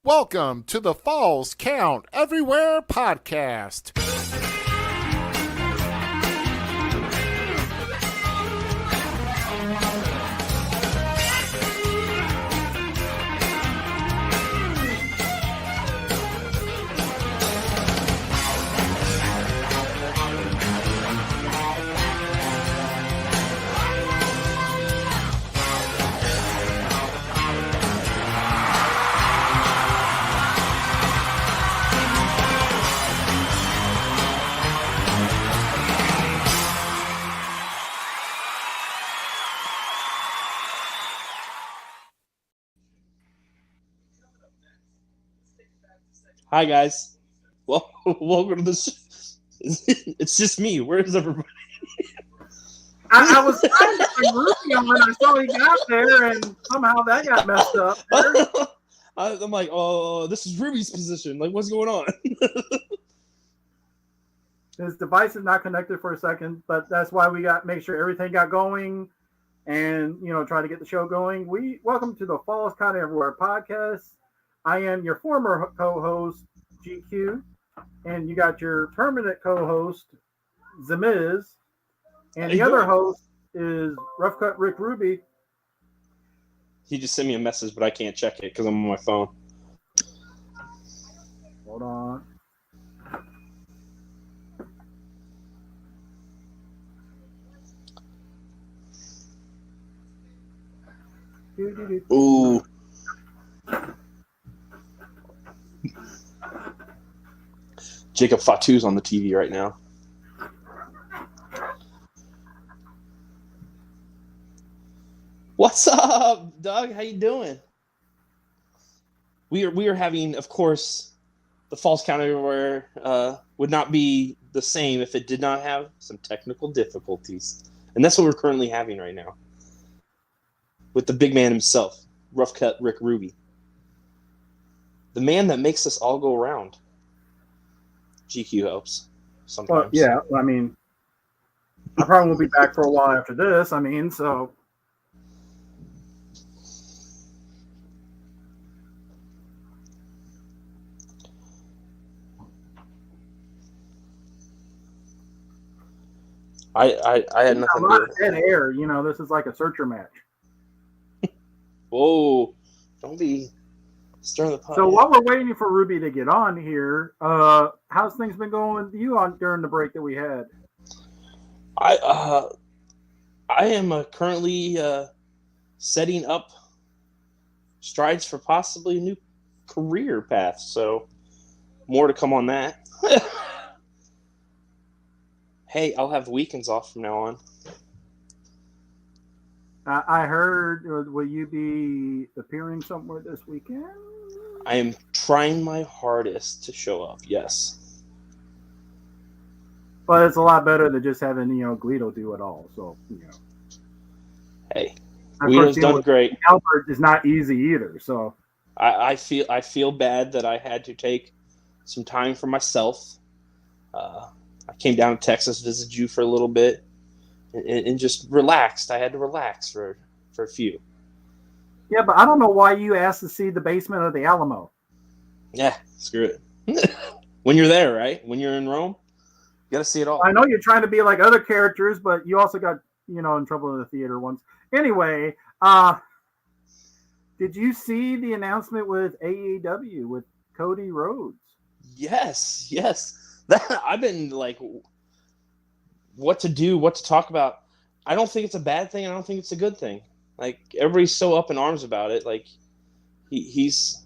Welcome to the Falls Count Everywhere podcast. Hi guys, well, welcome to this. It's just me. Where's everybody? I was trying to bring Ruby on when I saw he got there, and somehow that got messed up. I'm like, oh, this is Ruby's position. Like, what's going on? His device is not connected for a second, but that's why we got make sure everything got going, and try to get the show going. Welcome to the Falls Count Everywhere podcast. I am your former co-host, GQ, and you got your permanent co-host, Zmiz, and the other host is Rough Cut Rick Ruby. He just sent me a message, but I can't check it because I'm on my phone. Hold on. Ooh. Jacob Fatu's on the TV right now. What's up, Doug? How you doing? We are having, of course, the Falls Count Everywhere would not be the same if it did not have some technical difficulties, and that's what we're currently having right now with the big man himself, Rough Cut Rick Ruby, the man that makes us all go around. GQ helps sometimes. Well, yeah, I mean, I probably won't be back for a while after this. I mean, so. I had nothing. A lot of dead air. This is like a searcher match. Whoa! Don't be stirring the pot. So while we're waiting for Ruby to get on here, how's things been going with you during the break that we had? I am currently setting up strides for possibly a new career path. So more to come on that. Hey, I'll have weekends off from now on. I heard, will you be appearing somewhere this weekend? I am trying my hardest to show up, yes. But it's a lot better than just having, Guido do it all. So, Hey, Guido's done great. Albert is not easy either. So I feel bad that I had to take some time for myself. I came down to Texas, visited you for a little bit, and just relaxed. I had to relax for a few. Yeah, but I don't know why you asked to see the basement of the Alamo. Yeah, screw it. When you're there, right? When you're in Rome, you got to see it all. I know you're trying to be like other characters, but you also got, in trouble in the theater once. Anyway, did you see the announcement with AEW with Cody Rhodes? Yes. I've been like, what to do, what to talk about. I don't think it's a bad thing. I don't think it's a good thing. Like, everybody's so up in arms about it. Like, he's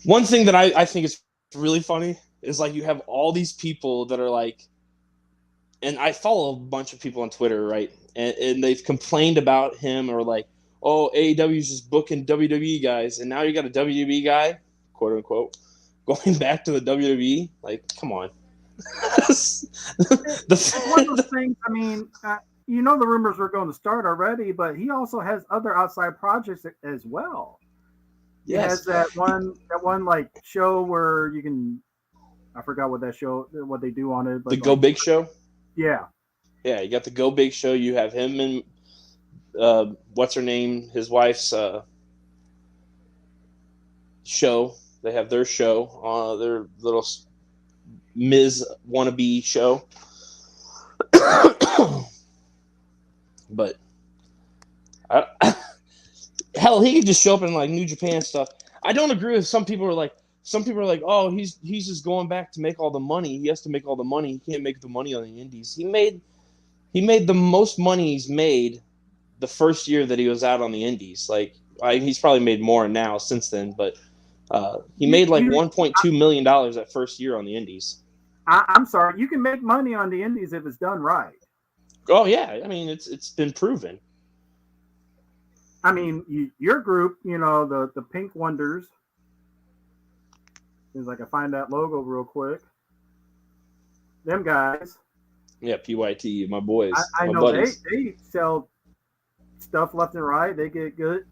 one thing that I think is really funny is like you have all these people that are like, and I follow a bunch of people on Twitter, right? And they've complained about him or like, oh, AEW's just booking WWE guys, and now you got a WWE guy, quote unquote, going back to the WWE. Like, come on. It's one of those things. I mean, the rumors are going to start already, but he also has other outside projects as well. Yes. He has that one like show where you can. I forgot what that show, what they do on it. But the Go Big Show. Yeah. Yeah, you got the Go Big Show. You have him and what's her name? His wife's show. They have their show, their little Ms. wannabe show. But hell, he could just show up in like New Japan stuff. I don't agree with some people are like, oh, he's just going back to make all the money. He has to make all the money. He can't make the money on the indies. He made the most money he's made the first year that he was out on the indies. Like he's probably made more now since then, but he made like $1.2 million that first year on the indies. I'm sorry, you can make money on the indies if it's done right. Oh yeah, I mean it's been proven. I mean, your group, the Pink Wonders. Is I can find that logo real quick. Them guys. Yeah, PYT, my boys. I my know buddies. they sell stuff left and right. They get good,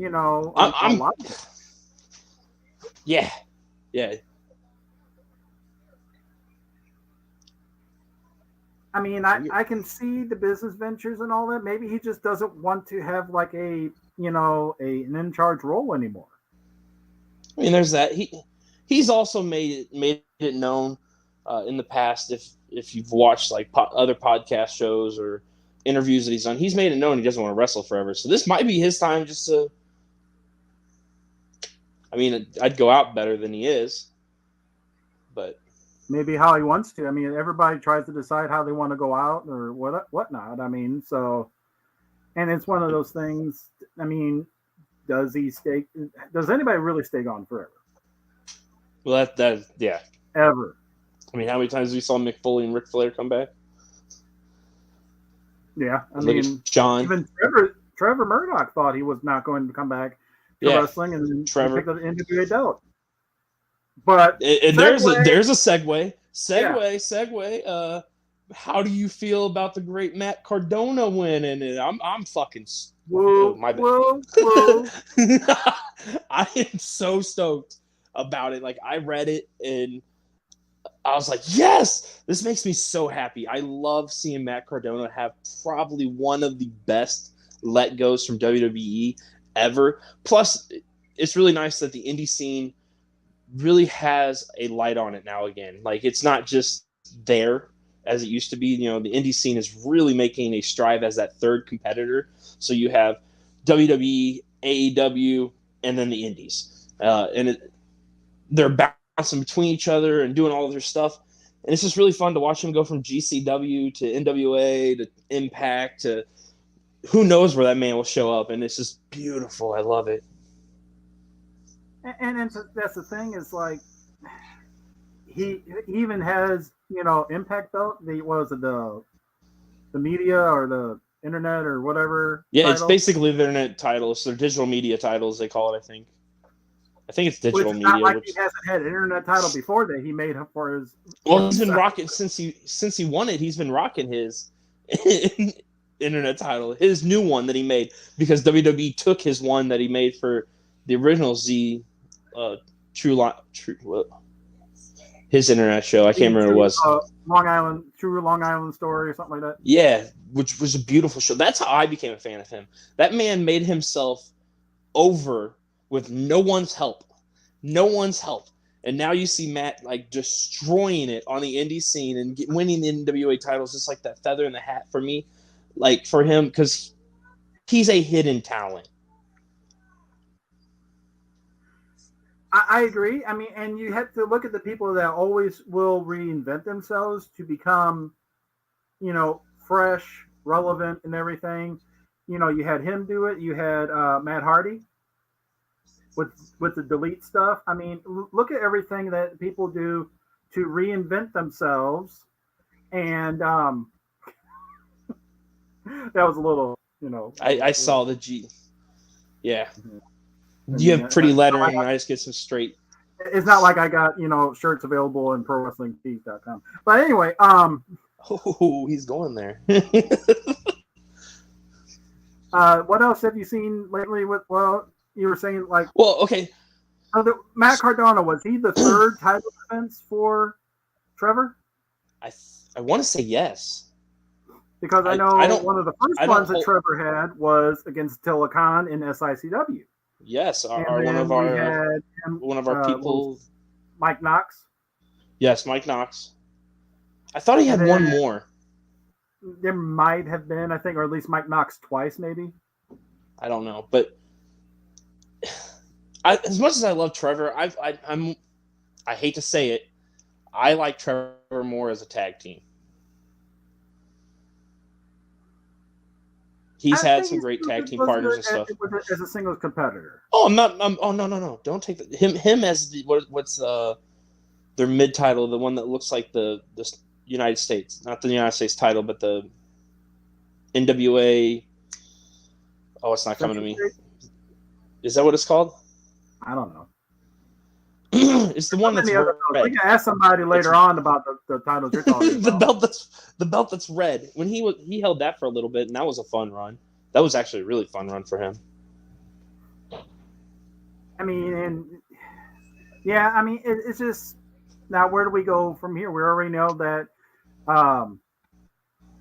I'm yeah. I mean, I can see the business ventures and all that. Maybe he just doesn't want to have like an in charge role anymore. I mean, there's that. He's also made it known in the past. If you've watched like other podcast shows or interviews that he's done, he's made it known he doesn't want to wrestle forever. So this might be his time just to. I mean, I'd go out better than he is, but maybe how he wants to. I mean, everybody tries to decide how they want to go out or whatnot. I mean, so, and it's one of those things. I mean, does anybody really stay gone forever? Well, that yeah. Ever. I mean, how many times we saw Mick Foley and Ric Flair come back? Yeah, I Look mean, at John. Even Trevor Murdoch thought he was not going to come back to wrestling, and then Trevor picked up the NWA belt. But there's a segue. Segue. How do you feel about the great Matt Cardona winning? And I'm fucking. Whoa, my bad. Whoa. I am so stoked about it. Like I read it and I was like, yes, this makes me so happy. I love seeing Matt Cardona have probably one of the best let goes from WWE ever. Plus, it's really nice that the indie scene really has a light on it now again. Like it's not just there as it used to be. The indie scene is really making a strive as that third competitor. So you have WWE, AEW, and then the indies. They're bouncing between each other and doing all of their stuff. And it's just really fun to watch them go from GCW to NWA to Impact to who knows where that man will show up. And it's just beautiful. I love it. And that's the thing is like he even has, Impact belt. The media or the internet or whatever. Yeah, title. It's basically the internet titles. They're digital media titles, they call it, I think it's digital media. Not like he hasn't had an internet title before that he made up for his. Well, he's been rocking since he won it. He's been rocking his internet title, his new one that he made, because WWE took his one that he made for the original Z, his internet show. I can't remember what it was. True Long Island Story or something like that. Yeah, which was a beautiful show. That's how I became a fan of him. That man made himself over with no one's help. And now you see Matt like destroying it on the indie scene and winning the NWA titles. Just like that feather in the hat for me, like for him, because he's a hidden talent. I agree. I mean, and you have to look at the people that always will reinvent themselves to become, fresh, relevant, and everything. You had him do it. You had Matt Hardy with the delete stuff. I mean, look at everything that people do to reinvent themselves. And that was a little, I saw the G. Yeah. You have pretty lettering. I just get some straight. It's not like I got, shirts available in ProWrestlingTees.com. But anyway, oh, he's going there. What else have you seen lately you were saying like. Well, okay. Matt Cardona, was he the third title defense for Trevor? I want to say yes. Because I know one of the first ones that Trevor had was against Attila Khan in SICW. Yes, And our then we had him, one of our people. Mike Knox. Yes, Mike Knox. I thought he had And one then- more. There might have been, I think, or at least Mike Knox twice, maybe. I don't know, but as much as I love Trevor, I hate to say it, I like Trevor more as a tag team. He's I had think some he's great tag team was partners good and stuff. as a singles competitor. Oh, no! Don't take him as the what's their mid title, the one that looks like the United States, not the United States title, but the NWA. Oh, it's not coming to me. Is that what it's called? I don't know. It's the one that's red. We can ask somebody later on about the titles you're talking about. the belt that's red. When he held that for a little bit, and that was a fun run. That was actually a really fun run for him. I mean, it's just now where do we go from here? We already know that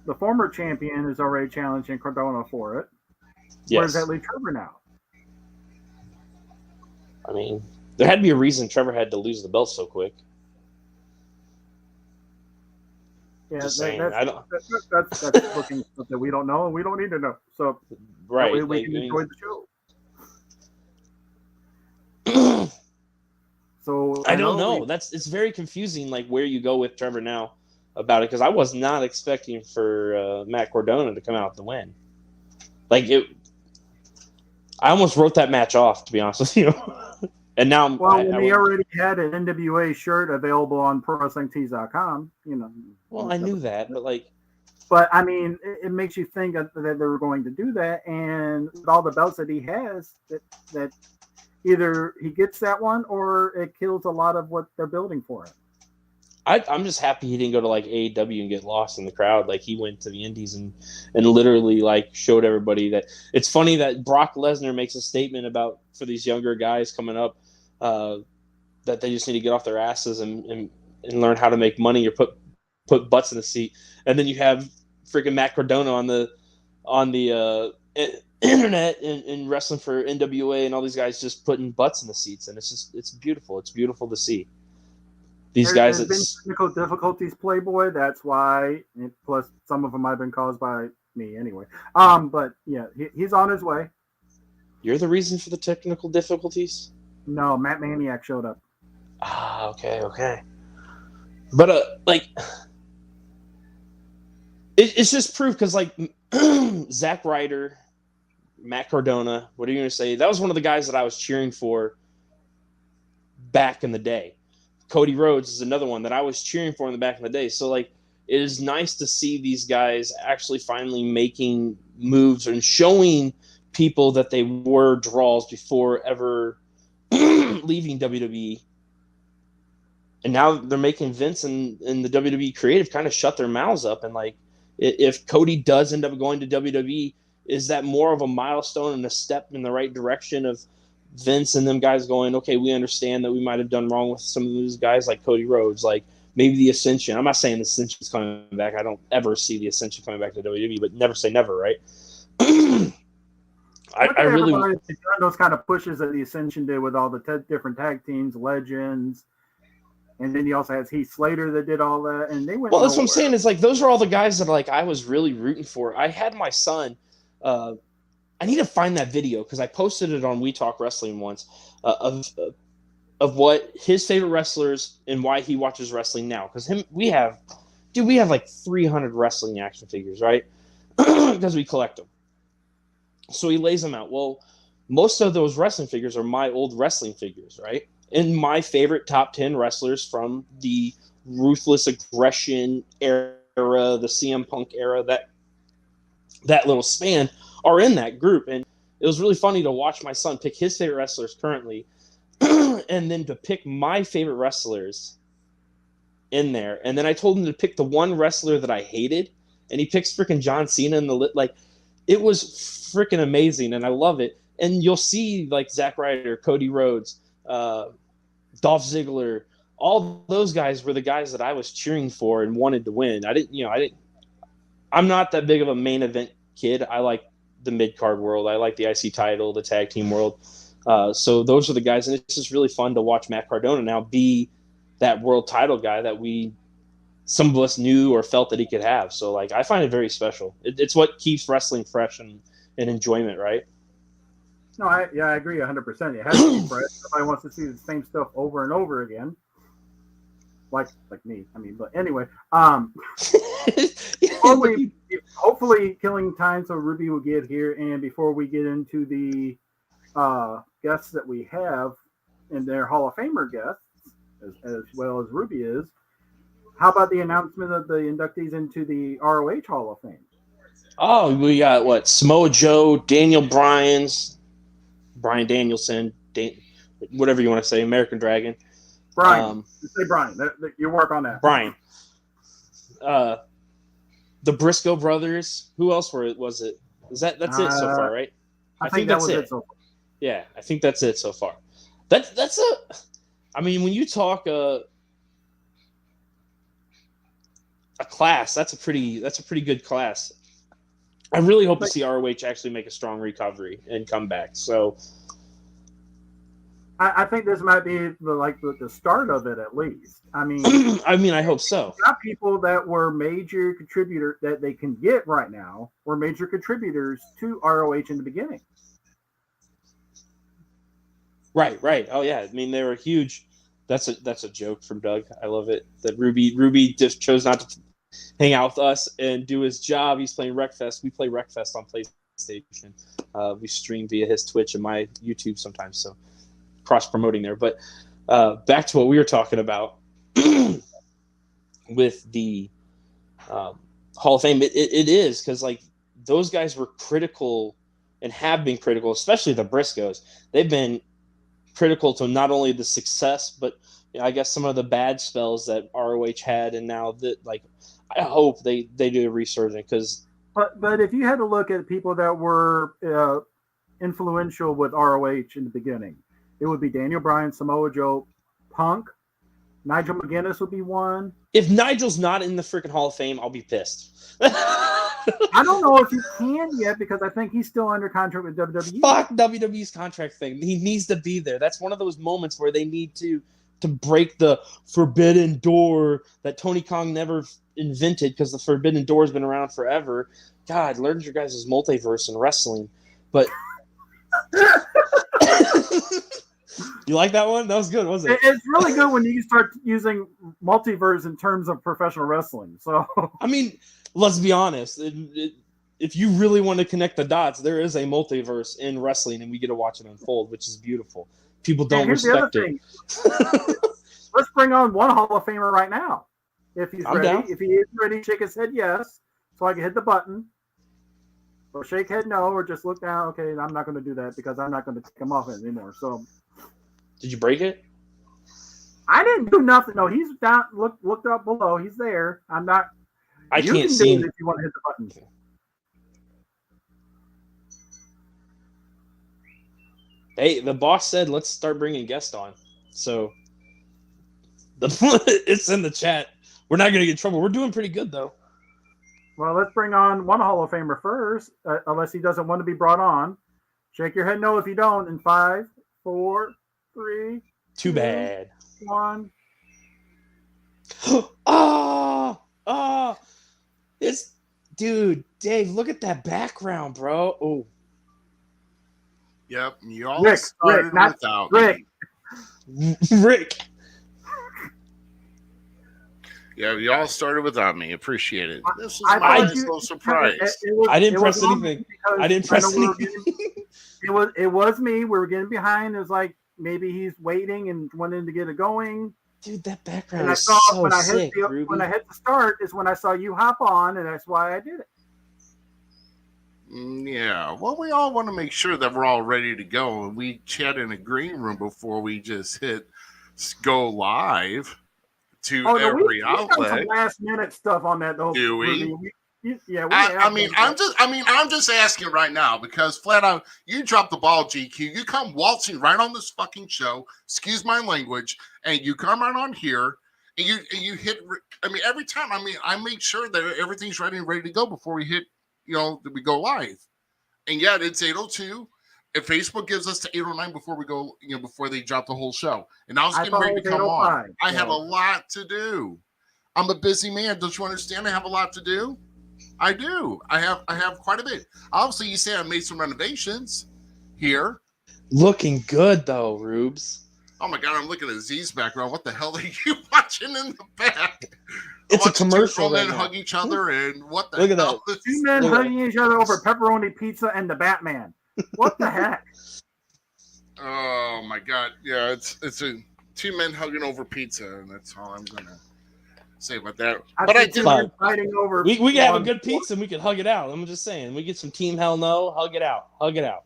the former champion is already challenging Cardona for it. Yes. Where does that leave Trevor now? I mean, there had to be a reason Trevor had to lose the belt so quick. Yeah, that's looking stuff that we don't know and we don't need to know. So right, that way we can enjoy the show. So I don't know. It's very confusing, like where you go with Trevor now about it, because I was not expecting for Matt Cardona to come out with the win. Like it, I almost wrote that match off, to be honest with you. And now, we already had an NWA shirt available on ProWrestlingTees.com. Well, I knew that, but I mean, it makes you think that they were going to do that, and with all the belts that he has, that either he gets that one or it kills a lot of what they're building for him. I'm just happy he didn't go to like AEW and get lost in the crowd. Like he went to the Indies and literally like showed everybody that it's funny that Brock Lesnar makes a statement about for these younger guys coming up that they just need to get off their asses and learn how to make money or put butts in the seat. And then you have freaking Matt Cardona on the internet and wrestling for NWA and all these guys just putting butts in the seats, and it's beautiful. It's beautiful to see. These guys. There's been technical difficulties, Playboy. That's why. Plus, some of them might have been caused by me anyway. But yeah, he's on his way. You're the reason for the technical difficulties? No, Matt Maniac showed up. Ah, okay. But it's just proof because Zack Ryder, Matt Cardona. What are you going to say? That was one of the guys that I was cheering for back in the day. Cody Rhodes is another one that I was cheering for in the back in the day. So, it is nice to see these guys actually finally making moves and showing people that they were draws before ever leaving WWE. And now they're making Vince and the WWE creative kind of shut their mouths up. And, if Cody does end up going to WWE, is that more of a milestone and a step in the right direction of Vince and them guys going, okay, we understand that we might have done wrong with some of those guys like Cody Rhodes, like maybe the Ascension. I'm not saying the Ascension's coming back. I don't ever see the Ascension coming back to WWE, but never say never, right? I really those kind of pushes that the Ascension did with all the different tag teams, legends, and then he also has Heath Slater that did all that, and they went. Well, that's what I'm saying. Is those are all the guys that I was really rooting for. I had my son. I need to find that video because I posted it on We Talk Wrestling once of what his favorite wrestlers and why he watches wrestling now. Because we have 300 wrestling action figures, right? Because we collect them. So he lays them out. Well, most of those wrestling figures are my old wrestling figures, right? And my favorite top 10 wrestlers from the Ruthless Aggression era, the CM Punk era, that little span are in that group. And it was really funny to watch my son pick his favorite wrestlers currently and then to pick my favorite wrestlers in there. And then I told him to pick the one wrestler that I hated, and he picks freaking John Cena in the it was freaking amazing, and I love it. And you'll see Zack Ryder, Cody Rhodes, Dolph Ziggler, all those guys were the guys that I was cheering for and wanted to win. I'm not that big of a main event kid. I like the mid-card world. I like the IC title, the tag team world. So those are the guys, and it's just really fun to watch Matt Cardona now be that world title guy that some of us knew or felt that he could have. So like, I find it very special. It's what keeps wrestling fresh and enjoyment, right? No, I agree 100%. It has to be fresh. Nobody wants to see the same stuff over and over again. Like me. I mean, but anyway, hopefully killing time so Ruby will get here. And before we get into the guests that we have and their Hall of Famer guests, as well as Ruby is, how about the announcement of the inductees into the ROH Hall of Fame? Oh, we got what? Samoa Joe, Daniel Bryan Danielson, whatever you want to say, American Dragon. Brian. Say Brian. You work on that. Brian. The Briscoe brothers. Who else was it? That's it so far, right? I think that's it. So far. Yeah, I think that's it so far. I mean, when you talk a class, that's a pretty good class. I really hope to see ROH actually make a strong recovery and come back. So I think this might be the start of it, at least. I mean, I hope so. Got people that were major contributors that they can get right now were major contributors to ROH in the beginning. Right. Oh yeah, I mean they were huge. That's a joke from Doug. I love it. That Ruby just chose not to hang out with us and do his job. He's playing Wreckfest. We play Wreckfest on PlayStation. We stream via his Twitch and my YouTube sometimes. So cross promoting there. But back to what we were talking about with the Hall of Fame. It is because like those guys were critical and have been critical, especially the Briscoes. They've been critical to not only the success, but I guess some of the bad spells that ROH had, and now that like I hope they do a resurgence because. But if you had to look at people that were influential with ROH in the beginning, it would be Daniel Bryan, Samoa Joe, Punk, Nigel McGuinness would be one. If Nigel's not in the freaking Hall of Fame, I'll be pissed. I don't know if he can yet because I think he's still under contract with WWE. Fuck WWE's contract thing. He needs to be there. That's one of those moments where they need to break the forbidden door that Tony Khan never invented because the forbidden door has been around forever. God, learn your guys' multiverse in wrestling. But you like that one? That was good, wasn't it? It's really good when you start using multiverse in terms of professional wrestling. So I mean, let's be honest. If you really want to connect the dots, there is a multiverse in wrestling, and we get to watch it unfold, which is beautiful. People don't respect it. Let's bring on one Hall of Famer right now. If he's ready. Down. If he is ready, shake his head yes, so I can hit the button. Or shake head no, or just look down. Okay, I'm not going to do that because I'm not going to take him off it anymore. So, did you break it? I didn't do nothing. No, he's down. Looked up below. He's there. I'm not. I can't see him. If you want to hit the button. Hey, the boss said let's start bringing guests on. So it's in the chat. We're not going to get in trouble. We're doing pretty good, though. Well, let's bring on one Hall of Famer first, unless he doesn't want to be brought on. Shake your head no if you don't. In 5, 4, 3. Too bad. 1. It's dude, Dave. Look at that background, bro. Oh. Yep, you all started without Rick. Rick. Yeah, you all started without me. Appreciate it. This is I my thought little surprise. I didn't press anything. I didn't press anything. It was me. We were getting behind. It was like maybe he's waiting and wanting to get it going. Dude, that background and is so sick, when I hit the start is when I saw you hop on, and that's why I did it. Yeah, well, we all want to make sure that we're all ready to go, and we chat in a green room before we just hit go live to every outlet. We got some last minute stuff on that though. Do we? Yeah, I'm just asking right now because flat out, you dropped the ball, GQ. You come waltzing right on this fucking show. Excuse my language, and you come right on here, and you hit. I mean, every time. I mean, I make sure that everything's ready to go before we hit. You know, that we go live, and yet it's 8:02, If Facebook gives us to 8:09 before we go, before they drop the whole show, and I was I getting ready to thought it was come on. 8:05, I had a so- lot to do. I'm a busy man. Don't you understand? I have a lot to do. I do. I have quite a bit. Obviously, you say I made some renovations here. Looking good though, Rubes. Oh my God, I'm looking at Z's background. What the hell are you watching in the back? It's a commercial Two right men now. hug each other, and what the Look at hell? that. Two men Look at hugging each other over pepperoni pizza and the Batman. What the heck? Oh my God! Yeah, it's a two men hugging over pizza, and that's all I'm gonna say about that. But I see two did. men fighting over. We can have a one- good pizza and we can hug it out. I'm just saying. We get some Team Hell No, hug it out. Hug it out.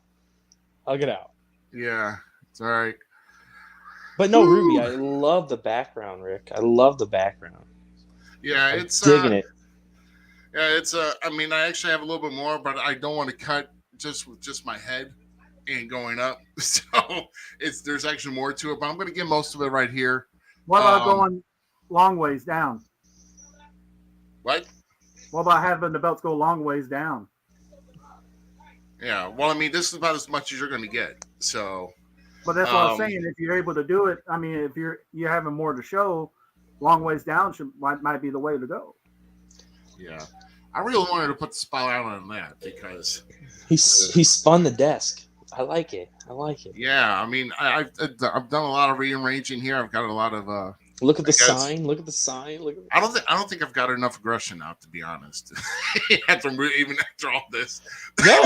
Hug it out. Yeah, it's all right. But no, Woo. Ruby, I love the background, Rick. I love the background. Yeah, I'm it's digging it. Yeah, it's I mean, I actually have a little bit more, but I don't want to cut just with just my head and going up. So there's actually more to it, but I'm going to get most of it right here. What about going long ways down? What? What about having the belts go long ways down? Yeah. Well, I mean, this is about as much as you're going to get. So. But that's what I'm saying. If you're able to do it, I mean, if you're having more to show, long ways down might be the way to go. Yeah, I really wanted to put the spotlight on that because He spun the desk. I like it. I like it. Yeah, I mean, I've done a lot of rearranging here. I've got a lot of Look at the sign. Look at the sign. Look at I don't think I've got enough aggression out, to be honest. Even after all this, No,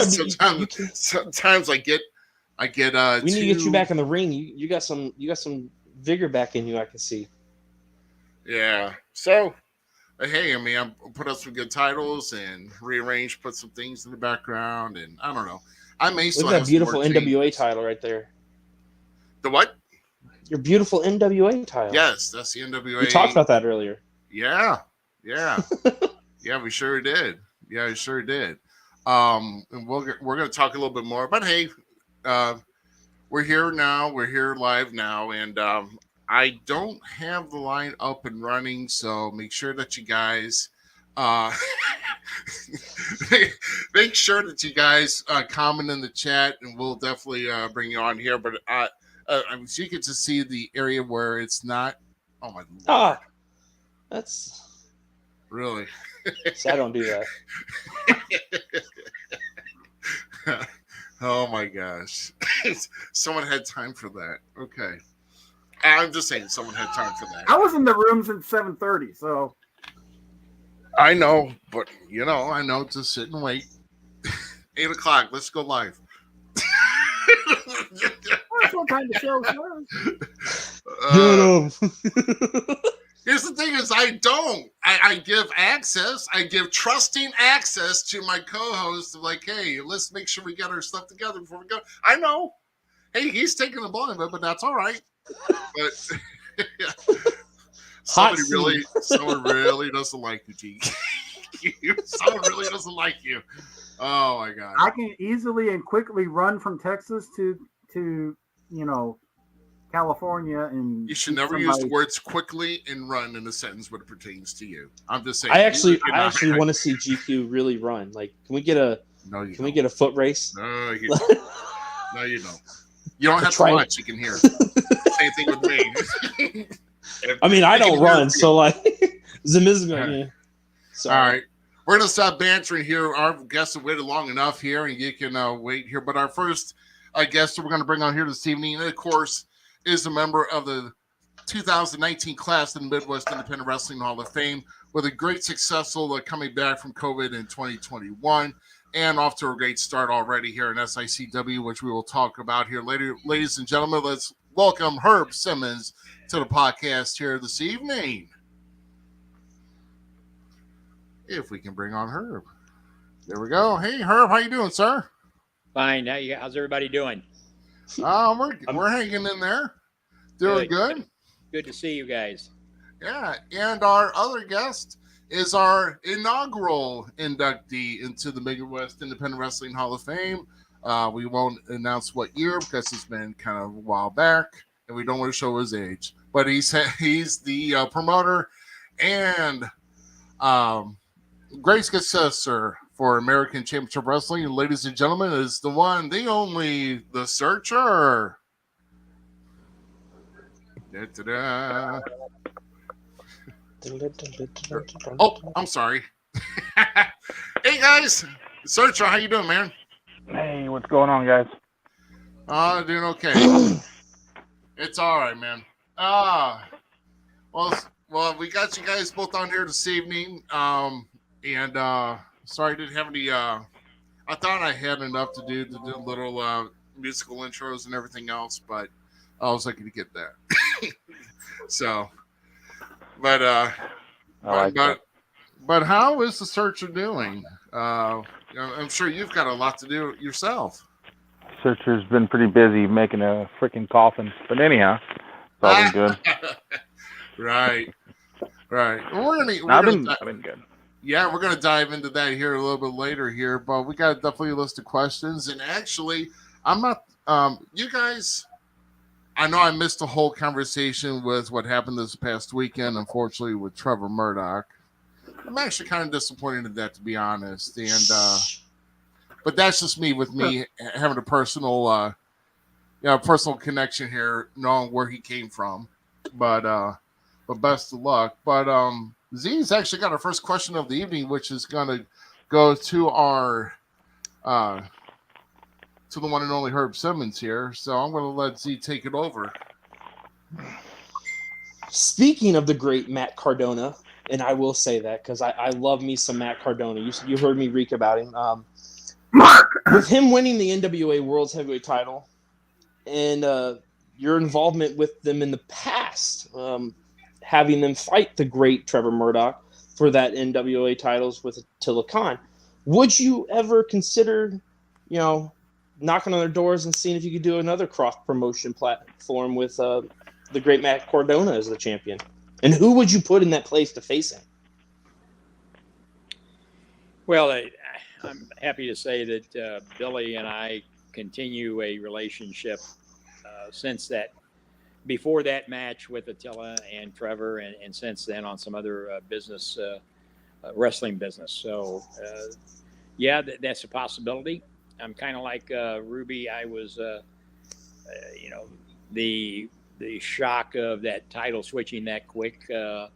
sometimes I get. We need to get you back in the ring. You got some vigor back in you. I can see. Yeah. So, hey, I mean, I put up some good titles and rearranged, put some things in the background, and I don't know. I may still Look at have that beautiful some more NWA changes. title right there. The what? Your beautiful NWA title. Yes, that's the NWA. We talked about that earlier. Yeah. Yeah, we sure did. Yeah, we sure did. And we're going to talk a little bit more, but hey, we're here now. We're here live now, and I don't have the line up and running, so make sure that you guys make sure that you guys comment in the chat, and we'll definitely bring you on here. But so you get to see the area where it's not. Oh my Lord. That's really. See, I don't do that. Oh my gosh. Someone had time for that. Okay. I'm just saying someone had time for that. I was in the room since 7:30, so I know, but I know, just sit and wait. 8:00, let's go live. that's what kind of show Here's the thing is I give access. I give trusting access to my co-host of like, hey, let's make sure we get our stuff together before we go. I know. Hey, he's taking the blame of it, but that's all right. But someone really doesn't like you, G. Someone really doesn't like you. Oh my God. I can easily and quickly run from Texas to California, and you should never use the words quickly and run in a sentence when it pertains to you. I'm just saying. I actually want to see GQ really run. Like, can we get a foot race? No, you don't. No, you don't. You don't have to watch. You can hear. Same thing with me. I mean, I don't run, so like, Zmiz is going. All right. We're going to stop bantering here. Our guests have waited long enough here, and you can wait here. But our first guest that we're going to bring on here this evening, and of course, is a member of the 2019 class in the Midwest Independent Wrestling Hall of Fame with a great successful coming back from COVID in 2021 and off to a great start already here in SICW, which we will talk about here later. Ladies and gentlemen, let's welcome Herb Simmons to the podcast here this evening. If we can bring on Herb. There we go. Hey, Herb, how you doing, sir? Fine. How's everybody doing? We're hanging in there. Doing good. Good to see you guys. Yeah, and our other guest is our inaugural inductee into the Midwest Independent Wrestling Hall of Fame. We won't announce what year because it's been kind of a while back, and we don't want to show his age. But he's the promoter and great successor for American Championship Wrestling. And ladies and gentlemen, is the one, the only, the Searcher. Da-da-da. Oh, I'm sorry. Hey guys, Searcher, how you doing, man? Hey, what's going on, guys? Doing okay. It's all right, man. Well, we got you guys both on here this evening. And sorry I didn't have any. I thought I had enough to do little musical intros and everything else, but I was lucky to get that. So, but how is the Searcher doing? I'm sure you've got a lot to do yourself. Searcher's been pretty busy making a freaking coffin, but anyhow, it's all been good. Right. I've been good. Yeah, we're gonna dive into that here a little bit later here, but we got definitely a list of questions. And actually, I'm not. You guys, I know I missed the whole conversation with what happened this past weekend, unfortunately, with Trevor Murdoch. I'm actually kind of disappointed in that, to be honest. And but that's just me having a personal, personal connection here, knowing where he came from. But best of luck. But Z's actually got our first question of the evening, which is going to go to our to the one and only Herb Simmons here. So I'm going to let Z take it over. Speaking of the great Matt Cardona, and I will say that because I love me some Matt Cardona. You heard me reek about him. With him winning the NWA World's Heavyweight title and your involvement with them in the past, having them fight the great Trevor Murdoch for that NWA titles with Attila Khan, would you ever consider, knocking on their doors and seeing if you could do another cross promotion platform with the great Matt Cardona as the champion? And who would you put in that place to face him? Well, I'm happy to say that Billy and I continue a relationship since that, before that match with Attila and Trevor, and since then on some other business, wrestling business. So, that's a possibility. I'm kind of like Ruby. I was, the shock of that title switching that quick, that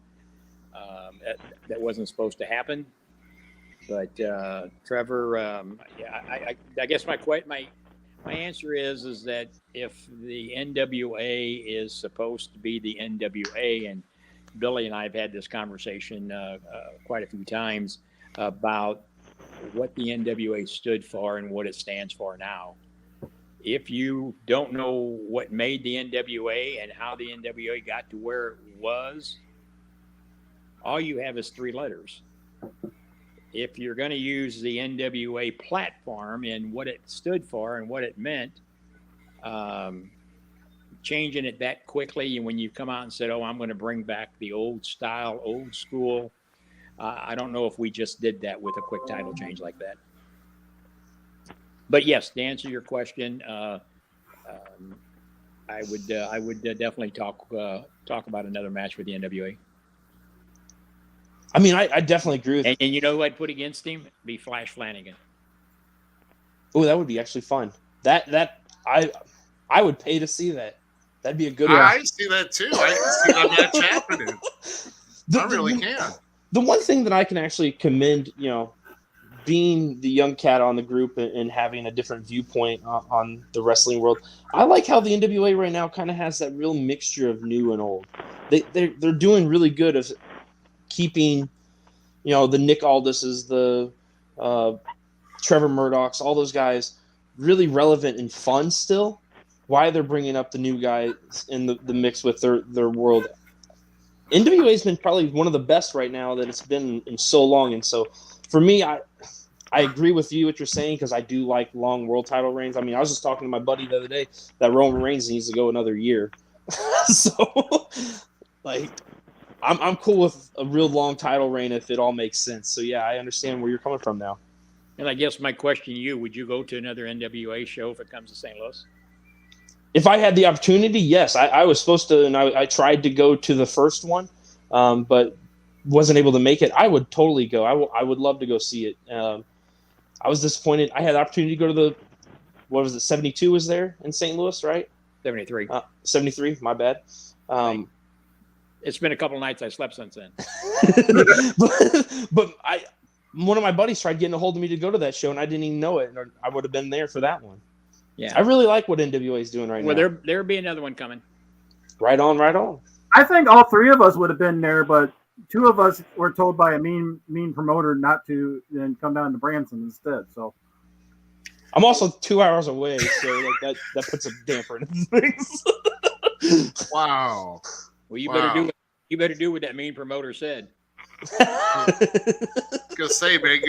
wasn't supposed to happen. But Trevor, I guess my answer is that if the NWA is supposed to be the NWA, and Billy and I have had this conversation quite a few times about what the NWA stood for and what it stands for now. If you don't know what made the NWA and how the NWA got to where it was, all you have is three letters. If you're going to use the NWA platform and what it stood for and what it meant, changing it that quickly, and when you come out and said, I'm going to bring back the old style, old school, I don't know if we just did that with a quick title change like that. But yes, to answer your question, I would definitely talk about another match with the NWA. I mean, I definitely agree with and you know who I'd put against him? Be Flash Flanagan. Oh, that would be actually fun. That I would pay to see that. That'd be a good one. I see that too. I can see that match happening. I really can. The one thing that I can actually commend, being the young cat on the group and having a different viewpoint on the wrestling world, I like how the NWA right now kind of has that real mixture of new and old. They're doing really good of keeping, the Nick Aldises, the Trevor Murdochs, all those guys really relevant and fun still. Why they're bringing up the new guys in the mix with their world. NWA has been probably one of the best right now that it's been in so long. And so for me, I agree with you what you're saying, because I do like long world title reigns. I mean, I was just talking to my buddy the other day that Roman Reigns needs to go another year. So, I'm cool with a real long title reign if it all makes sense. So, yeah, I understand where you're coming from now. And I guess my question to you, would you go to another NWA show if it comes to St. Louis? If I had the opportunity, yes. I was supposed to, and I tried to go to the first one, but wasn't able to make it. I would totally go. I would love to go see it. I was disappointed. I had the opportunity to go to the, what was it, 72 was there in St. Louis, right? 73. 73, my bad. It's been a couple nights I slept since then. but one of my buddies tried getting a hold of me to go to that show, and I didn't even know it. Or I would have been there for that one. Yeah, I really like what NWA is doing right now. Well, there'll be another one coming. Right on, right on. I think all three of us would have been there, but two of us were told by a mean promoter not to, then come down to Branson instead. So I'm also 2 hours away, so like that puts a damper in things. Wow. Well, you better do what that mean promoter said. I was gonna say, man,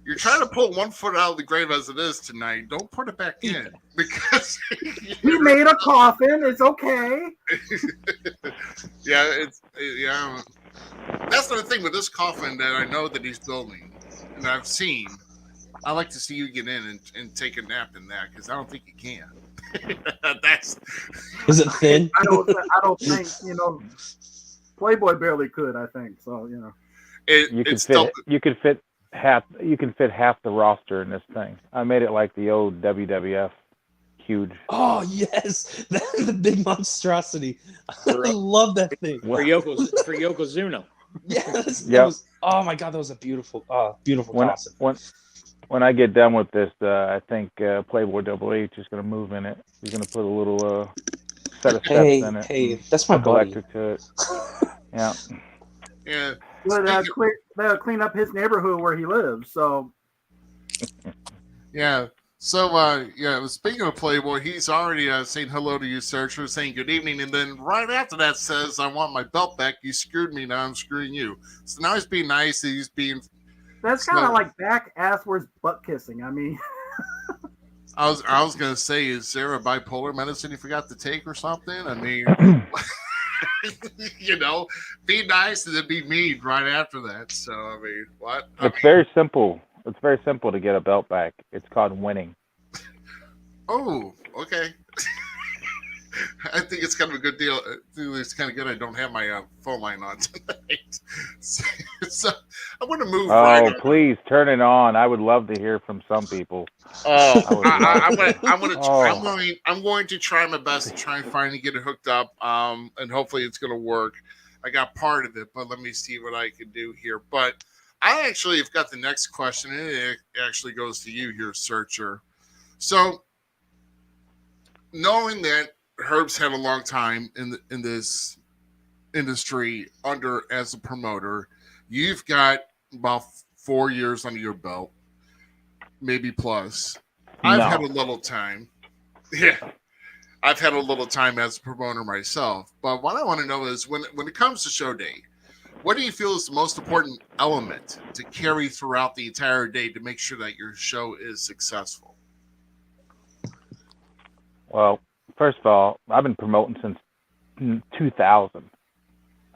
you're trying to pull one foot out of the grave as it is tonight. Don't put it back in because he made a coffin. It's okay. Yeah. That's the thing with this coffin that I know that he's building, and I've seen. I like to see you get in and take a nap in that because I don't think you can. Is it thin? I don't think Playboy barely could. I think so. You could fit half the roster in this thing. I made it like the old WWF, huge. Oh yes, the big monstrosity. I love that thing. For Yokozuna. Yes. Yep. Oh my god, that was a beautiful costume. When I get done with this, I think Playboy Double H is going to move in it. He's going to put a little set of steps in it. Hey, that's my buddy. To it. Yeah. Yeah. Well, they'll clean up his neighborhood where he lives. So. Yeah. So, speaking of Playboy, he's already saying hello to you, searcher, saying good evening, and then right after that says, "I want my belt back. You screwed me. Now I'm screwing you." So now he's being nice. He's being. That's kind of like back asswards butt kissing. I mean. I was gonna say, is there a bipolar medicine you forgot to take or something? I mean, be nice and then be mean right after that. So I mean, what? Very simple. It's very simple to get a belt back. It's called winning. Oh, okay. I think it's kind of a good deal. It's kind of good I don't have my phone line on tonight. So I'm going to move. Oh, please turn it on. I would love to hear from some people. Oh, I'm going to try my best to try and finally get it hooked up. And hopefully it's going to work. I got part of it, but let me see what I can do here. But I actually have got the next question, and it actually goes to you here, searcher. So, knowing that Herb's had a long time in this industry as a promoter, you've got about 4 years under your belt, maybe plus. I've had a little time. Yeah. I've had a little time as a promoter myself. But what I want to know is when it comes to show day, what do you feel is the most important element to carry throughout the entire day to make sure that your show is successful? Well, first of all, I've been promoting since 2000.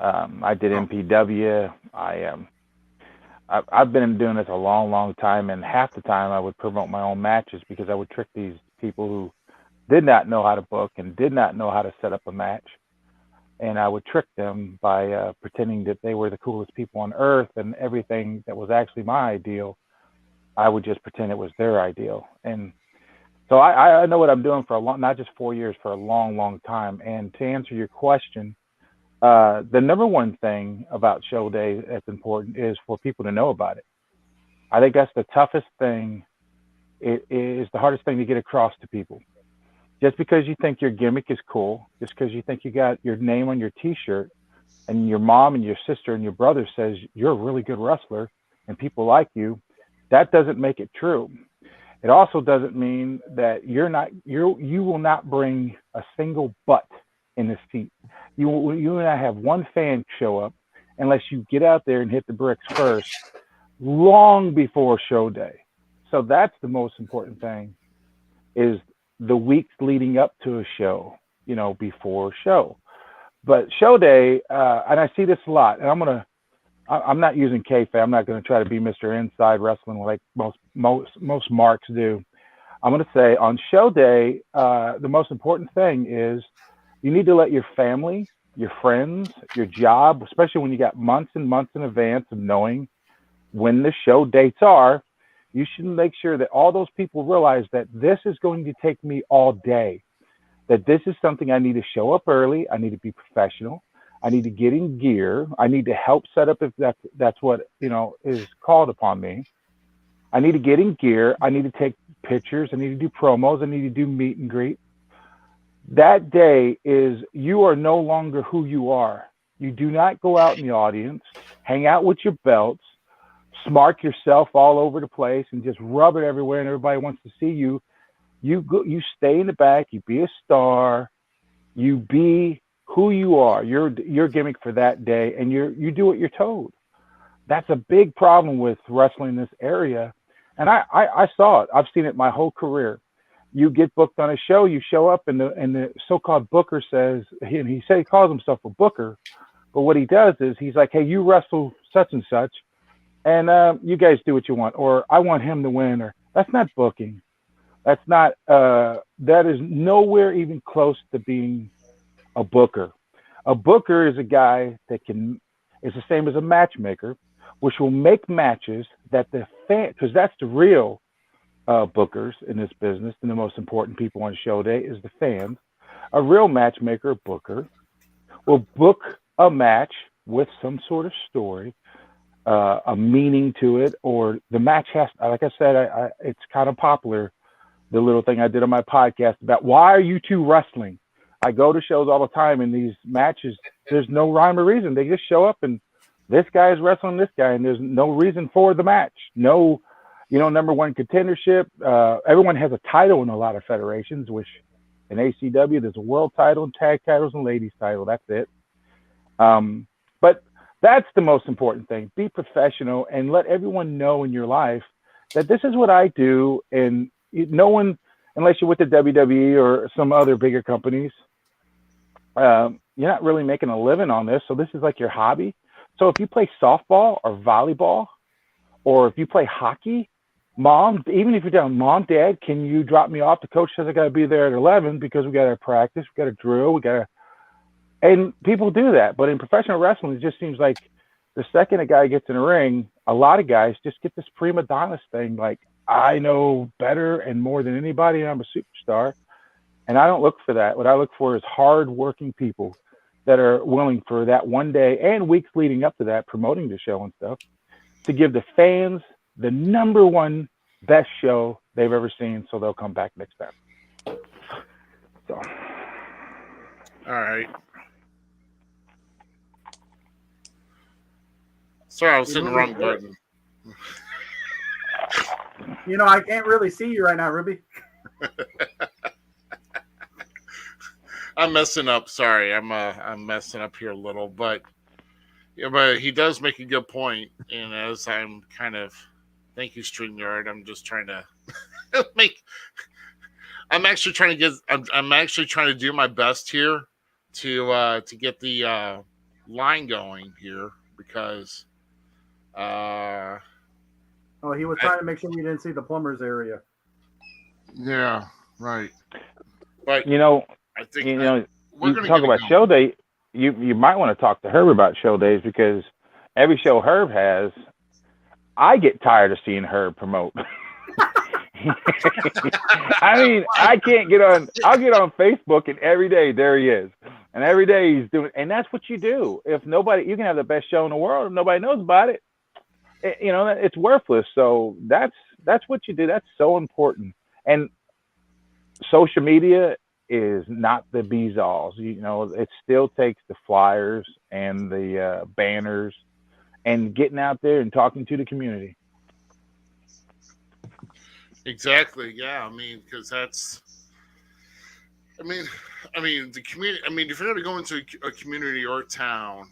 I did MPW. I've been doing this a long, long time, and half the time I would promote my own matches because I would trick these people who did not know how to book and did not know how to set up a match. And I would trick them by pretending that they were the coolest people on earth, and everything that was actually my ideal, I would just pretend it was their ideal. And so I know what I'm doing for not just 4 years, for a long, long time. And to answer your question, the number one thing about show day that's important is for people to know about it. I think that's the toughest thing. It is the hardest thing to get across to people. Just because you think your gimmick is cool, just because you think you got your name on your T-shirt, and your mom and your sister and your brother says you're a really good wrestler and people like you, that doesn't make it true. It also doesn't mean that you will not bring a single butt in the seat. You will not have one fan show up unless you get out there and hit the bricks first, long before show day. So that's the most important thing, is the weeks leading up to a show, before show. But show day, and I see this a lot, and I'm not using kayfabe. I'm not going to try to be Mr. Inside Wrestling like most marks do. I'm going to say on show day, the most important thing is you need to let your family, your friends, your job, especially when you got months and months in advance of knowing when the show dates are, You should make sure that all those people realize that this is going to take me all day, that this is something I need to show up early. I need to be professional. I need to get in gear. I need to help set up if that's what, is called upon me. I need to get in gear. I need to take pictures. I need to do promos. I need to do meet and greet. That day is, you are no longer who you are. You do not go out in the audience, hang out with your belts, smart yourself all over the place and just rub it everywhere and everybody wants to see you. You stay in the back, you be a star, you be who you are, your gimmick for that day, and you do what you're told. That's a big problem with wrestling in this area. And I saw it. I've seen it my whole career. You get booked on a show, you show up, and the so-called booker says, and he calls himself a booker, but what he does is he's like, hey, you wrestle such and such, and you guys do what you want, or I want him to win, or that's not booking. That's not, that is nowhere even close to being a booker. A booker is a guy that is the same as a matchmaker, which will make matches that the fan, because that's the real bookers in this business, and the most important people on show day is the fans. A real matchmaker, booker, will book a match with some sort of story, a meaning to it, or the match has, like I said, it's kind of popular, the little thing I did on my podcast about why are you two wrestling? I go to shows all the time, and these matches, there's no rhyme or reason. They just show up, and this guy is wrestling this guy, and there's no reason for the match. No, number one contendership. Everyone has a title in a lot of federations, which in ACW, there's a world title and tag titles and ladies title. That's it. But that's the most important thing. Be professional and let everyone know in your life that this is what I do. And no one, unless you're with the WWE or some other bigger companies, you're not really making a living on this. So this is like your hobby. So if you play softball or volleyball, or if you play hockey, mom, even if you're down, mom, dad, can you drop me off? The coach says I got to be there at 11 because we got to practice, we got to drill, and people do that. But in professional wrestling, it just seems like the second a guy gets in a ring, a lot of guys just get this prima donna thing. Like, I know better and more than anybody, and I'm a superstar. And I don't look for that. What I look for is hard-working people that are willing for that one day and weeks leading up to that, promoting the show and stuff, to give the fans the number one best show they've ever seen, so they'll come back next time. So, all right. Sorry, I was hitting the wrong button. I can't really see you right now, Ruby. I'm messing up. Sorry, I'm messing up here a little, but he does make a good point. And as I'm kind of, thank you, StreamYard. I'm just trying to I'm actually trying to do my best here to get the line going here because. He was trying to make sure we didn't see the plumbers area. Yeah, right. But I think we're going to talk about show day. You might want to talk to Herb about show days because every show Herb has, I get tired of seeing Herb promote. I mean, I can't get on. I'll get on Facebook and every day there he is, and every day he's doing. And that's what you do. If nobody, you can have the best show in the world. If nobody knows about it, it's worthless. So that's what you do. That's so important. And social media is not the bees alls. It still takes the flyers and the banners and getting out there and talking to the community. Exactly. Yeah. I mean, because that's. I mean, the community. I mean, if you're going to go into a community or town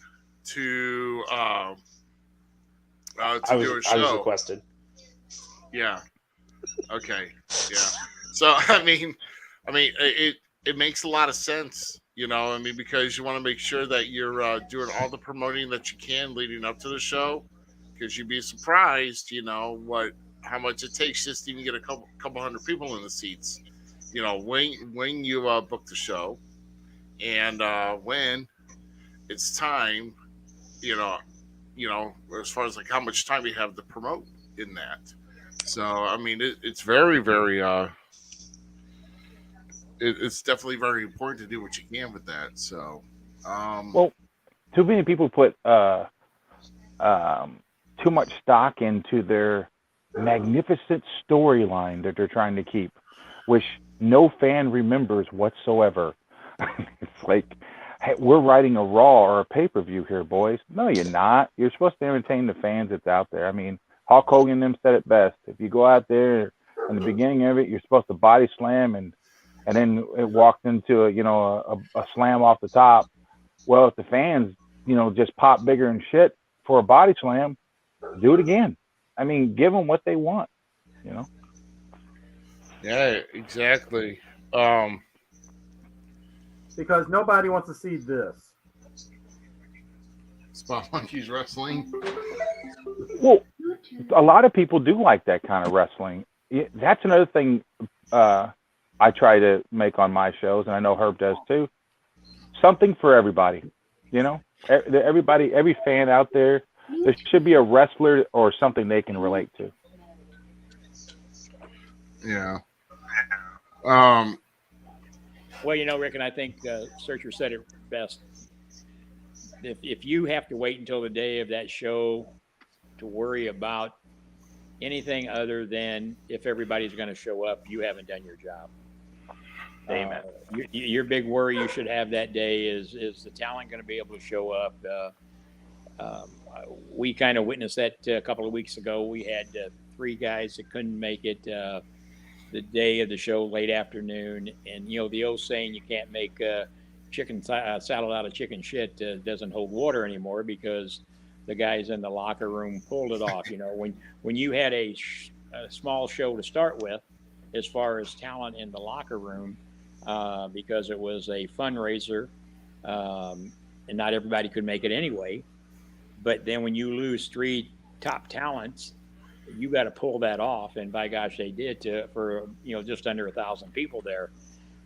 to do a show, I was requested. Yeah. Okay. Yeah. So I mean, it makes a lot of sense, because you want to make sure that you're doing all the promoting that you can leading up to the show, because you'd be surprised, how much it takes just to even get a couple hundred people in the seats, when you book the show, and when it's time, as far as like how much time you have to promote in that. So I mean, it's very, very. It's definitely very important to do what you can with that. So, Well, too many people put too much stock into their magnificent storyline that they're trying to keep, which no fan remembers whatsoever. It's like, hey, we're writing a Raw or a pay-per-view here, boys. No, you're not. You're supposed to entertain the fans that's out there. I mean, Hulk Hogan them said it best. If you go out there in the beginning of it, you're supposed to body slam and then it walked into a slam off the top. Well, if the fans, just pop bigger and shit for a body slam, do it again. I mean, give them what they want, yeah, exactly. Because nobody wants to see this. Spot Monkeys Wrestling. Well, a lot of people do like that kind of wrestling. That's another thing I try to make on my shows, and I know Herb does too. Something for everybody, everybody, every fan out there should be a wrestler or something they can relate to. Yeah. Well, Rick, and I think Searcher said it best. If you have to wait until the day of that show to worry about anything other than if everybody's going to show up, you haven't done your job. Amen. Your big worry you should have that day is the talent going to be able to show up? We kind of witnessed that a couple of weeks ago. We had 3 guys that couldn't make it the day of the show, late afternoon. And, the old saying, you can't make chicken salad out of chicken shit doesn't hold water anymore, because the guys in the locker room pulled it off. When you had a small show to start with, as far as talent in the locker room, because it was a fundraiser, and not everybody could make it anyway. But then when you lose 3 top talents, you got to pull that off. And by gosh, they did for just under 1,000 people there.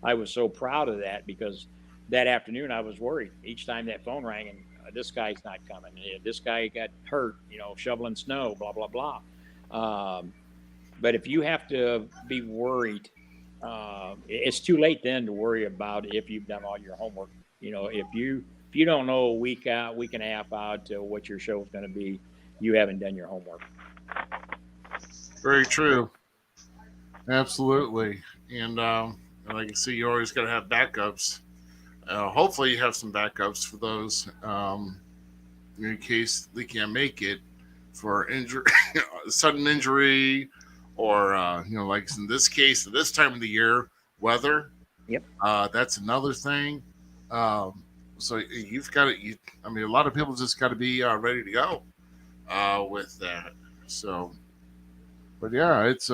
I was so proud of that, because that afternoon I was worried each time that phone rang, and this guy's not coming. This guy got hurt, shoveling snow, blah, blah, blah. But if you have to be worried, it's too late then to worry about if you've done all your homework. If you don't know a week out, week and a half out what your show is going to be, you haven't done your homework. Very true. Absolutely. And like you see, you always got to have backups. Hopefully you have some backups for those in case they can't make it for injury, sudden injury, or like in this case, at this time of the year, weather. Yep. That's another thing. So you've got to. A lot of people just got to be ready to go with that. So, but yeah, it's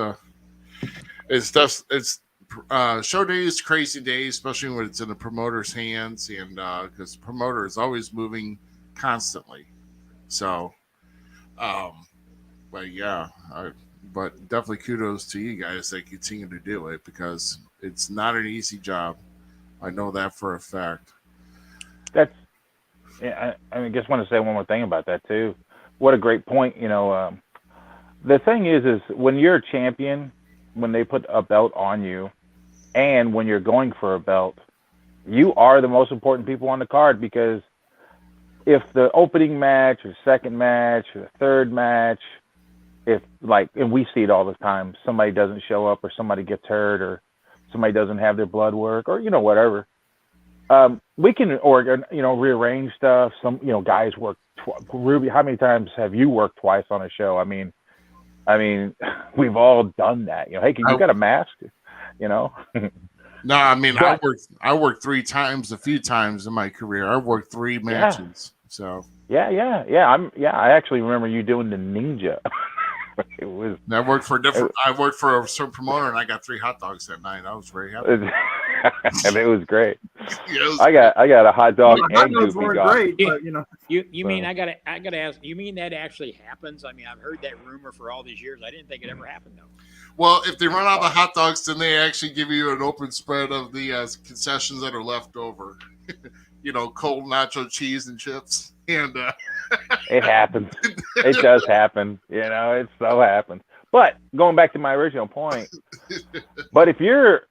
show days, crazy days, especially when it's in the promoter's hands, and because the promoter is always moving constantly. So, but yeah, but definitely kudos to you guys that continue to do it, because it's not an easy job. I know that for a fact. I just want to say one more thing about that too. What a great point. The thing is when you're a champion, when they put a belt on you, and when you're going for a belt, you are the most important people on the card, because if the opening match or second match or the third match, and we see it all the time, somebody doesn't show up or somebody gets hurt or somebody doesn't have their blood work or, whatever, we can rearrange stuff. Some, guys work. Ruby, how many times have you worked twice on a show? I mean, we've all done that. Hey, can you got a mask? No, I worked 3 times, a few times in my career. I worked 3 matches. So yeah. I actually remember you doing the ninja. It was. I worked for a certain promoter, and I got 3 hot dogs that night. I was very happy. And it was great. I got a hot dog and goofy great, but you mean I gotta ask? You mean that actually happens? I've heard that rumor for all these years. I didn't think it ever happened though. Well, if they run out of hot dogs, then they actually give you an open spread of the concessions that are left over. Cold nacho cheese and chips, and it happens. It does happen. It so happens. But going back to my original point, but if you're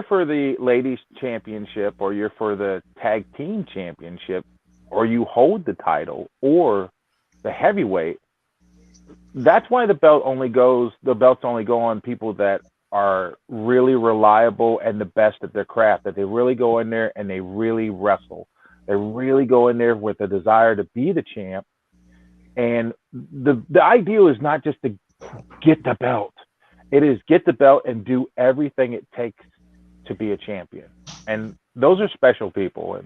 for the ladies championship, or you're for the tag team championship, or you hold the title, or the heavyweight, that's why the belts only go on people that are really reliable and the best at their craft, that they really go in there and they really wrestle. They really go in there with a desire to be the champ. And the ideal is not just to get the belt. It is get the belt and do everything it takes to be a champion. And those are special people.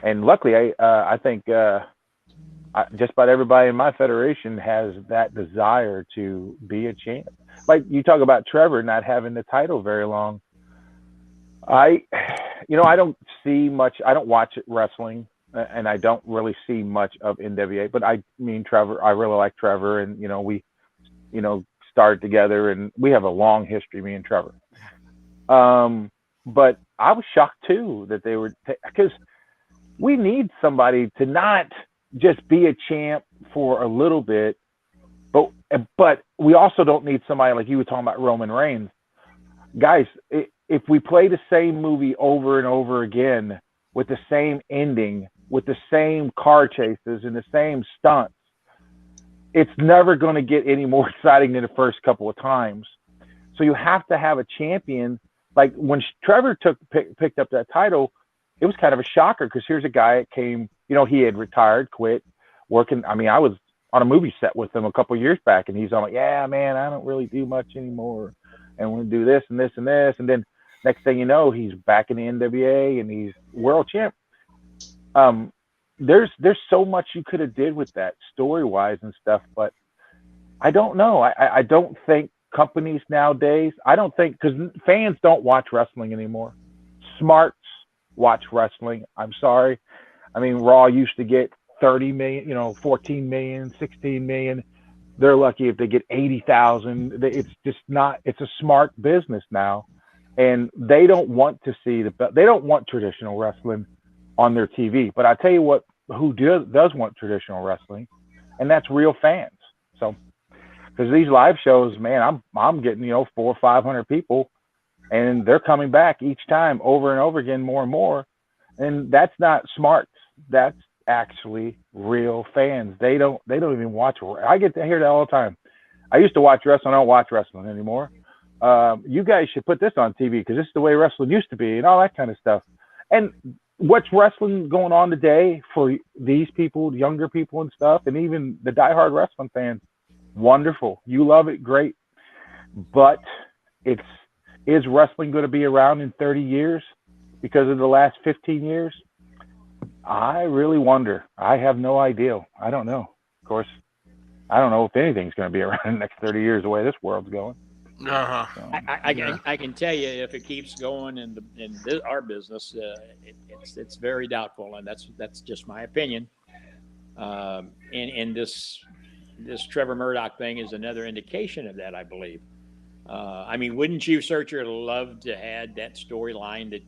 And luckily, I think just about everybody in my federation has that desire to be a champ. Like you talk about Trevor not having the title very long. I don't see much. I don't watch wrestling, and I don't really see much of NWA. But I mean, Trevor, I really like Trevor, and we, started together, and we have a long history, me and Trevor. But I was shocked too that they were, because we need somebody to not just be a champ for a little bit, but we also don't need somebody like you were talking about, Roman Reigns. Guys, if we play the same movie over and over again with the same ending, with the same car chases and the same stunts, it's never going to get any more exciting than the first couple of times. So you have to have a champion. Like when Trevor picked up that title, it was kind of a shocker, because here's a guy that came, he had retired, quit working. I mean, I was on a movie set with him a couple of years back, and he's all like, yeah, man, I don't really do much anymore, and we're going to do this and this and this. And then next thing you know, he's back in the NWA and he's world champ. There's so much you could have did with that story-wise and stuff, but I don't know. I don't think companies nowadays, because fans don't watch wrestling anymore. Smarts watch wrestling. I'm sorry. I mean, Raw used to get 30 million, 14 million, 16 million. They're lucky if they get 80,000. It's just not, it's a smart business now. And they don't want to see they don't want traditional wrestling on their TV. But I tell you what, who does want traditional wrestling, and that's real fans. So, because these live shows, man, I'm getting 400 or 500 people, and they're coming back each time over and over again, more and more. And that's not smart. That's actually real fans. They don't even watch. I get to hear that all the time. I used to watch wrestling. I don't watch wrestling anymore. You guys should put this on TV because this is the way wrestling used to be, and all that kind of stuff. And what's wrestling going on today for these people, younger people and stuff, and even the diehard wrestling fans? Wonderful. You love it, great. But is wrestling going to be around in 30 years because of the last 15 years? I really wonder. I have no idea. I don't know. Of course, I don't know if anything's going to be around in the next 30 years the way this world's going. Uh-huh. So, I can tell you, if it keeps going in our business, it's very doubtful, and that's just my opinion. And this Trevor Murdoch thing is another indication of that, I believe. I mean, wouldn't you, Searcher, love to add that storyline?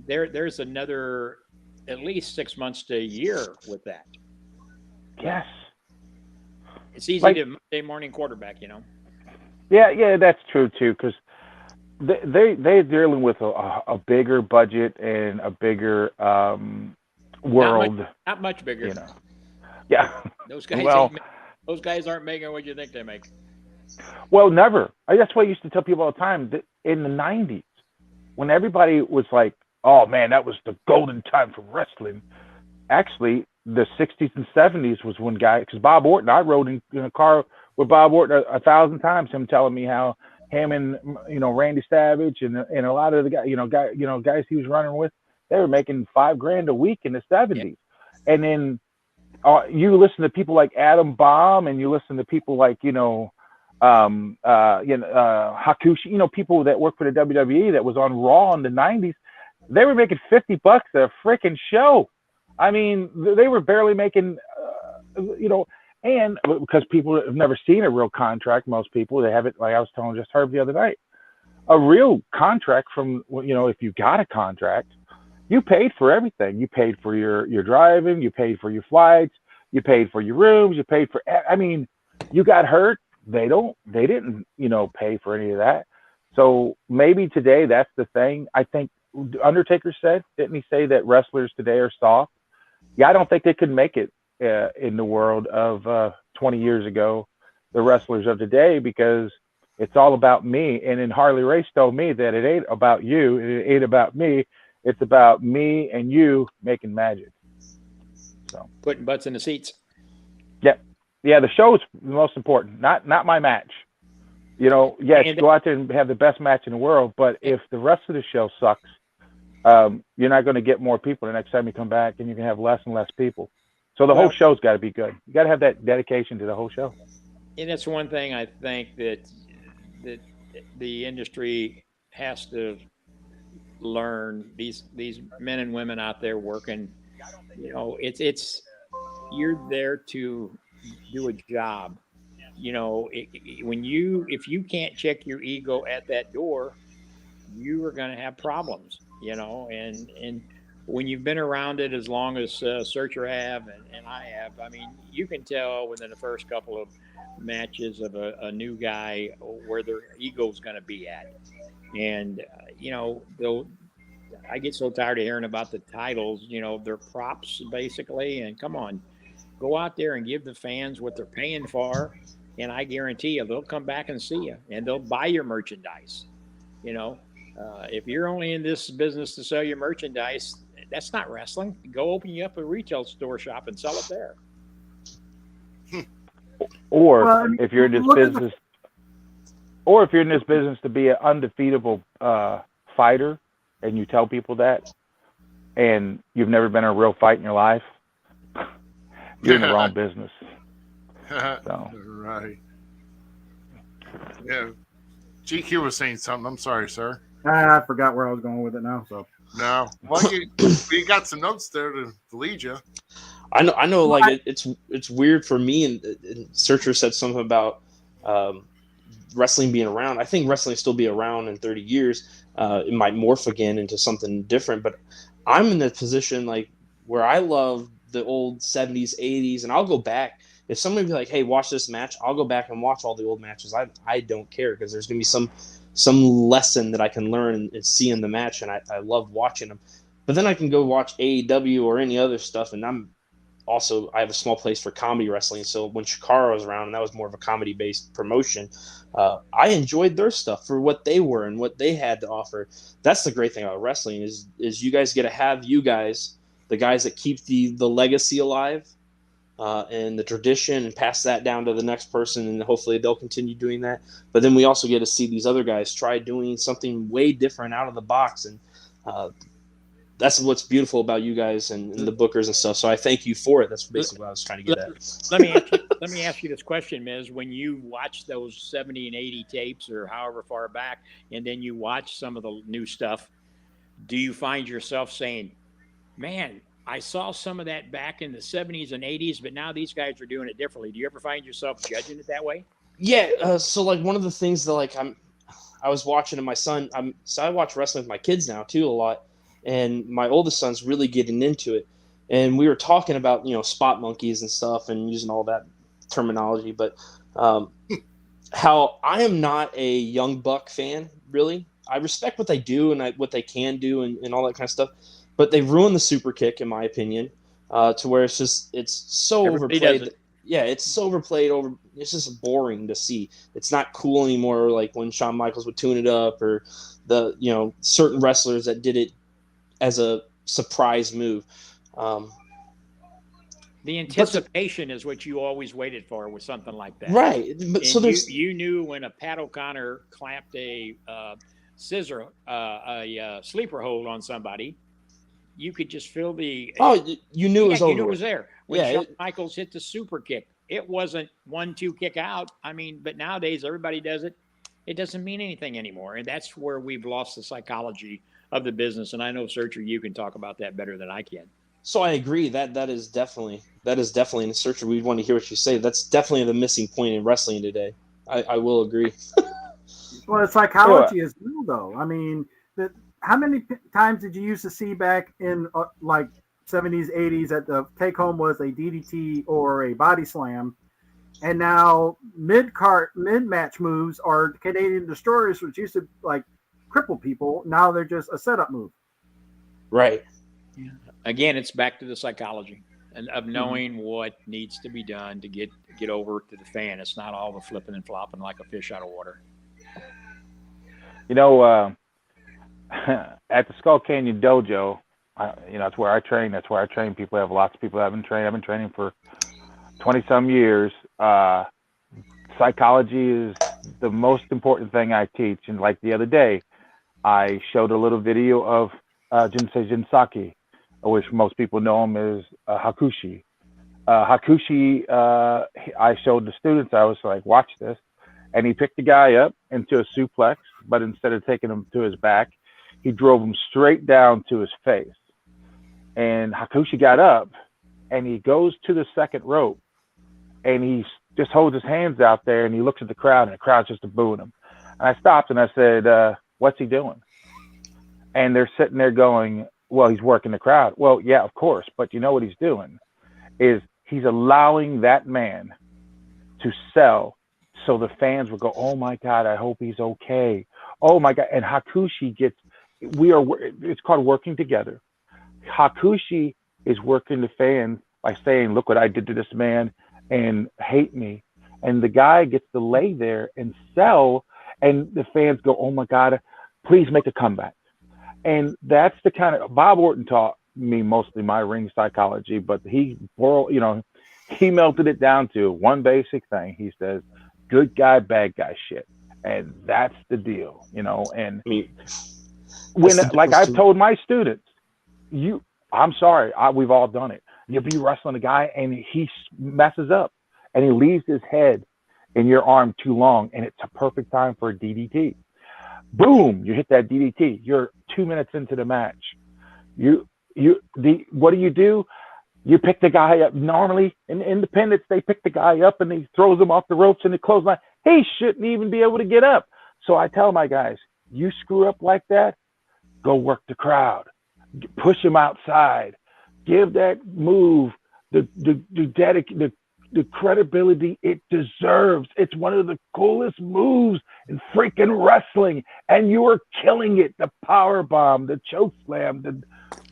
There's another at least 6 months to a year with that. yes. It's easy to Monday morning quarterback, Yeah, that's true too, because they're dealing with a bigger budget and a bigger world. Not much bigger. Yeah. Those guys. Well, those guys aren't making what you think they make. Well, never. That's what I used to tell people all the time. That in the 90s, when everybody was like, oh man, that was the golden time for wrestling. Actually, the 60s and 70s was when because Bob Orton, I rode in a car with Bob Orton 1,000 times, him telling me how him and Randy Savage and a lot of the guys he was running with, they were making $5,000 a week in the 70s. Yeah. And then you listen to people like Adam Bomb, and you listen to people like Hakushi, people that work for the WWE that was on Raw in the 90s. They were making $50 a freaking show. I mean, they were barely making, and because people have never seen a real contract, most people, they have it, like I was telling just Herb the other night, a real contract from, if you got a contract, you paid for everything. You paid for your driving, you paid for your flights, you paid for your rooms, you paid for, you got hurt, they didn't, pay for any of that. So maybe today that's the thing. I think Undertaker didn't he say that wrestlers today are soft? Yeah, I don't think they could make it in the world of 20 years ago, the wrestlers of today, because it's all about me. And then Harley Race told me that it ain't about you, it ain't about me. It's about me and you making magic. So Putting butts in the seats. Yeah, the show's the most important, not my match. Yes, go out there and have the best match in the world, but if the rest of the show sucks, you're not going to get more people the next time you come back, and you're going to have less and less people. So the whole show's got to be good. You got to have that dedication to the whole show. And that's one thing I think that the industry has to learn. These men and women out there working, it's you're there to do a job. If you can't check your ego at that door, you are going to have problems. And when you've been around it as long as Searcher have and I have, I mean, you can tell within the first couple of matches of a new guy where their ego's going to be at. And though I get so tired of hearing about the titles, they're props basically. And come on, go out there and give the fans what they're paying for, and I guarantee you they'll come back and see you, and they'll buy your merchandise. If you're only in this business to sell your merchandise, that's not wrestling. Go open you up a retail store shop and sell it there. Or if you're in this business, to be an undefeatable fighter, and you tell people that, and you've never been in a real fight in your life, you're in the wrong business. So. Right. Yeah. GQ was saying something. I'm sorry, sir. I forgot where I was going with it now. So no. Well, you got some notes there to lead you. I know. Like it's weird for me. And Searcher said something about wrestling being around. I think wrestling still be around in 30 years. It might morph again into something different. But I'm in the position like where I love the old 70s, 80s, and I'll go back. If somebody be like, "Hey, watch this match," I'll go back and watch all the old matches. I don't care, because there's gonna be some lesson that I can learn and see in the match, and I love watching them. But then I can go watch AEW or any other stuff, and I have a small place for comedy wrestling. So when Shikara was around, and that was more of a comedy-based promotion, I enjoyed their stuff for what they were and what they had to offer. That's the great thing about wrestling is you guys get to have the guys that keep the legacy alive and the tradition, and pass that down to the next person, and hopefully they'll continue doing that. But then we also get to see these other guys try doing something way different out of the box, and that's what's beautiful about you guys and the bookers and stuff. So I thank you for it. That's basically what I was trying to get at. Let me ask you this question, Miz. When you watch those 70 and 80 tapes or however far back, and then you watch some of the new stuff, do you find yourself saying, man, I saw some of that back in the 70s and 80s, but now these guys are doing it differently? Do you ever find yourself judging it that way? Yeah. So like one of the things that I was watching, and my son, so I watch wrestling with my kids now too a lot. And my oldest son's really getting into it. And we were talking about, spot monkeys and stuff and using all that terminology. But how I am not a Young Buck fan, really. I respect what they do and what they can do and all that kind of stuff. But they ruined the super kick, in my opinion, to where it's so Everybody overplayed. does it. Yeah, it's so overplayed. It's just boring to see. It's not cool anymore, like when Shawn Michaels would tune it up, or the certain wrestlers that did it as a surprise move. The anticipation is what you always waited for with something like that. Right. But and so there's you knew when a Pat O'Connor clamped a scissor, a sleeper hold on somebody, you could just feel the. Oh, you knew it was over. You knew it was there. When Shawn Michaels hit the super kick, it wasn't 1-2 kick out. I mean, but nowadays everybody does it. It doesn't mean anything anymore, and that's where we've lost the psychology of the business. And I know, Searcher, you can talk about that better than I can. So I agree that is definitely in Searcher. We want to hear what you say. That's definitely the missing point in wrestling today. I will agree. Well, the psychology is real, though. I mean, how many times did you used to see back in like 70s, 80s that the take home was a DDT or a body slam, And now mid-match moves are Canadian destroyers, which used to like cripple people. Now they're just a setup move. Right. Yeah. Again, it's back to the psychology and of knowing what needs to be done to get over to the fan. It's not all the flipping and flopping like a fish out of water. You know, at the Skull Canyon Dojo, that's where I train. That's where I train people. I have lots of people I've been training. I've been training for 20-some years. Psychology is the most important thing I teach. And like the other day, I showed a little video of Jinsei Jinsaki, which most people know him as Hakushi. Hakushi, I showed the students, I was like, watch this. And he picked the guy up into a suplex, but instead of taking him to his back, he drove him straight down to his face. And Hakushi got up and he goes to the second rope and he just holds his hands out there and he looks at the crowd and the crowd's just booing him. And I stopped and I said, what's he doing? And they're sitting there going, well, he's working the crowd. Well, yeah, of course. But you know what he's doing is he's allowing that man to sell so the fans will go, oh my God, I hope he's okay. Oh my God. And Hakushi it's called working together. Hakushi is working the fans by saying, look what I did to this man and hate me. And the guy gets to lay there and sell and the fans go, oh my God, please make a comeback. And that's the kind of, Bob Orton taught me mostly my ring psychology, but he melted it down to one basic thing. He says, good guy, bad guy shit. And that's the deal, and when, like I've told my students, I'm sorry, we've all done it. You'll be wrestling a guy and he messes up and he leaves his head in your arm too long. And it's a perfect time for a DDT. Boom, you hit that DDT. You're 2 minutes into the match. What do? You pick the guy up. Normally in independence, they pick the guy up and he throws him off the ropes and the clothesline. He shouldn't even be able to get up. So I tell my guys, you screw up like that, go work the crowd. Push him outside. Give that move the credibility it deserves. It's one of the coolest moves in freaking wrestling, and you are killing it. The power bomb, the choke slam,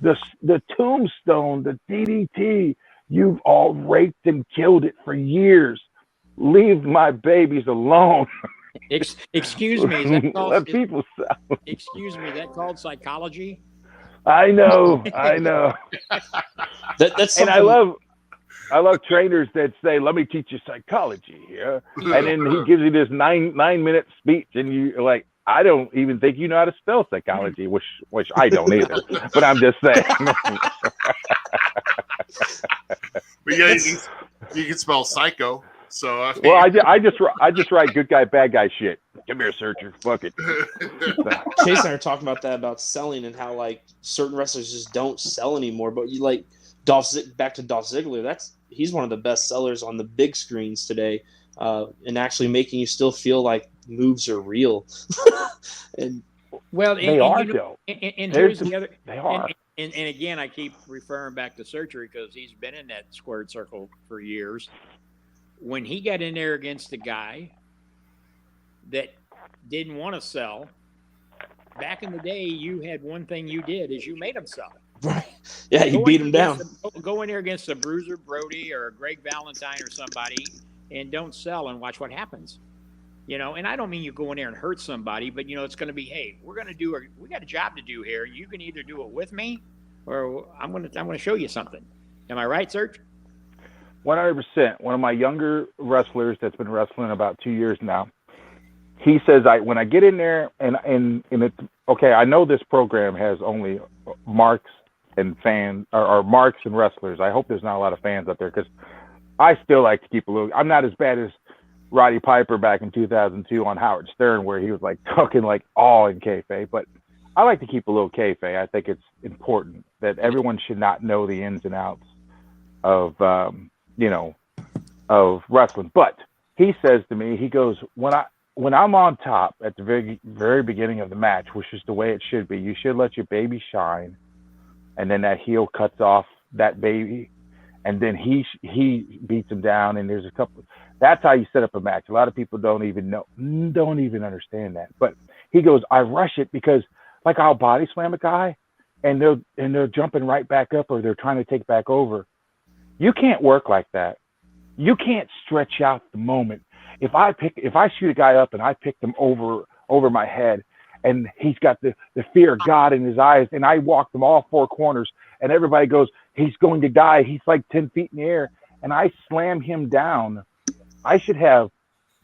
the tombstone, the DDT. You've all raped and killed it for years. Leave my babies alone. Excuse me. Is that called, Let people sell. Excuse me. That called psychology? I know. That's and I love trainers that say, let me teach you psychology here. And then he gives you this 9-minute speech and you're like, I don't even think you know how to spell psychology, which I don't either. But I'm just saying. But yeah, you can spell psycho. So well, I just write good guy, bad guy shit. Come here, searcher. Fuck it. Chase and I are talking about that, about selling and how like certain wrestlers just don't sell anymore. But you like back to Dolph Ziggler. He's one of the best sellers on the big screens today, and actually making you still feel like moves are real. And they are though. And here's the other. They are. And again, I keep referring back to surgery because he's been in that squared circle for years. When he got in there against a guy that didn't want to sell, back in the day, you had one thing you did is you made him sell. Right. Yeah, you beat him down. Go in there against a Bruiser Brody or a Greg Valentine or somebody and don't sell and watch what happens. And I don't mean you go in there and hurt somebody, but it's going to be, hey, we got a job to do here. You can either do it with me or I'm going to show you something. Am I right, Serge? 100%. One of my younger wrestlers that's been wrestling about 2 years now, he says, when I get in there and it's okay, I know this program has only marks and fans or marks and wrestlers. I hope there's not a lot of fans out there because I still like to keep a little. I'm not as bad as Roddy Piper back in 2002 on Howard Stern, where he was like talking like all in kayfabe, but I like to keep a little kayfabe. I think it's important that everyone should not know the ins and outs of of wrestling. But he says to me, he goes, when I'm on top at the very, very beginning of the match, which is the way it should be, you should let your baby shine, and then that heel cuts off that baby, and then he beats him down, and there's a couple. That's how you set up a match. A lot of people don't even understand that. But he goes, I rush it because like I'll body slam a guy and they're jumping right back up or they're trying to take back over. You can't work like that. You can't stretch out the moment. If I shoot a guy up and I pick them over my head and he's got the fear of God in his eyes and I walk them all four corners and everybody goes, he's going to die. He's like 10 feet in the air and I slam him down. I should have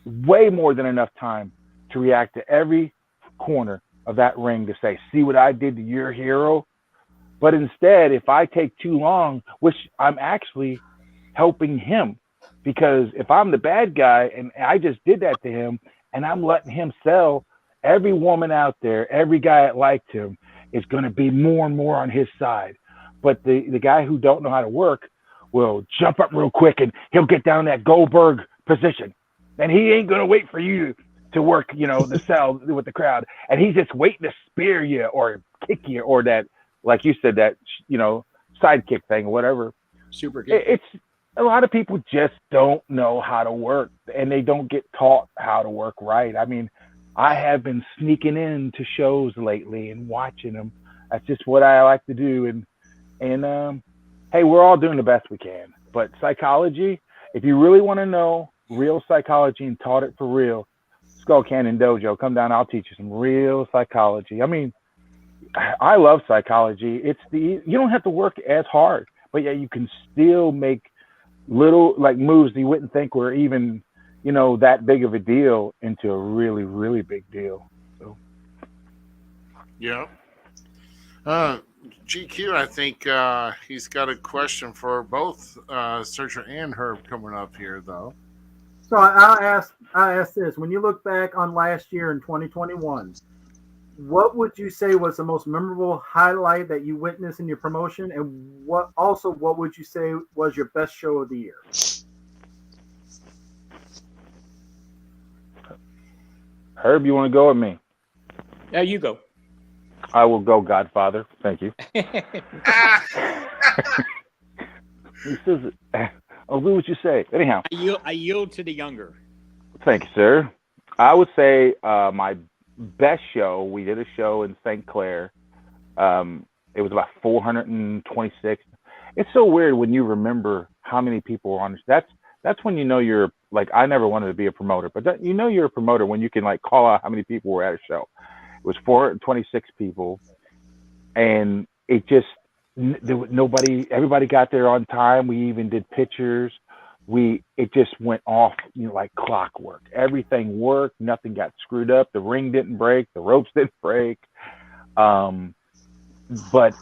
way more than enough time to react to every corner of that ring to say, see what I did to your hero? But instead, if I take too long, which I'm actually helping him, because if I'm the bad guy and I just did that to him and I'm letting him sell, every woman out there, every guy that liked him is going to be more and more on his side. But the guy who don't know how to work will jump up real quick and he'll get down that Goldberg position. And he ain't going to wait for you to work, the sell with the crowd. And he's just waiting to spear you or kick you or that, like you said, that, sidekick thing or whatever. Super kick. It's a lot of people just don't know how to work and they don't get taught how to work right. I mean, I have been sneaking into shows lately and watching them. That's just what I like to do. And hey, we're all doing the best we can. But psychology, if you really want to know real psychology and taught it for real, Skull Cannon Dojo, come down. I'll teach you some real psychology. I mean, I love psychology. You don't have to work as hard, but yeah, you can still make little like moves that you wouldn't think were even, that big of a deal into a really, really big deal. So. Yeah. GQ, I think he's got a question for both Searcher and Herb coming up here, though. So I ask this: when you look back on last year in 2021, what would you say was the most memorable highlight that you witnessed in your promotion, and what would you say was your best show of the year? Herb, you want to go with me? Yeah, you go. I will go, Godfather. Thank you. He says, I'll do what you say. Anyhow. I yield to the younger. Thank you, sir. I would say my best show, we did a show in St. Clair. It was about 426. It's so weird when you remember how many people were on this. That's when you know you're, like, I never wanted to be a promoter, but you're a promoter when you can, like, call out how many people were at a show. It was 426 people, and it just, everybody got there on time. We even did pictures. It just went off, like clockwork. Everything worked. Nothing got screwed up. The ring didn't break. The ropes didn't break. But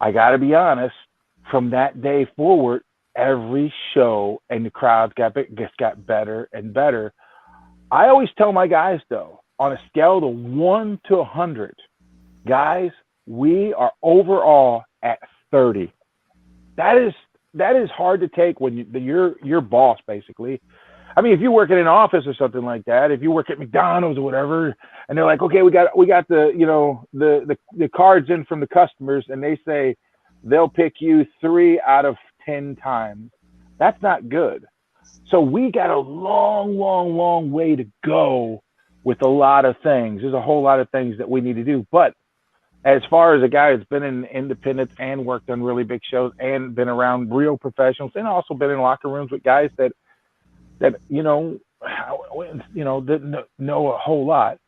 I got to be honest, from that day forward, every show and the crowd just got better and better. I always tell my guys, though, on a scale of 1 to 100, guys, we are overall at 30. That is hard to take when you're boss, basically. I mean, if you work in an office or something like that, if you work at McDonald's or whatever, and they're like, okay, we got the the cards in from the customers, and they say they'll pick you 3 out of 10 times. That's not good. So we got a long, long, long way to go with a lot of things. There's a whole lot of things that we need to do. But as far as a guy that's been in independents and worked on really big shows and been around real professionals and also been in locker rooms with guys that didn't know a whole lot,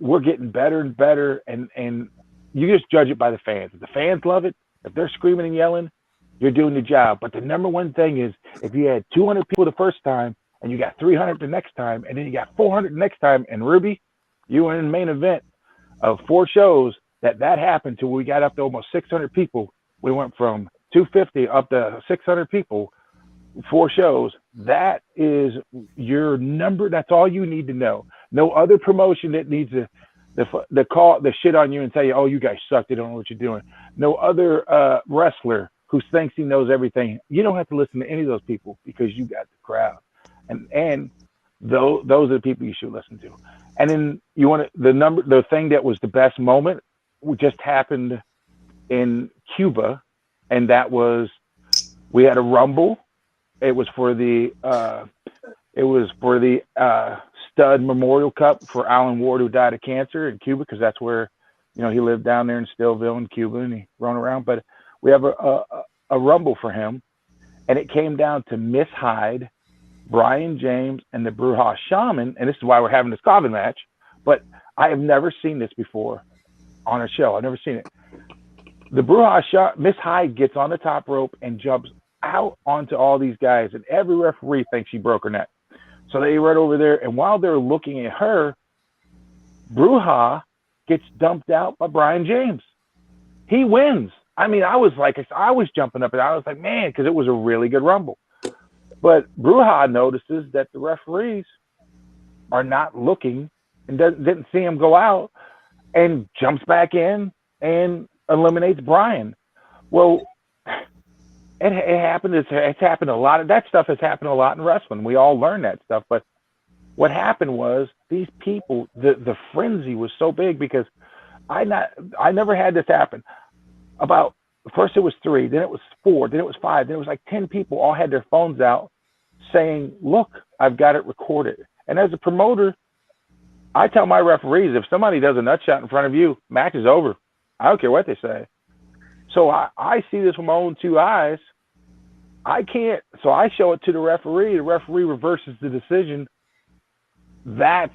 we're getting better and better. And you just judge it by the fans. If the fans love it, if they're screaming and yelling, you're doing the job. But the number one thing is, if you had 200 people the first time and you got 300 the next time, and then you got 400 the next time, and Ruby, you were in the main event of 4 shows that happened to where we got up to almost 600 people. We went from 250 up to 600 people, 4 shows. That is your number. That's all you need to know. No other promotion that needs to call the shit on you and tell you, oh, you guys suck. They don't know what you're doing. No other wrestler who thinks he knows everything. You don't have to listen to any of those people because you got the crowd. And those are the people you should listen to. And then the thing that was the best moment just happened in Cuba, and that was we had a rumble. It was for the It was for the Stud Memorial Cup for Alan Ward, who died of cancer in Cuba, because that's where, he lived down there in Stillville in Cuba, and he roamed around. But we have a rumble for him, and it came down to Miss Hyde, Brian James, and the Bruja Shaman, and this is why we're having this coffin match. But I have never seen this before on a show. I've never seen it. The Bruja Shaman, Miss Hyde gets on the top rope and jumps out onto all these guys, and every referee thinks she broke her neck. So they right over there, and while they're looking at her, Bruja gets dumped out by Brian James. He wins. I mean, I was jumping up and I was like, man, because it was a really good rumble. But Bruja notices that the referees are not looking and didn't see him go out, and jumps back in and eliminates Brian. Well, it happened. It's happened a lot. That stuff has happened a lot in wrestling. We all learn that stuff. But what happened was these people, the frenzy was so big, because I never had this happen. About first it was 3, then it was 4, then it was 5, then it was like 10 people all had their phones out saying, "Look, I've got it recorded." And as a promoter, I tell my referees, if somebody does a nut shot in front of you, match is over. I don't care what they say. So I see this with my own 2 eyes. I can't. So I show it to the referee. The referee reverses the decision. That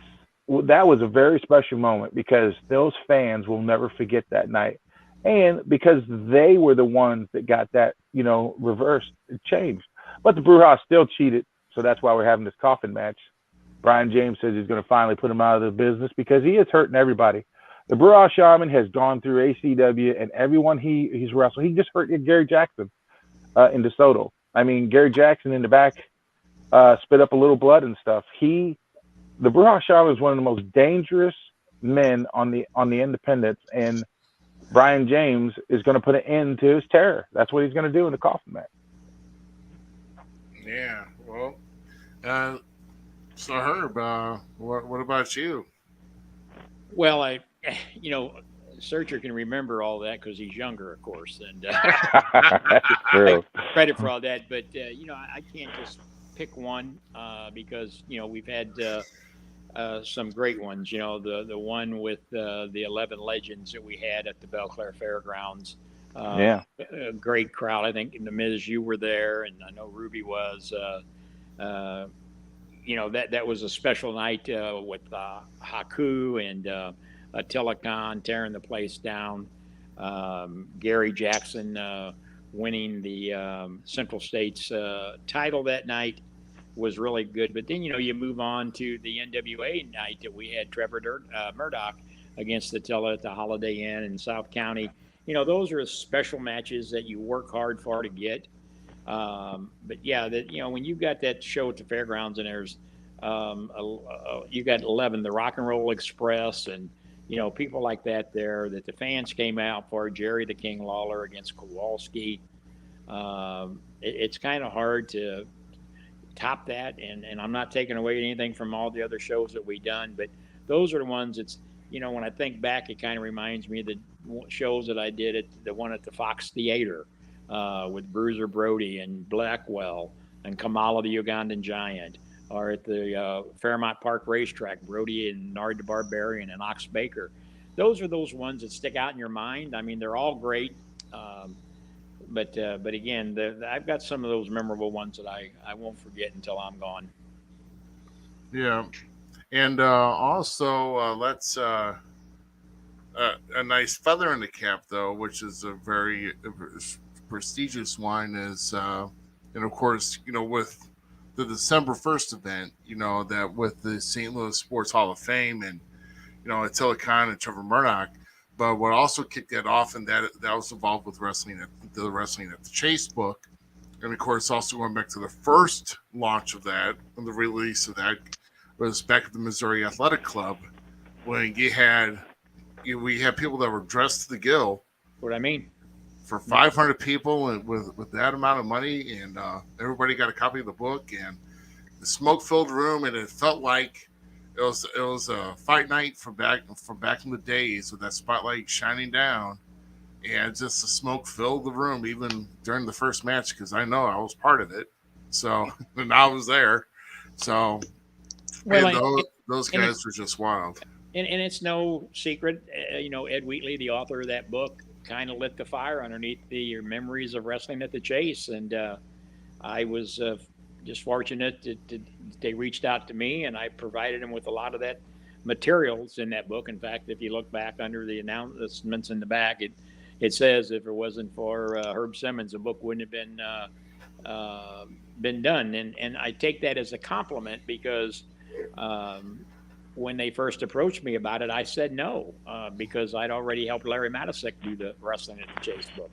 was a very special moment, because those fans will never forget that night. And because they were the ones that got that, reversed, it changed. But the Bruja still cheated. So that's why we're having this coffin match. Brian James says he's going to finally put him out of the business, because he is hurting everybody. The Bruja Shaman has gone through ACW, and everyone he's wrestled. He just hurt Gary Jackson in DeSoto. I mean, Gary Jackson in the back spit up a little blood and stuff. The Bruja Shaman is one of the most dangerous men on the independents, and Brian James is going to put an end to his terror. That's what he's going to do in the coffin match. Yeah, well, so Herb, what about you? Well, Searcher can remember all that because he's younger, of course, and That's true. credit for all that. But I can't just pick one because we've had some great ones. The one with the 11 legends that we had at the Belclair Fairgrounds. Yeah, a great crowd. I think in the Miz, you were there, and I know Ruby was. That was a special night with Haku and Attila Khan tearing the place down. Gary Jackson winning the Central States title that night was really good. But then, you move on to the NWA night that we had Trevor Murdoch against Attila at the Holiday Inn in South County. Those are special matches that you work hard for to get. But yeah, when you got that show at the fairgrounds and there's you got 11, the Rock and Roll Express, and people like that there that the fans came out for, Jerry the King Lawler against Kowalski. It's kind of hard to top that, and I'm not taking away anything from all the other shows that we've done, but those are the ones that's when I think back, it kind of reminds me of the shows that I did at the one at the Fox Theater with Bruiser Brody and Blackwell and Kamala the Ugandan Giant, or at the Fairmont Park Racetrack, Brody and Nard the Barbarian and Ox Baker. Those are those ones that stick out in your mind. I mean, they're all great. But again, I've got some of those memorable ones that I won't forget until I'm gone. Yeah. And also, let's a nice feather in the cap, though, which is a very prestigious one, is, and of course, with the December 1st event, that with the St. Louis Sports Hall of Fame and, Attila Khan and Trevor Murdoch. But what also kicked that off, and that was involved with wrestling at the Chase book. And of course, also going back to the first launch of that, and the release of that, was back at the Missouri Athletic Club, when we had people that were dressed to the gill. What I mean, for 500 people, and with that amount of money, and everybody got a copy of the book, and the smoke-filled room, and it felt like it was a fight night from back in the days, with that spotlight shining down, and just the smoke filled the room even during the first match, because I know I was part of it. So and I was there. So, Well, and those guys were just wild. And it's no secret, Ed Wheatley, the author of that book, kind of lit the fire underneath the memories of wrestling at the Chase. And I was just fortunate that they reached out to me, and I provided them with a lot of that materials in that book. In fact, if you look back under the announcements in the back, it says if it wasn't for Herb Simmons, the book wouldn't have been done. And I take that as a compliment because when they first approached me about it, I said no, because I'd already helped Larry Matysek do the Wrestling at the Chase book.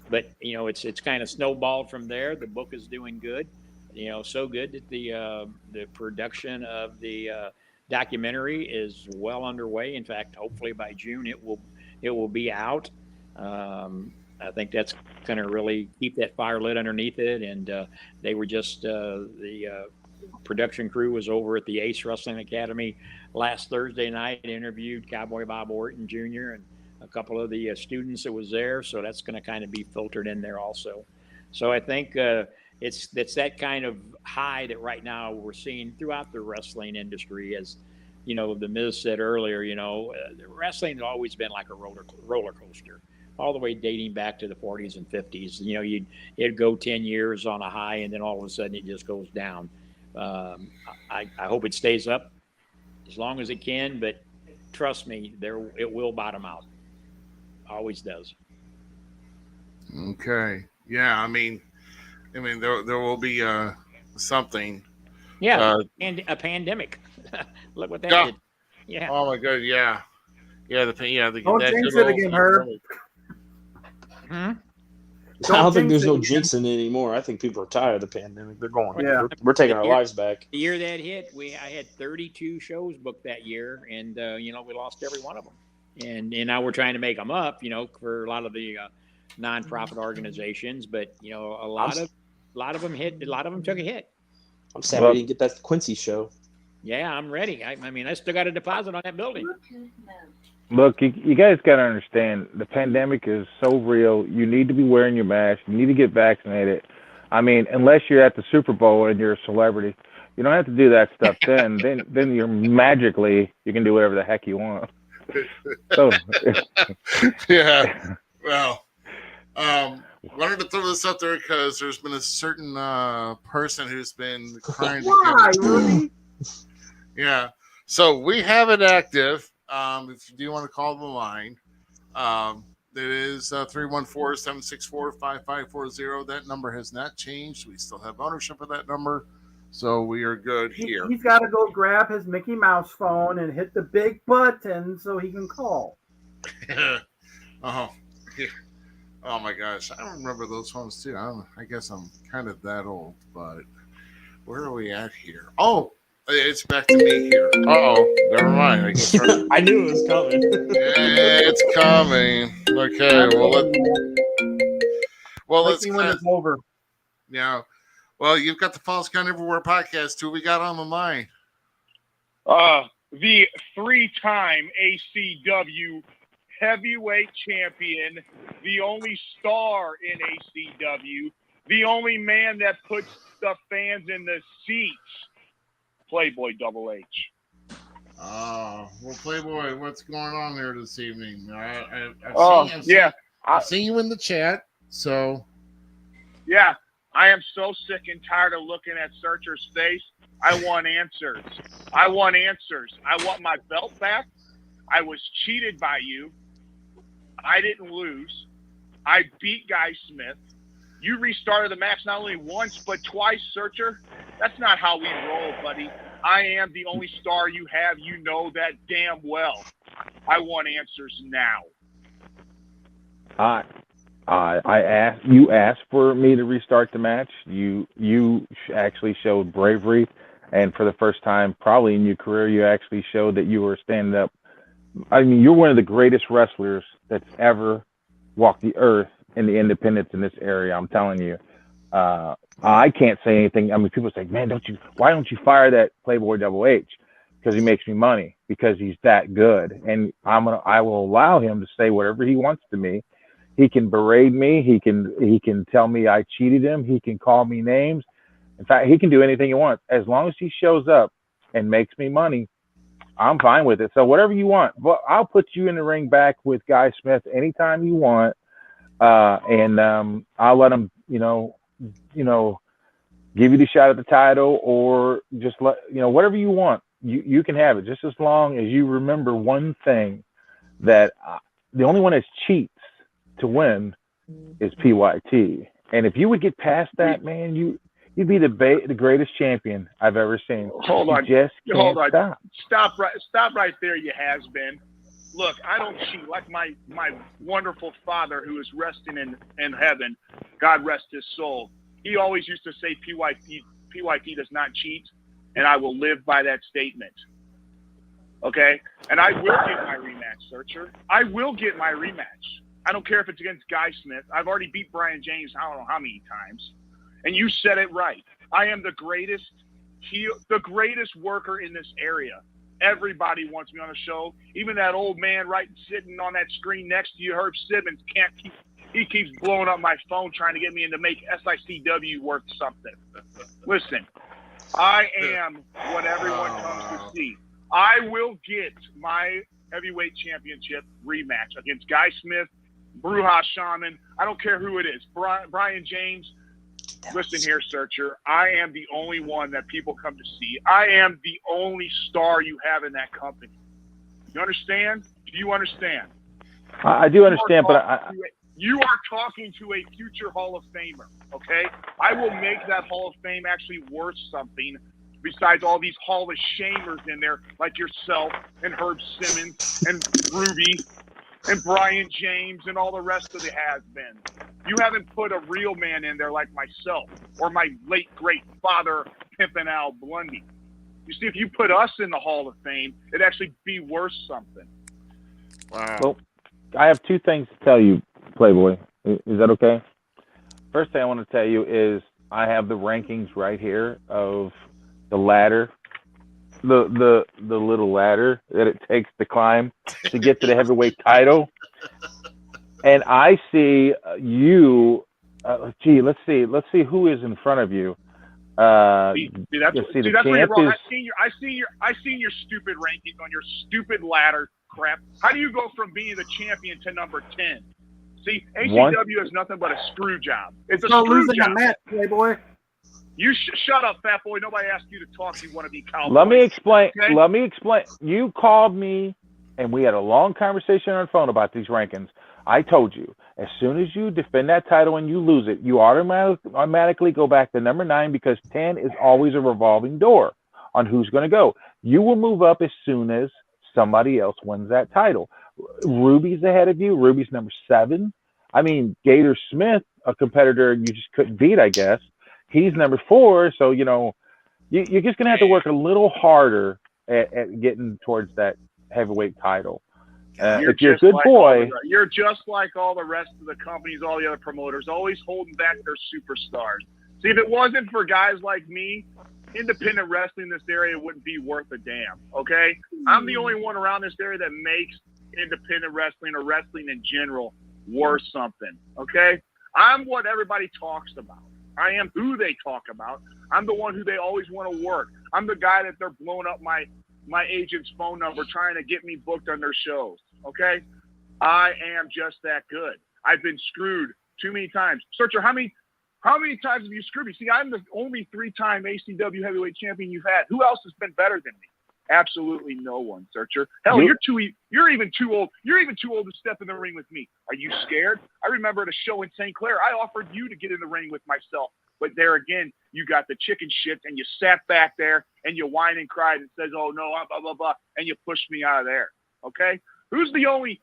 But, it's kind of snowballed from there. The book is doing good, so good that the production of the documentary is well underway. In fact, hopefully by June it will be out. I think that's going to really keep that fire lit underneath it. And they were just the production crew was over at the Ace Wrestling Academy last Thursday night, interviewed Cowboy Bob Orton Jr. and a couple of the students that was there. So that's going to kind of be filtered in there also. So I think it's that kind of high that right now we're seeing throughout the wrestling industry. As the Miz said earlier, wrestling has always been like a roller coaster, all the way dating back to the 40s and 50s. It'd go 10 years on a high, and then all of a sudden it just goes down. I hope it stays up as long as it can, but trust me, it will bottom out. Always does. Okay. Yeah. I mean, there will be something. Yeah. And a pandemic. Look what that did. Yeah. Oh my God. Yeah. Yeah. Don't jinx it again, Herb. I don't think there's no jinxing anymore. I think people are tired of the pandemic. They're going. Yeah. We're taking our lives back. The year that hit, I had 32 shows booked that year, and we lost every one of them. And now we're trying to make them up, for a lot of the nonprofit organizations. But a lot of them hit. A lot of them took a hit. I'm sad we didn't get that Quincy show. Yeah, I'm ready. I still got a deposit on that building. Look, you guys got to understand, the pandemic is so real. You need to be wearing your mask. You need to get vaccinated. Unless you're at the Super Bowl and you're a celebrity, you don't have to do that stuff. Then you're magically, you can do whatever the heck you want. So, yeah. Well, wanted to throw this up there because there's been a certain person who's been trying to yeah. So we have it active. If you do want to call the line, it is 314-764-5540. That number has not changed. We still have ownership of that number, so we are good here. He's got to go grab his Mickey Mouse phone and hit the big button so he can call. Oh my gosh, I don't remember those phones too. I guess I'm kind of that old, but where are we at here? Oh. It's back to me here. Never mind. I knew it was coming. It's coming. Okay. Let's when it's over. Yeah. Well, you've got the Falls Count Everywhere podcast. Who we got on the line? The 3-time ACW heavyweight champion, the only star in ACW, the only man that puts the fans in the seats. Playboy Double H. Well, Playboy, what's going on there this evening? I've seen you in the chat, so. Yeah, I am so sick and tired of looking at Searcher's face. I want answers. I want my belt back. I was cheated by you. I didn't lose. I beat Guy Smith. You restarted the match not only once, but twice, Searcher. That's not how we roll, buddy. I am the only star you have. You know that damn well. I want answers now. You asked for me to restart the match. You actually showed bravery, and for the first time probably in your career, you actually showed that you were standing up. You're one of the greatest wrestlers that's ever walked the earth in the independents in this area. I'm telling you. I can't say anything. People say, man, why don't you fire that Playboy Double H? Because he makes me money, because he's that good. And I will allow him to say whatever he wants to me. He can berate me. He can tell me I cheated him. He can call me names. In fact, he can do anything he wants. As long as he shows up and makes me money, I'm fine with it. So whatever you want. Well, I'll put you in the ring back with Guy Smith anytime you want. And I'll let him, give you the shot at the title, or just let, whatever you want. You can have it, just as long as you remember one thing, that the only one that cheats to win is PYT. And if you would get past that, man, you'd be the greatest champion I've ever seen. Hold on. Just Hold can't on. stop. Stop right there, you has-been. Look, I don't cheat. Like my wonderful father, who is resting in heaven, God rest his soul, he always used to say PYT does not cheat, and I will live by that statement. Okay? And I will get my rematch, Searcher. I will get my rematch. I don't care if it's against Guy Smith. I've already beat Brian James I don't know how many times. And you said it right. I am the greatest worker in this area. Everybody wants me on the show. Even that old man sitting on that screen next to you, Herb Simmons, he keeps blowing up my phone trying to get me in to make SICW worth something. Listen, I am what everyone comes to see. I will get my heavyweight championship rematch against Guy Smith, Bruja Shaman. I don't care who it is. Brian James. Listen here, Searcher. I am the only one that people come to see. I am the only star you have in that company. You understand? Do you understand? I do understand, but you are talking to a future Hall of Famer, okay? I will make that Hall of Fame actually worth something besides all these Hall of Shamers in there like yourself and Herb Simmons and Ruby and Brian James and all the rest of the has-beens. You haven't put a real man in there like myself or my late great father, Pimpin' Al Bundy. You see, if you put us in the Hall of Fame, it'd actually be worth something. Wow. Well, I have two things to tell you, Playboy. Is that okay? First thing I want to tell you is I have the rankings right here of the ladder, the little ladder that it takes to climb to get to the heavyweight title. And I see you. Let's see who is in front of you. That's where you're wrong. I seen your stupid rankings on your stupid ladder crap. How do you go from being the champion to number 10? See, ACW is nothing but a screw job. It's a screw losing job. a match, Playboy. You shut up, fat boy. Nobody asked you to talk. You want to be cowboy. Let me explain. Okay? Let me explain. You called me, and we had a long conversation on the phone about these rankings. I told you, as soon as you defend that title and you lose it, you automatically go back to number 9, because 10 is always a revolving door on who's going to go. You will move up as soon as somebody else wins that title. Ruby's ahead of you. Ruby's number 7. I mean, Gator Smith, a competitor you just couldn't beat, I guess. He's number 4. So, you're just going to have to work a little harder at getting towards that heavyweight title. If you're a good boy, you're just like all the rest of the companies, all the other promoters, always holding back their superstars. See, if it wasn't for guys like me, independent wrestling in this area wouldn't be worth a damn. Okay, I'm the only one around this area that makes independent wrestling or wrestling in general worth something. Okay, I'm what everybody talks about. I am who they talk about. I'm the one who they always want to work. I'm the guy that they're blowing up my agent's phone number trying to get me booked on their shows, okay? I am just that good. I've been screwed too many times. Searcher, how many times have you screwed me? See, I'm the only 3-time ACW heavyweight champion you've had. Who else has been better than me? Absolutely no one, Searcher. Hell, you're even too old. You're even too old to step in the ring with me. Are you scared? I remember at a show in St. Clair, I offered you to get in the ring with myself. But there again, you got the chicken shit, and you sat back there and you whined and cried and says, "Oh no, blah blah blah," and you pushed me out of there. Okay, who's the only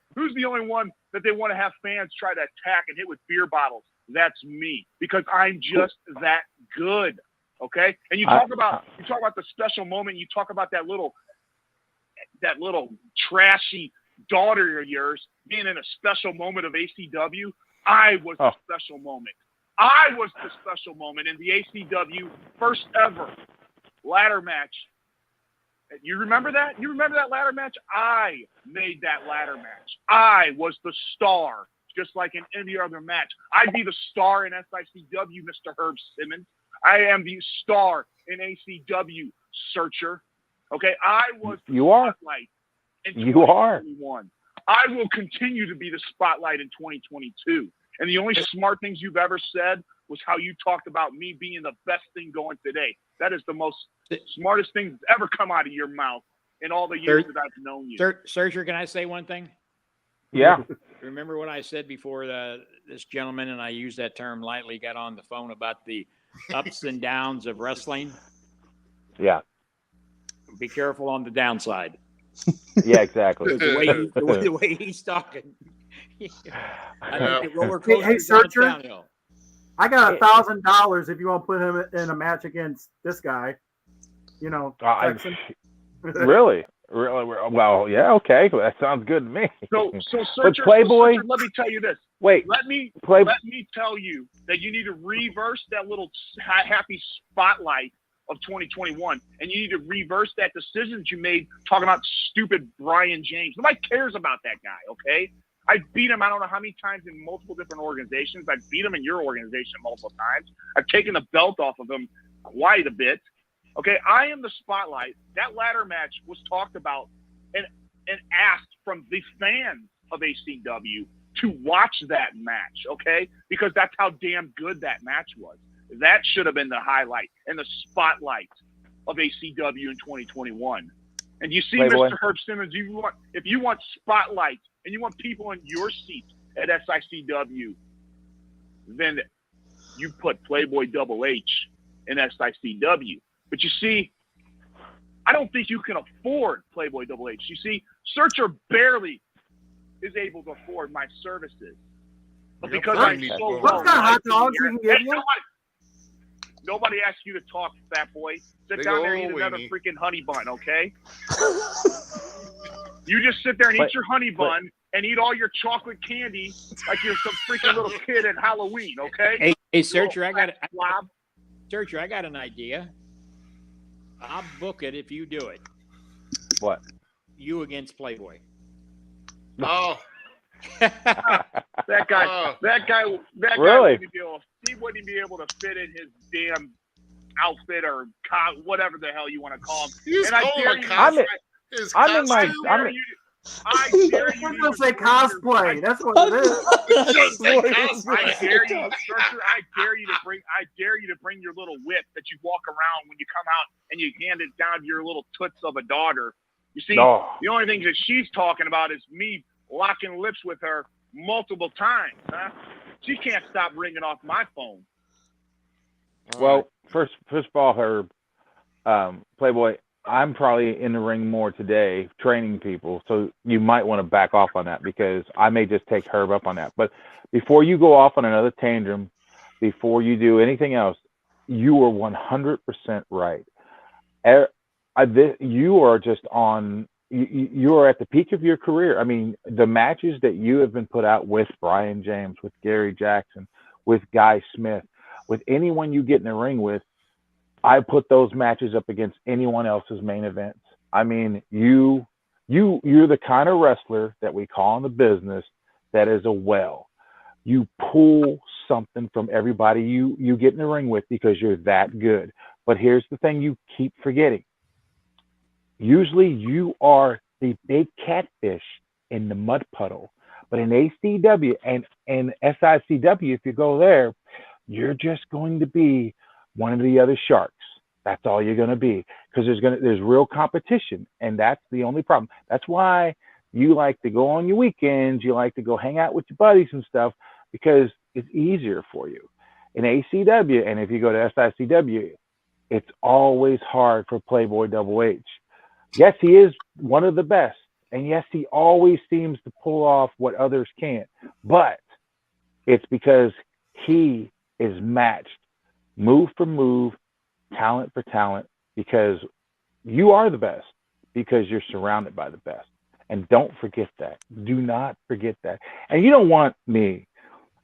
one that they want to have fans try to attack and hit with beer bottles? That's me, because I'm just that good. Okay, and you talk about the special moment. You talk about that little trashy daughter of yours being in a special moment of ACW. I was the special moment. I was the special moment in the ACW first ever ladder match. You remember that? You remember that ladder match? I made that ladder match. I was the star, just like in any other match. I'd be the star in SICW, Mr. Herb Simmons. I am the star in ACW, Searcher. Okay, I was the You are. spotlight in You are. 2021. I will continue to be the spotlight in 2022. And the only smart things you've ever said was how you talked about me being the best thing going today. That is the most smartest thing that's ever come out of your mouth in all the years that I've known you. Searcher, can I say one thing? Yeah. Remember what I said before this gentleman, and I use that term lightly, got on the phone about the ups and downs of wrestling? Yeah. Be careful on the downside. Yeah, exactly. The way he's talking. I think the roller coaster Hey, Searcher. downhill. I got $1,000 if you want to put him in a match against this guy. You know, Texan. Really? Well, yeah, okay. That sounds good to me. So But Searcher, Playboy, Searcher, let me tell you this. wait, Let me tell you that you need to reverse that little happy spotlight of 2021, and you need to reverse that decision you made talking about stupid Brian James. Nobody cares about that guy, okay? I beat him I don't know how many times in multiple different organizations. I beat him in your organization multiple times. I've taken the belt off of him quite a bit. Okay, I am the spotlight. That ladder match was talked about and asked from the fans of ACW to watch that match, okay? Because that's how damn good that match was. That should have been the highlight and the spotlight of ACW in 2021. And you see, Playboy. Mr. Herb Simmons, if you want spotlight and you want people in your seat at SICW, then you put Playboy Double H in SICW. But you see, I don't think you can afford Playboy Double H. You see, Searcher barely is able to afford my services. But because I'm so What well kind of hot liked in dogs the you can area- give you? Nobody asked you to talk, fat boy. Sit Big down there and ol' eat another weenie. freaking honey bun, okay? You just sit there and eat your honey bun and eat all your chocolate candy like you're some freaking little kid at Halloween, okay? Hey, Searcher, I got Slob. Searcher, I got an idea. I'll book it if you do it. what? You against Playboy. Oh, That guy Really? wouldn't be able to fit in his damn outfit or whatever the hell you want to call him. he's And I calling dare a you- costume. I'm in my- I dare you. I'm gonna say cosplay. That's what it is. I dare you, Searcher. I dare you to bring your little whip that you walk around when you come out and you hand it down to your little toots of a daughter. You see, No. the only thing that she's talking about is me locking lips with her multiple times. Huh? She can't stop ringing off my phone. Well, first of all, Herb, Playboy, I'm probably in the ring more today training people, so you might want to back off on that because I may just take Herb up on that. But before you go off on another tantrum, before you do anything else, you are 100% right. You are just on. You are at the peak of your career. I mean, the matches that you have been put out with Brian James, with Gary Jackson, with Guy Smith, with anyone you get in the ring with, I put those matches up against anyone else's main events. I mean, you're the kind of wrestler that we call in the business that is a well. You pull something from everybody you get in the ring with because you're that good. But here's the thing you keep forgetting. Usually you are the big catfish in the mud puddle. But in ACW and SICW, if you go there, you're just going to be one of the other sharks. That's all you're going to be because there's real competition, and that's the only problem. That's why you like to go on your weekends, you like to go hang out with your buddies and stuff because it's easier for you. In ACW, and if you go to SICW, it's always hard for Playboy Double H. Yes, he is one of the best, and yes, he always seems to pull off what others can't, but it's because he is matched move for move, talent for talent, because you are the best, because you're surrounded by the best. And don't forget that. Do not forget that. And you don't want me,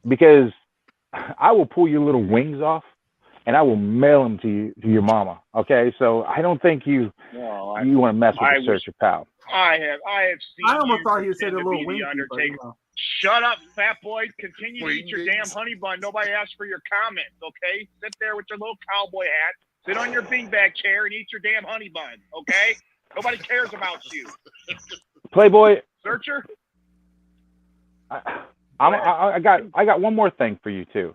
because I will pull your little wings off and I will mail them to your mama. Okay, so I don't think you want to mess with the Searcher pal. I have seen. I almost you thought you said a pretend to little be winky, the but Undertaker. Shut up, fat boy. Continue to eat your Wings. damn honey bun. Nobody asked for your comments, okay? Sit there with your little cowboy hat. Sit on your beanbag chair and eat your damn honey bun, okay? Nobody cares about you. Playboy, Searcher? I got one more thing for you too.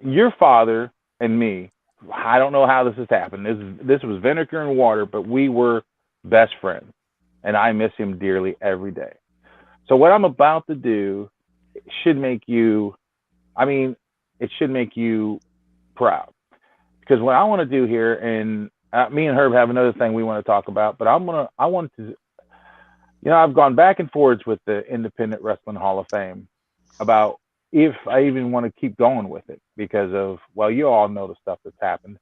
Your father and me, I don't know how this has happened. This was vinegar and water, but we were best friends, and I miss him dearly every day. So what I'm about to do should make you, it should make you proud, because what I want to do here, and me and Herb have another thing we want to talk about, but I've gone back and forwards with the Independent Wrestling Hall of Fame about if I even want to keep going with it because of, well, you all know the stuff that's happened.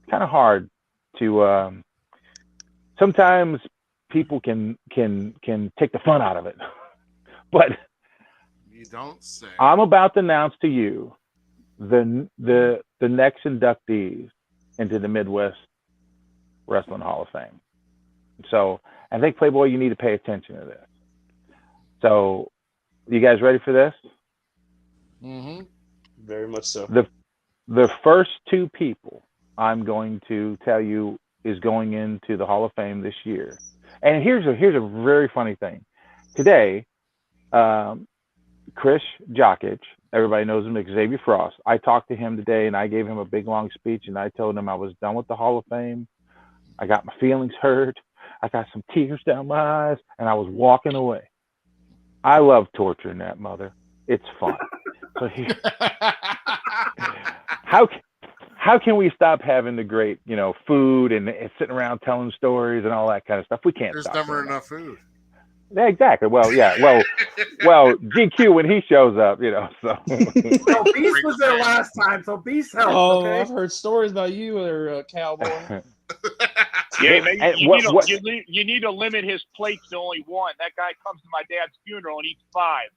It's kind of hard to, sometimes people can take the fun out of it. But you don't say. I'm about to announce to you the next inductees into the Midwest Wrestling Hall of Fame. So I think, Playboy, you need to pay attention to this. So, you guys ready for this? Mm-hmm. Very much so. The first two people I'm going to tell you is going into the Hall of Fame this year. And here's a very funny thing. Today, Chris Jokic, everybody knows him, Xavier Frost. I talked to him today, and I gave him a big, long speech, and I told him I was done with the Hall of Fame. I got my feelings hurt. I got some tears down my eyes, and I was walking away. I love torturing that mother. It's fun. So how can we stop having the great, food and sitting around telling stories and all that kind of stuff? We can't. There's stop never doing that. enough food. Yeah, exactly. Well, yeah. Well, GQ when he shows up, So So Beast was there last time, so Beast helped. Oh, Okay? I've heard stories about you there, cowboy. Yeah, maybe And you need to limit his plates to only one. That guy comes to my dad's funeral and eats 5.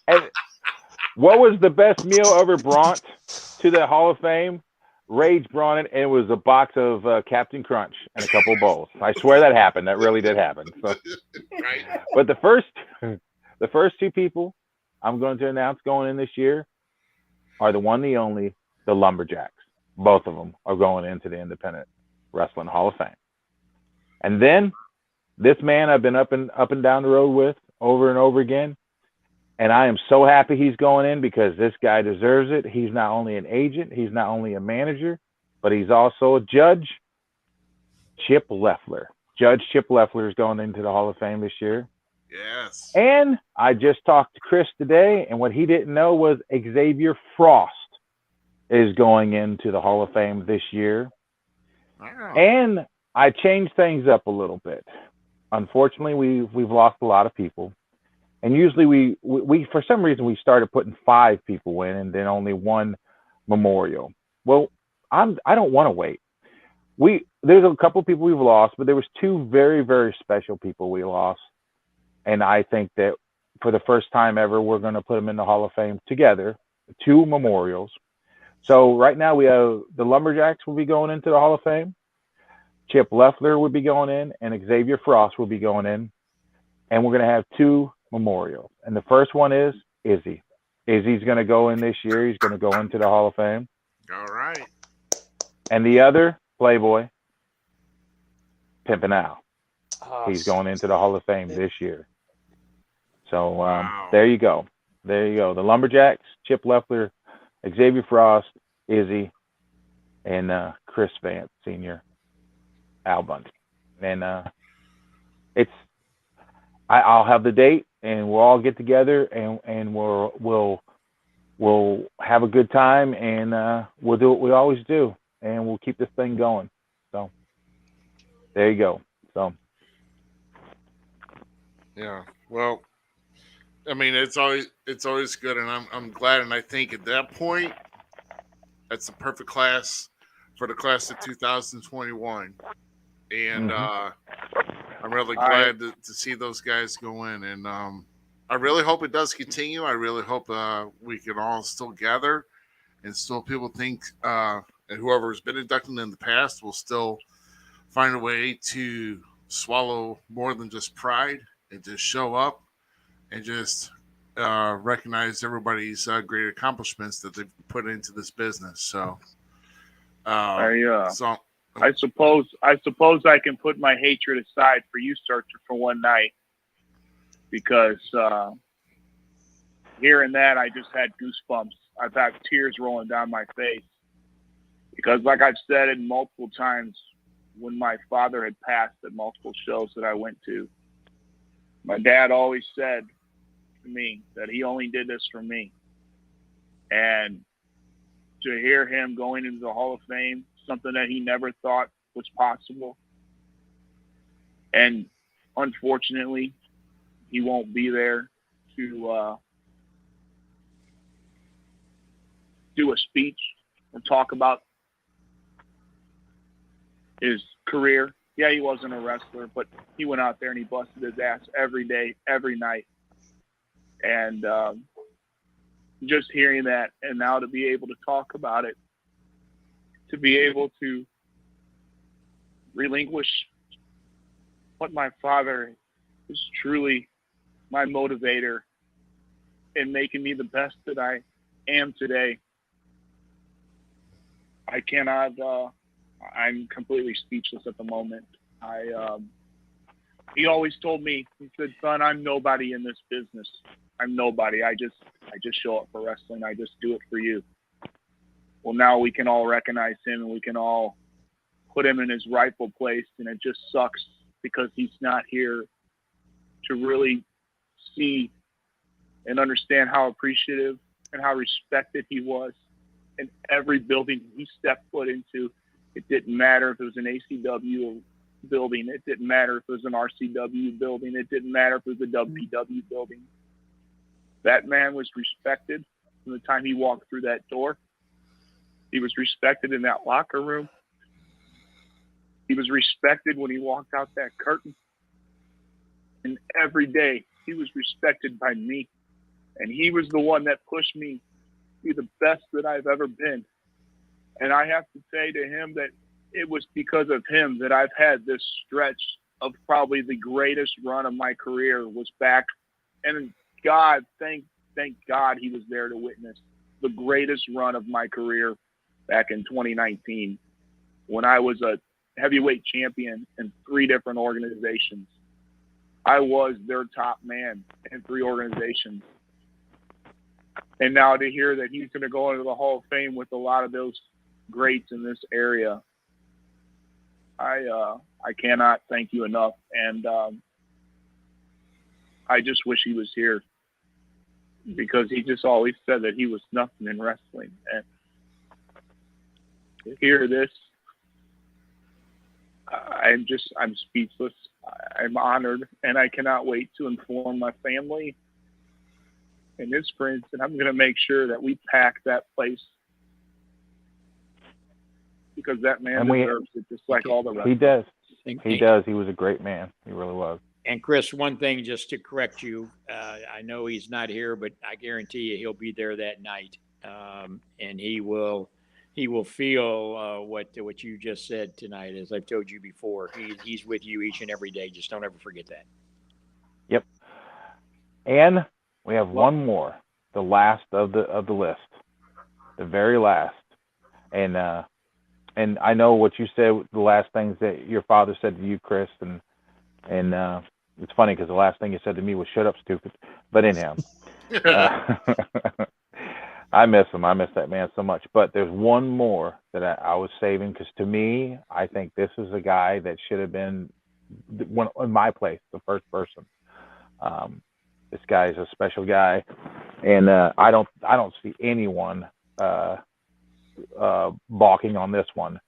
And what was the best meal ever brought to the Hall of Fame? Rage brought it, and it was a box of Captain Crunch and a couple of bowls. I swear that happened. That really did happen. So, Right. but the first two people I'm going to announce going in this year are the one, the only, the Lumberjacks. Both of them are going into the Independent Wrestling Hall of Fame. And then this man I've been up and down the road with over and over again. And I am so happy he's going in because this guy deserves it. He's not only an agent, he's not only a manager, but he's also a judge. Chip Leffler. Judge Chip Leffler is going into the Hall of Fame this year. Yes. And I just talked to Chris today, and what he didn't know was Xavier Frost is going into the Hall of Fame this year. Wow. And I changed things up a little bit. Unfortunately, we've lost a lot of people. And usually we for some reason we started putting 5 people in and then only one memorial. Well, I don't want to wait. There's a couple people we've lost, but there was 2 very, very special people we lost. And I think that for the first time ever, we're going to put them in the Hall of Fame together, 2 memorials. So right now we have the Lumberjacks will be going into the Hall of Fame. Chip Leffler would be going in, and Xavier Frost will be going in. And we're going to have 2 memorials. And the first one is Izzy. Izzy's going to go in this year. He's going to go into the Hall of Fame. All right. And the other, Playboy, Pimpin' Al. Oh, He's going into the Hall of Fame this year. So Wow. there you go. There you go. The Lumberjacks, Chip Leffler, Xavier Frost, Izzy, and Chris Vance Sr., Al Bundy. And I'll have the date, and we'll all get together, and we'll have a good time, and we'll do what we always do, and we'll keep this thing going. So there you go. So Yeah. Well, I mean, it's always good, and I'm glad, and I think at that point, that's the perfect class for the class of 2021, and I'm really glad to see those guys go in, and I really hope it does continue. I really hope we can all still gather, and still people think, and whoever has been inducted in the past will still find a way to swallow more than just pride and just show up and just recognize everybody's great accomplishments that they've put into this business. So, I suppose I can put my hatred aside for you, Searcher, for one night, because hearing that, I just had goosebumps. I've had tears rolling down my face because, like I've said it multiple times, when my father had passed at multiple shows that I went to, my dad always said to me that he only did this for me. And to hear him going into the Hall of Fame, something that he never thought was possible. And unfortunately, he won't be there to do a speech or talk about his career. Yeah, he wasn't a wrestler, but he went out there and he busted his ass every day, every night. And just hearing that, and now to be able to talk about it, to be able to relinquish what my father is truly my motivator in making me the best that I am today. I cannot, I'm completely speechless at the moment. He always told me, he said, son, I'm nobody in this business. I'm nobody. I just show up for wrestling. I just do it for you. Well, now we can all recognize him and we can all put him in his rightful place. And it just sucks because he's not here to really see and understand how appreciative and how respected he was in every building he stepped foot into. It didn't matter if it was an ACW building. It didn't matter if it was an RCW building. It didn't matter if it was a WPW building. That man was respected from the time he walked through that door. He was respected in that locker room. He was respected when he walked out that curtain. And every day he was respected by me. And he was the one that pushed me to be the best that I've ever been. And I have to say to him that it was because of him that I've had this stretch of probably the greatest run of my career was back. And God, thank God he was there to witness the greatest run of my career back in 2019 when I was a heavyweight champion in 3 different organizations. I was their top man in 3 organizations. And now to hear that he's going to go into the Hall of Fame with a lot of those greats in this area, I cannot thank you enough. And I just wish he was here because he just always said that he was nothing in wrestling. And to hear this, I'm speechless. I'm honored, and I cannot wait to inform my family and his friends, and I'm going to make sure that we pack that place because that man deserves it just like all the rest. He does. He does. He was a great man. He really was. And Chris, one thing just to correct you, I know he's not here, but I guarantee you he'll be there that night, and he will feel what you just said tonight. As I've told you before, he's with you each and every day. Just don't ever forget that. Yep. And we have one more, the last of the list, the very last, and I know what you said. The last things that your father said to you, Chris, and it's funny because the last thing he said to me was "Shut up, stupid." But anyhow, I miss him. I miss that man so much. But there's one more that I was saving because to me, I think this is a guy that should have been one in my place, the first person. This guy is a special guy, and I don't see anyone balking on this one.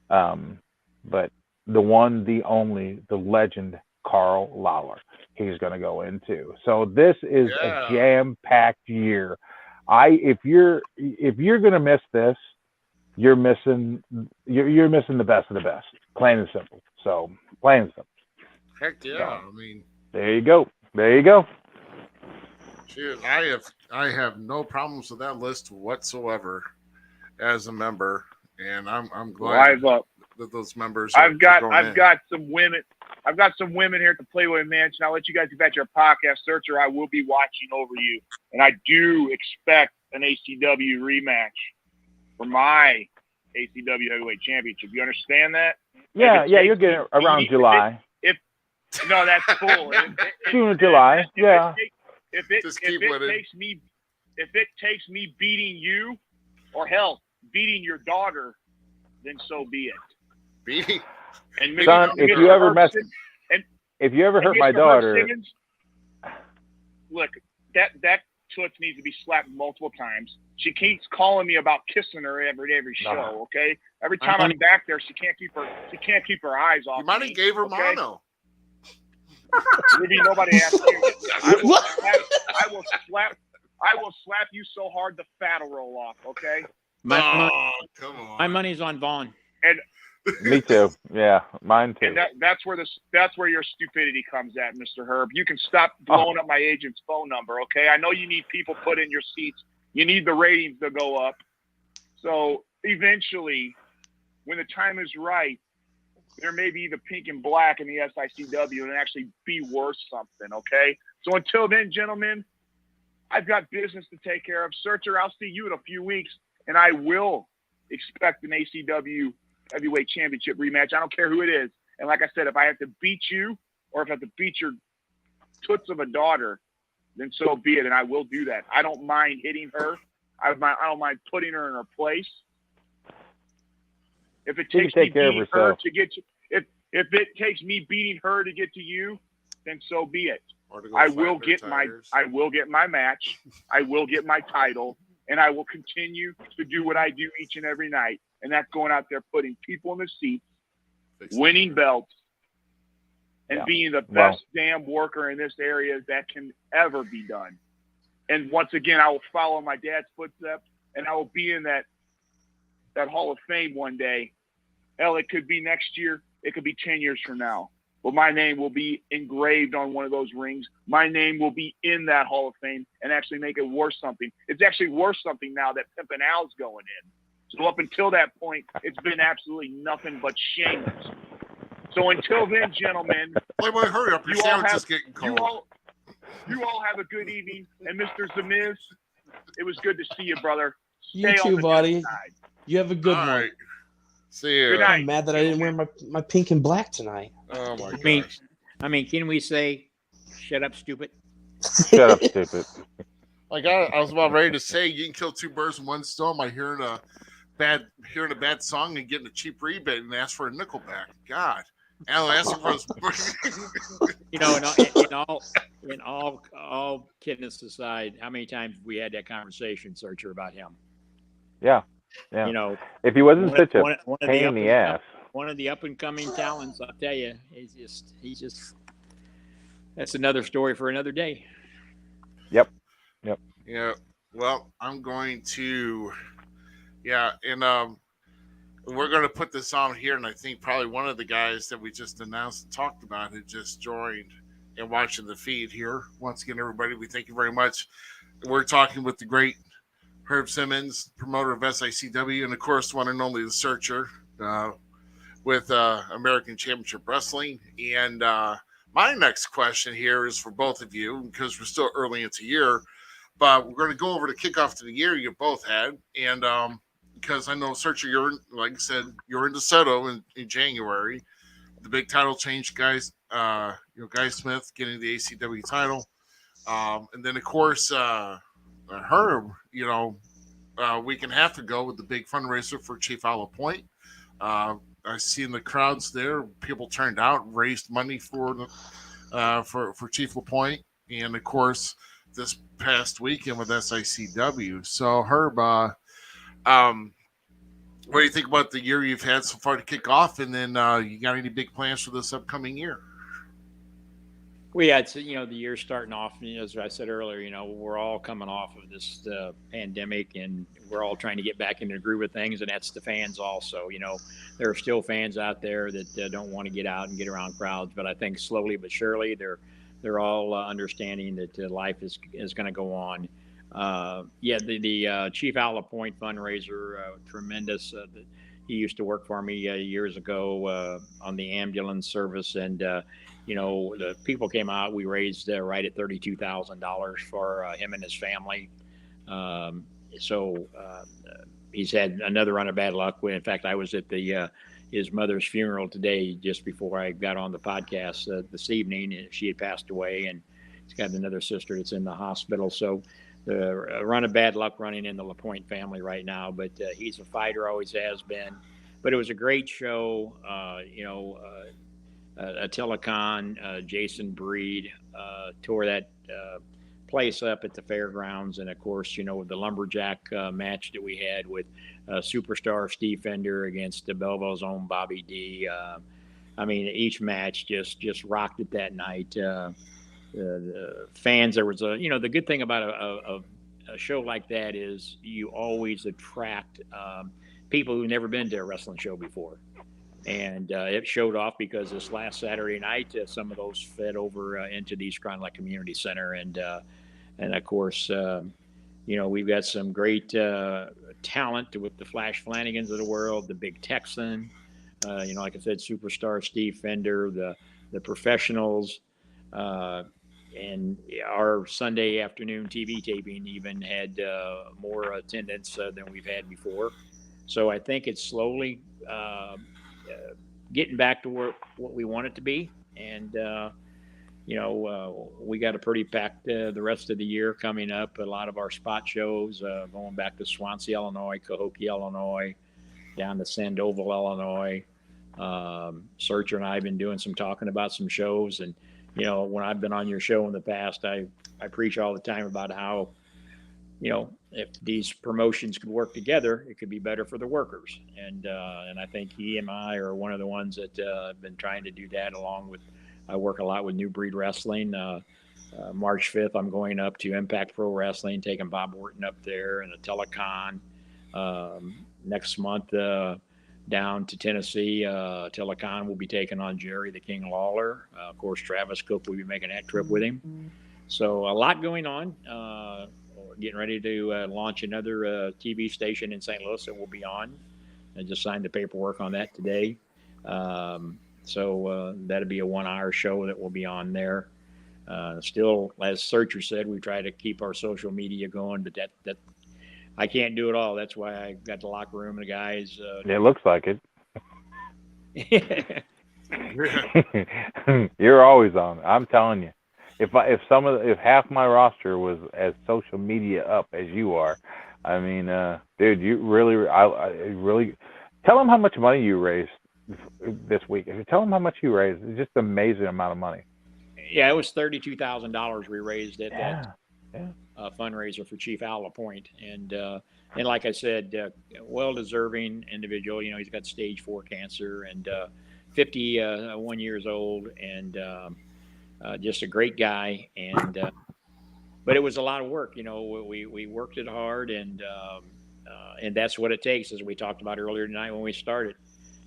But the one, the only, the legend, Carl Lawler, he's going to go into. So this is a jam-packed year. If you're going to miss this, you're missing the best of the best, plain and simple. So plain and simple. Heck yeah! I mean, there you go. Shoot, I have no problems with that list whatsoever as a member, and I'm glad. that those members. I've got some women. I've got some women here at the Playboy Mansion. I'll let you guys get back to your podcast, Searcher. I will be watching over you, and I do expect an ACW rematch for my ACW Heavyweight Championship. You understand that? Yeah, you'll get it around July. No, that's cool. June or July. Yeah. If it takes me beating you, or hell, beating your daughter, then so be it. Beating. And Son, if you ever hurt my daughter, Simmons, look, that toots needs to be slapped multiple times. She keeps calling me about kissing her every show. Okay, every time I'm back there, she can't keep her eyes off. You might have gave her mono. Maybe nobody asked you. I will slap you so hard the fat will roll off. Okay. Come on. My money's on Vaughn. And me too. Yeah, mine too. And that's where your stupidity comes at, Mr. Herb. You can stop blowing up my agent's phone number, okay? I know you need people put in your seats. You need the ratings to go up. So eventually, when the time is right, there may be the pink and black in the SICW and actually be worth something, okay? So until then, gentlemen, I've got business to take care of. Searcher, I'll see you in a few weeks, and I will expect an ACW Heavyweight Championship rematch. I don't care who it is. And like I said, if I have to beat you or if I have to beat your toots of a daughter, then so be it. And I will do that. I don't mind hitting her. I don't mind putting her in her place. If it takes me beating her to get you, if it takes me beating her to get to you, then so be it. I will get my match. I will get my title, and I will continue to do what I do each and every night. And that's going out there, putting people in the seats, winning belts, and being the best damn worker in this area that can ever be done. And once again, I will follow my dad's footsteps, and I will be in that Hall of Fame one day. Hell, it could be next year. It could be 10 years from now. But my name will be engraved on one of those rings. My name will be in that Hall of Fame and actually make it worth something. It's actually worth something now that Pimpin' Al's going in. So up until that point, it's been absolutely nothing but shameless. So until then, gentlemen, Playboy, hurry up! Your sandwich is getting cold. You all have a good evening, and Mr. Zmiz, it was good to see you, brother. You too, buddy. You have a good one. Right. See you. Good night. I'm mad that I didn't wear my pink and black tonight. Oh my gosh. I mean, can we say, "Shut up, stupid"? Shut up, stupid. Like I was about ready to say, you can kill two birds with one stone by hearing a bad song and getting a cheap rebate and ask for a nickel back. God, Alan asking for his. You know, in all kiddiness aside, how many times we had that conversation, Searcher, about him? Yeah. You know, if he wasn't such a pain in the ass. One of the up and coming talents, I'll tell you, he's just. That's another story for another day. Yep. Yeah. Well, I'm going to. Yeah, and we're going to put this on here, and I think probably one of the guys that we just announced and talked about had just joined and watching the feed here. Once again, everybody, we thank you very much. We're talking with the great Herb Simmons, promoter of SICW, and of course, one and only the Searcher with American Championship Wrestling. And my next question here is for both of you, because we're still early into the year, but we're going to go over the kickoff to the year you both had. And because I know, Searcher, you're, like I said, you're in DeSoto in January. The big title change, guys. Guy Smith getting the ACW title. And then, of course, Herb, a week and a half ago with the big fundraiser for Chief Ala Point. I seen the crowds there. People turned out, raised money for Chief LaPointe. And, of course, this past weekend with SICW. So, Herb, what do you think about the year you've had so far to kick off? And then you got any big plans for this upcoming year? We had, the year starting off, as I said earlier, we're all coming off of this pandemic, and we're all trying to get back into the groove of things, and that's the fans also. There are still fans out there that don't want to get out and get around crowds, but I think slowly but surely they're all understanding that life is going to go on. The Chief Ala Point fundraiser, tremendous. he used to work for me years ago on the ambulance service, and the people came out. We raised right at $32,000 for him and his family. So he's had another run of bad luck. In fact, I was at his mother's funeral today, just before I got on the podcast this evening, and she had passed away, and he's got another sister that's in the hospital. So the run of bad luck running in the LaPointe family right now. But he's a fighter, always has been. But it was a great show. Attila Khan, Jason Breed tore that place up at the fairgrounds, and of course, the lumberjack match that we had with superstar Steve Fender against the Belleville's own Bobby D. I mean, each match just rocked it that night. The fans, there was the good thing about a show like that is you always attract people who've never been to a wrestling show before. And it showed off because this last Saturday night, some of those fed over into the East Grand Lake Community Center. And of course, we've got some great talent with the Flash Flanagans of the world, the Big Texan, like I said, superstar Steve Fender, the professionals. And our Sunday afternoon TV taping even had more attendance than we've had before. So I think it's slowly getting back to what we want it to be. And, we got a pretty packed the rest of the year coming up. A lot of our spot shows going back to Swansea, Illinois, Cahokia, Illinois, down to Sandoval, Illinois. Searcher and I have been doing some talking about some shows. And, when I've been on your show in the past, I preach all the time about how, if these promotions could work together, it could be better for the workers. And I think he and I are one of the ones that have been trying to do that, along with, I work a lot with New Breed Wrestling. March 5th, I'm going up to Impact Pro Wrestling, taking Bob Orton up there, and Attila Khan. Next month, down to Tennessee, Attila Khan will be taking on Jerry the King Lawler. Of course, Travis Cook will be making that trip with him. So a lot going on. We're getting ready to launch another TV station in St. Louis that will be on. I just signed the paperwork on that today. So that'll be a 1-hour show that will be on there. Still, as Searcher said, we try to keep our social media going, but that I can't do it all. That's why I got the locker room and the guys. It looks like it. You're always on. I'm telling you, if half my roster was as social media up as you are, I mean, dude, you really, I really tell them how much money you raised this week. If you tell them how much you raised, it's just an amazing amount of money. Yeah, it was $32,000 we raised at that fundraiser for Chief Al LaPointe, and like I said, well-deserving individual. He's got stage 4 cancer and 51 years old, and just a great guy. And but it was a lot of work. We worked it hard, and that's what it takes, as we talked about earlier tonight when we started.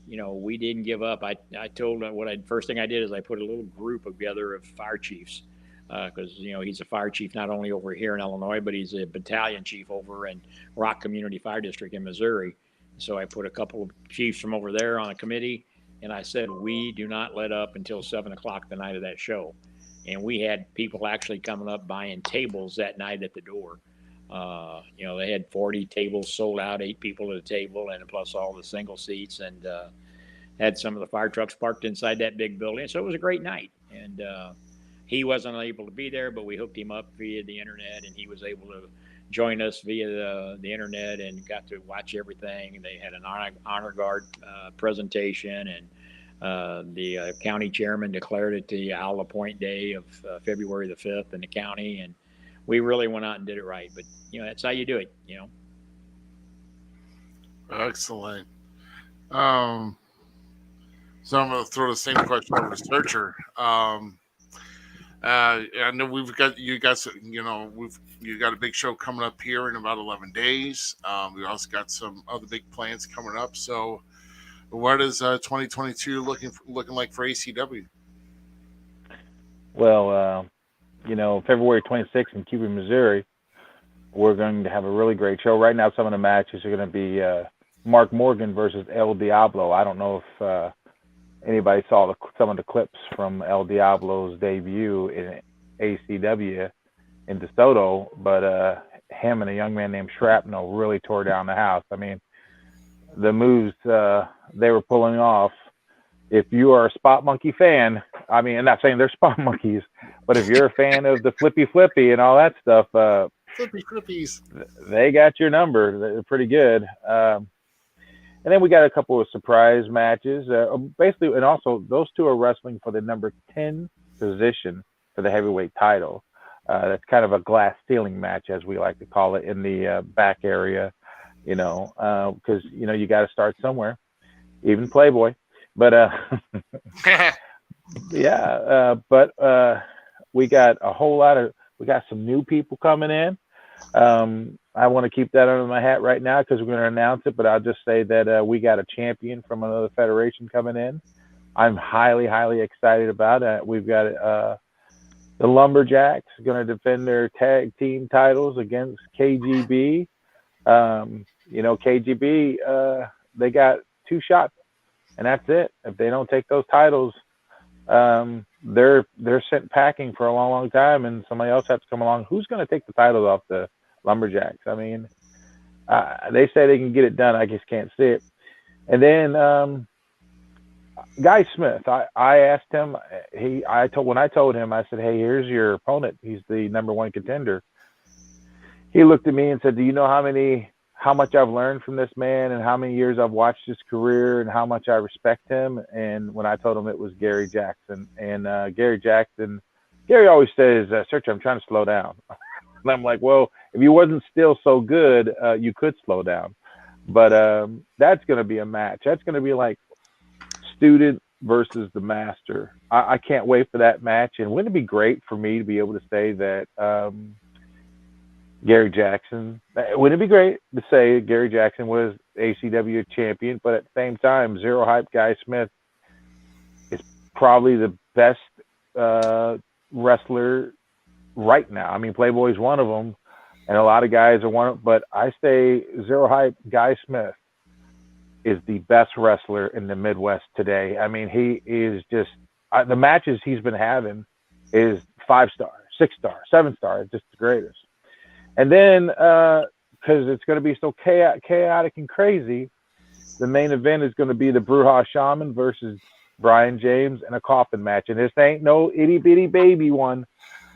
We didn't give up. I told first thing I did is I put a little group together of fire chiefs, because he's a fire chief not only over here in Illinois, but he's a battalion chief over in Rock Community Fire District in Missouri. So I put a couple of chiefs from over there on a committee, and I said, we do not let up until 7:00 the night of that show. And we had people actually coming up buying tables that night at the door. They had 40 tables sold out, 8 people at a table, and plus all the single seats, and had some of the fire trucks parked inside that big building. So it was a great night. And he wasn't able to be there, but we hooked him up via the internet, and he was able to join us via the internet and got to watch everything. And they had an honor guard presentation, and the county chairman declared it the Al LaPointe Day of February the 5th in the county. And we really went out and did it right. But, that's how you do it, Excellent. So I'm going to throw the same question over to Searcher. I know we've got you guys. You got a big show coming up here in about 11 days. We also got some other big plans coming up. So, what is 2022 looking like for ACW? Well, February 26th in Cuba, Missouri, we're going to have a really great show. Right now, some of the matches are going to be Mark Morgan versus El Diablo. I don't know if anybody saw some of the clips from El Diablo's debut in ACW in DeSoto, but him and a young man named Shrapnel really tore down the house. I mean, the moves they were pulling off. If you are a Spot Monkey fan, I mean, I'm not saying they're Spot Monkeys, but if you're a fan of the Flippy and all that stuff, Flippy Flippies. they got your number. They're pretty good. And then we got a couple of surprise matches. Basically, and also those two are wrestling for the number 10 position for the heavyweight title. That's kind of a glass ceiling match, as we like to call it, in the back area, because, you got to start somewhere, even Playboy. But, we got we got some new people coming in. I want to keep that under my hat right now because we're going to announce it, but I'll just say that we got a champion from another federation coming in. I'm highly, highly excited about it. We've got the Lumberjacks going to defend their tag team titles against KGB. KGB, they got 2 shots, and that's it. If they don't take those titles, they're sent packing for a long, long time, and somebody else has to come along. Who's going to take the titles off the Lumberjacks? I mean, they say they can get it done. I just can't see it. And then Guy Smith, I asked him. When I told him, I said, "Hey, here's your opponent. He's the number 1 contender." He looked at me and said, "Do you know how much I've learned from this man, and how many years I've watched his career, and how much I respect him?" And when I told him it was Gary Jackson, and Gary always says, "Search, I'm trying to slow down." And I'm like, well, if you wasn't still so good, you could slow down. But that's going to be a match. That's going to be like student versus the master. I can't wait for that match. And wouldn't it be great for me to be able to say that Gary Jackson, wouldn't it be great to say Gary Jackson was ACW champion, but at the same time, Zero Hype Guy Smith is probably the best wrestler right now. I mean, Playboy's one of them, and a lot of guys are one of them, but I say Zero Hype Guy Smith is the best wrestler in the Midwest today. I mean, he is just, the matches he's been having is 5-star, 6-star, 7-star, just the greatest. And then, because it's going to be so chaotic and crazy, the main event is going to be the Bruja Shaman versus Brian James in a coffin match. And this ain't no itty-bitty baby one.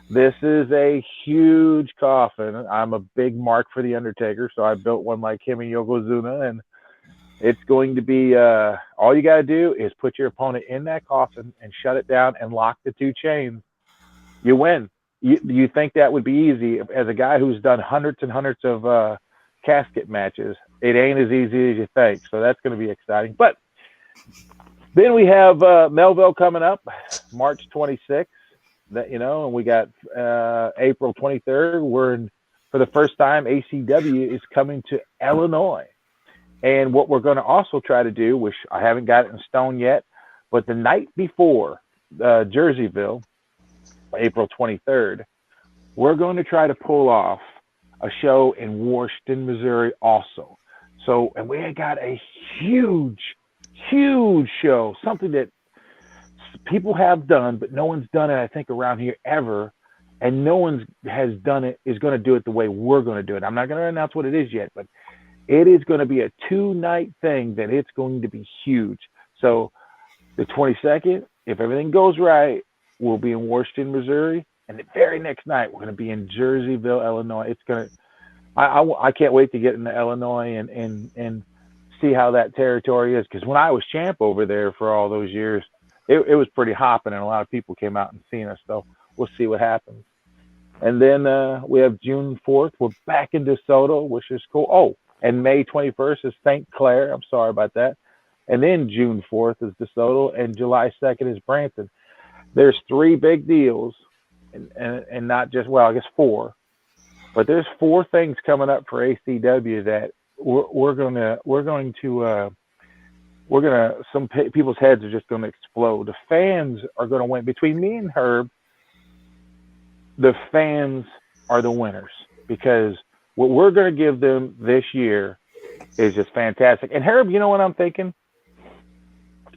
This is a huge coffin. I'm a big mark for The Undertaker, so I built one like him and Yokozuna, and it's going to be all you got to do is put your opponent in that coffin and shut it down and lock the 2 chains. You win. You think that would be easy? As a guy who's done hundreds and hundreds of casket matches, it ain't as easy as you think. So that's going to be exciting. But then we have Melville coming up, March 26th. And we got April 23rd. For the first time, ACW is coming to Illinois. And what we're going to also try to do, which I haven't got it in stone yet, but the night before Jerseyville, April 23rd, we're going to try to pull off a show in Washington, Missouri also. So, and we got a huge, huge show, something that people have done, but no one's done it, I think, around here ever. And no one has done it, is going to do it the way we're going to do it. I'm not going to announce what it is yet, but it is going to be a 2-night thing that it's going to be huge. So the 22nd, if everything goes right, we'll be in Washington, Missouri. And the very next night, we're going to be in Jerseyville, Illinois. It's going to, I can't wait to get into Illinois and see how that territory is. Because when I was champ over there for all those years, it was pretty hopping, and a lot of people came out and seen us. So we'll see what happens. And then we have June 4th. We're back in DeSoto, which is cool. Oh, and May 21st is St. Clair. I'm sorry about that. And then June 4th is DeSoto, and July 2nd is Branson. There's 3 big deals, and not just, well, I guess 4. But there's 4 things coming up for ACW that some people's heads are just going to explode. The fans are going to win. Between me and Herb, the fans are the winners, because what we're going to give them this year is just fantastic. And Herb, you know what I'm thinking?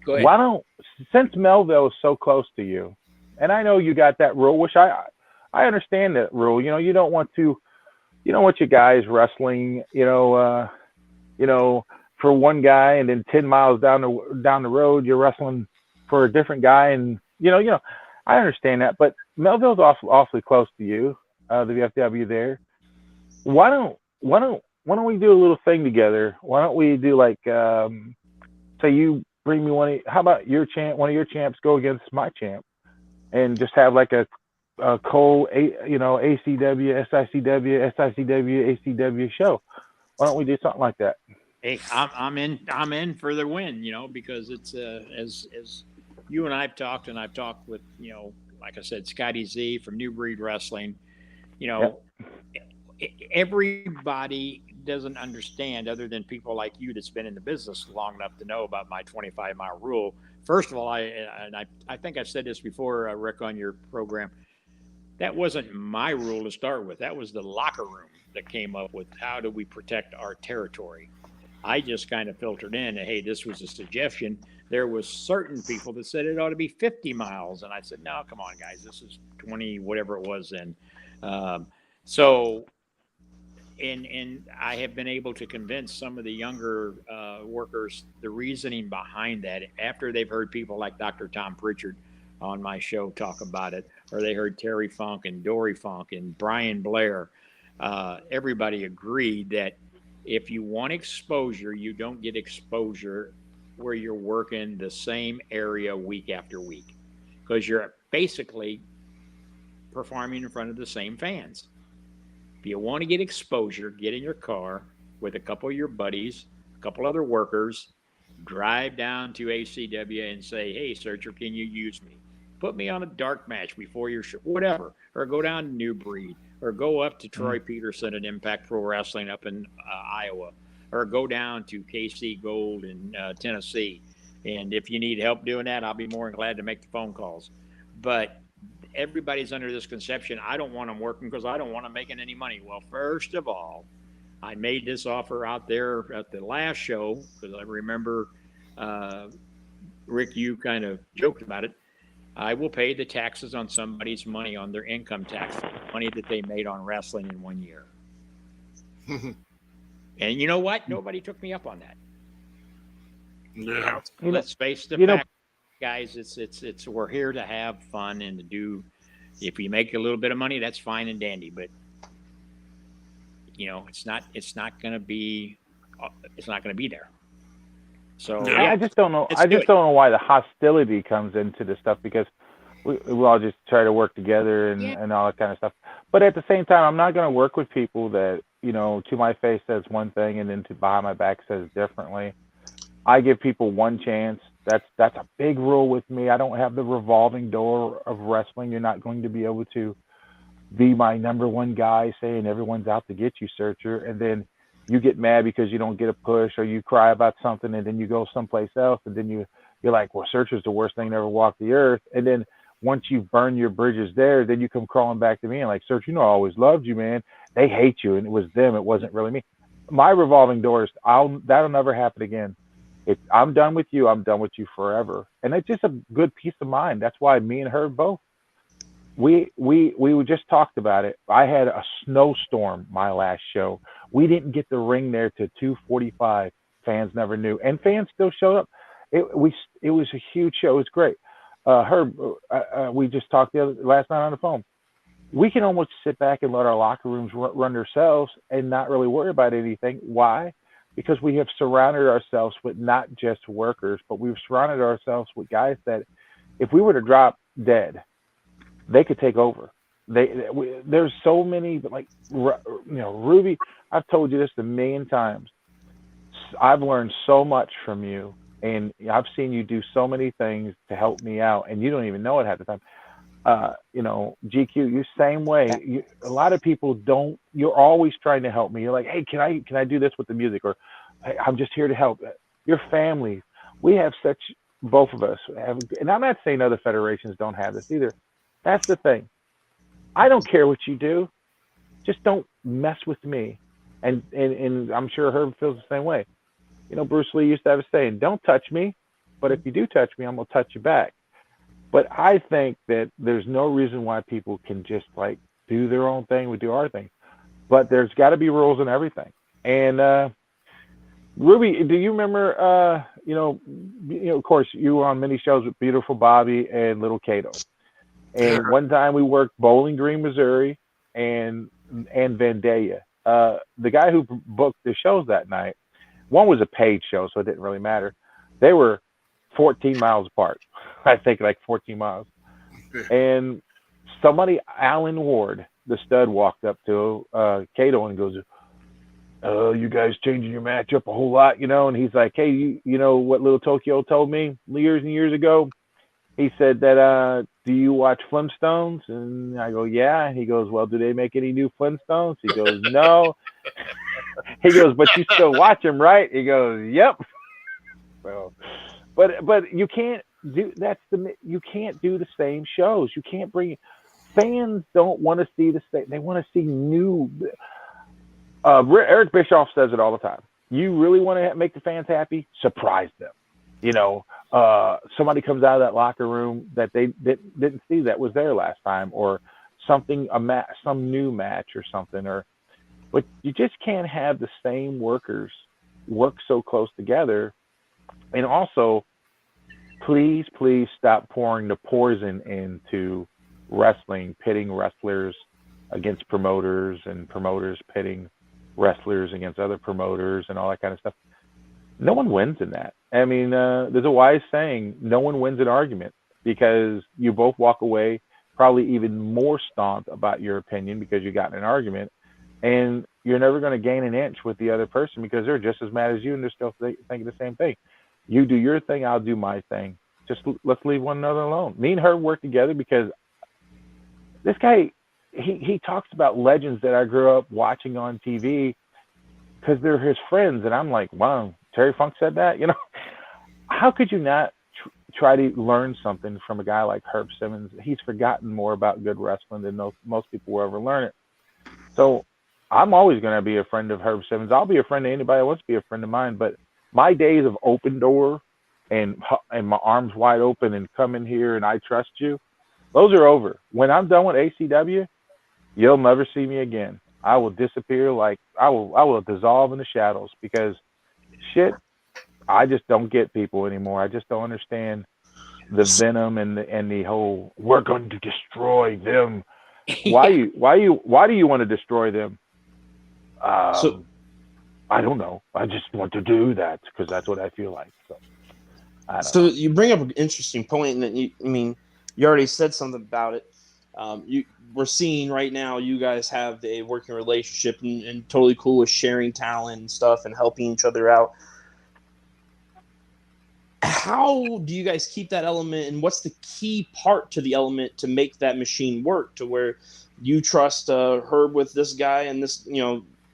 Go ahead. Why don't, since Melville is so close to you, and I know you got that rule, which I understand that rule. You know, you don't want your guys wrestling, for one guy, and then 10 miles down the road you're wrestling for a different guy, and I understand that, but Melville's awfully close to you, the VFW there. Why don't we do a little thing together? Why don't we do like, say you bring me how about one of your champs go against my champ, and just have like a Cole, ACW, SICW, ACW show. Why don't we do something like that? Hey, I'm in for the win, because it's as you and I've talked, and I've talked with, like I said, Scotty Z from New Breed Wrestling. Yep. Everybody doesn't understand, other than people like you that's been in the business long enough to know about my 25-mile rule. First of all, I think I've said this before, Rick, on your program. That wasn't my rule to start with. That was the locker room that came up with how do we protect our territory. I just kind of filtered in, and hey, this was a suggestion. There was certain people that said it ought to be 50 miles. And I said, no, come on, guys, this is 20, whatever it was then. And I have been able to convince some of the younger workers the reasoning behind that after they've heard people like Dr. Tom Pritchard on my show talk about it, or they heard Terry Funk and Dory Funk and Brian Blair. Everybody agreed that if you want exposure, you don't get exposure where you're working the same area week after week, because you're basically performing in front of the same fans. If you want to get exposure, get in your car with a couple of your buddies, a couple other workers, drive down to ACW and say, hey, Searcher, can you use me? Put me on a dark match before your show, whatever, or go down to New Breed, or go up to Troy Peterson at Impact Pro Wrestling up in Iowa, or go down to KC Gold in Tennessee. And if you need help doing that, I'll be more than glad to make the phone calls. But everybody's under this conception, I don't want them working because I don't want them making any money. Well, first of all, I made this offer out there at the last show, because I remember, Rick, you kind of joked about it. I will pay the taxes on somebody's money on their income tax, money that they made on wrestling in 1 year. And you know what? Nobody took me up on that. Yeah. Let's face the fact, guys. It's we're here to have fun and to do. If you make a little bit of money, that's fine and dandy. But it's not going to be there. So I just don't know. I just don't know why the hostility comes into this stuff, because we all just try to work together and all that kind of stuff. But at the same time, I'm not going to work with people that, to my face says one thing and then to behind my back says differently. I give people one chance. That's a big rule with me. I don't have the revolving door of wrestling. You're not going to be able to be my number one guy saying everyone's out to get you, Searcher, and then you get mad because you don't get a push, or you cry about something and then you go someplace else, and then you're like, well, Searcher's the worst thing to ever walk the earth. And then once you've burned your bridges there, then you come crawling back to me and like, Searcher, I always loved you, man. They hate you, and it was them. It wasn't really me. My revolving doors, that'll never happen again. I'm done with you. I'm done with you forever. And it's just a good peace of mind. That's why me and her both, we just talked about it. I had a snowstorm my last show. We didn't get the ring there to 2:45. Fans never knew, and fans still showed up. It was a huge show. It was great. Herb, we just talked last night on the phone. We can almost sit back and let our locker rooms run themselves and not really worry about anything. Why? Because we have surrounded ourselves with not just workers, but we've surrounded ourselves with guys that if we were to drop dead, they could take over. There's so many, like, Ruby, I've told you this a million times. I've learned so much from you, and I've seen you do so many things to help me out, and you don't even know it half the time. GQ, you same way. A lot of people don't. You're always trying to help me. You're like, hey, can I do this with the music? Or hey, I'm just here to help. Your family. We have such. Both of us have, and I'm not saying other federations don't have this either. That's the thing. I don't care what you do. Just don't mess with me. And I'm sure Herb feels the same way. You know, Bruce Lee used to have a saying, "Don't touch me, but if you do touch me, I'm gonna touch you back." But I think that there's no reason why people can just like do their own thing. We do our thing, but there's got to be rules in everything. And Ruby, do you remember? Of course, you were on many shows with Beautiful Bobby and Little Cato. And one time we worked Bowling Green, Missouri, and Vandalia. The guy who booked the shows that night, one was a paid show, so it didn't really matter. They were 14 miles apart. I think like 14 miles. And somebody, Alan Ward, the stud, walked up to Cato and goes, "Oh, you guys changing your match up a whole lot, you know?" And he's like, "Hey, you know what Little Tokyo told me years and years ago? He said that, do you watch Flintstones?" And I go, "Yeah." And he goes, "Well, do they make any new Flintstones?" He goes, "No." He goes, "But you still watch them, right?" He goes, "Yep." Well, but you can't do you can't do the same shows. You can't bring fans don't want to see the same. They want to see new. Eric Bischoff says it all the time. You really want to make the fans happy? Surprise them. You know, somebody comes out of that locker room that they didn't see that was there last time, or something, some new match or something. But you just can't have the same workers work so close together. And also, please stop pouring the poison into wrestling, pitting wrestlers against promoters and promoters pitting wrestlers against other promoters and all that kind of stuff. No one wins in that. I mean, there's a wise saying, no one wins an argument, because you both walk away probably even more stomped about your opinion because you got in an argument, and you're never going to gain an inch with the other person because they're just as mad as you and they're still thinking the same thing. You do your thing, I'll do my thing. Just let's leave one another alone. Me and her work together because this guy, he talks about legends that I grew up watching on TV because they're his friends. And I'm like, wow, Terry Funk said that? You know, how could you not try to learn something from a guy like Herb Simmons? He's forgotten more about good wrestling than most people will ever learn it. So I'm always going to be a friend of Herb Simmons. I'll be a friend of anybody who wants to be a friend of mine. But my days of open door and my arms wide open and come in here and I trust you, those are over. When I'm done with ACW, you'll never see me again. I will disappear, like I will dissolve in the shadows, because shit, I just don't get people anymore. I just don't understand the venom and the whole we're going to destroy them. Why do you want to destroy them? So I don't know. I just want to do that because that's what I feel like. So you bring up an interesting point, and you already said something about it. We're seeing right now you guys have a working relationship and totally cool with sharing talent and stuff and helping each other out. How do you guys keep that element, and what's the key part to the element to make that machine work to where you trust Herb with this guy and this,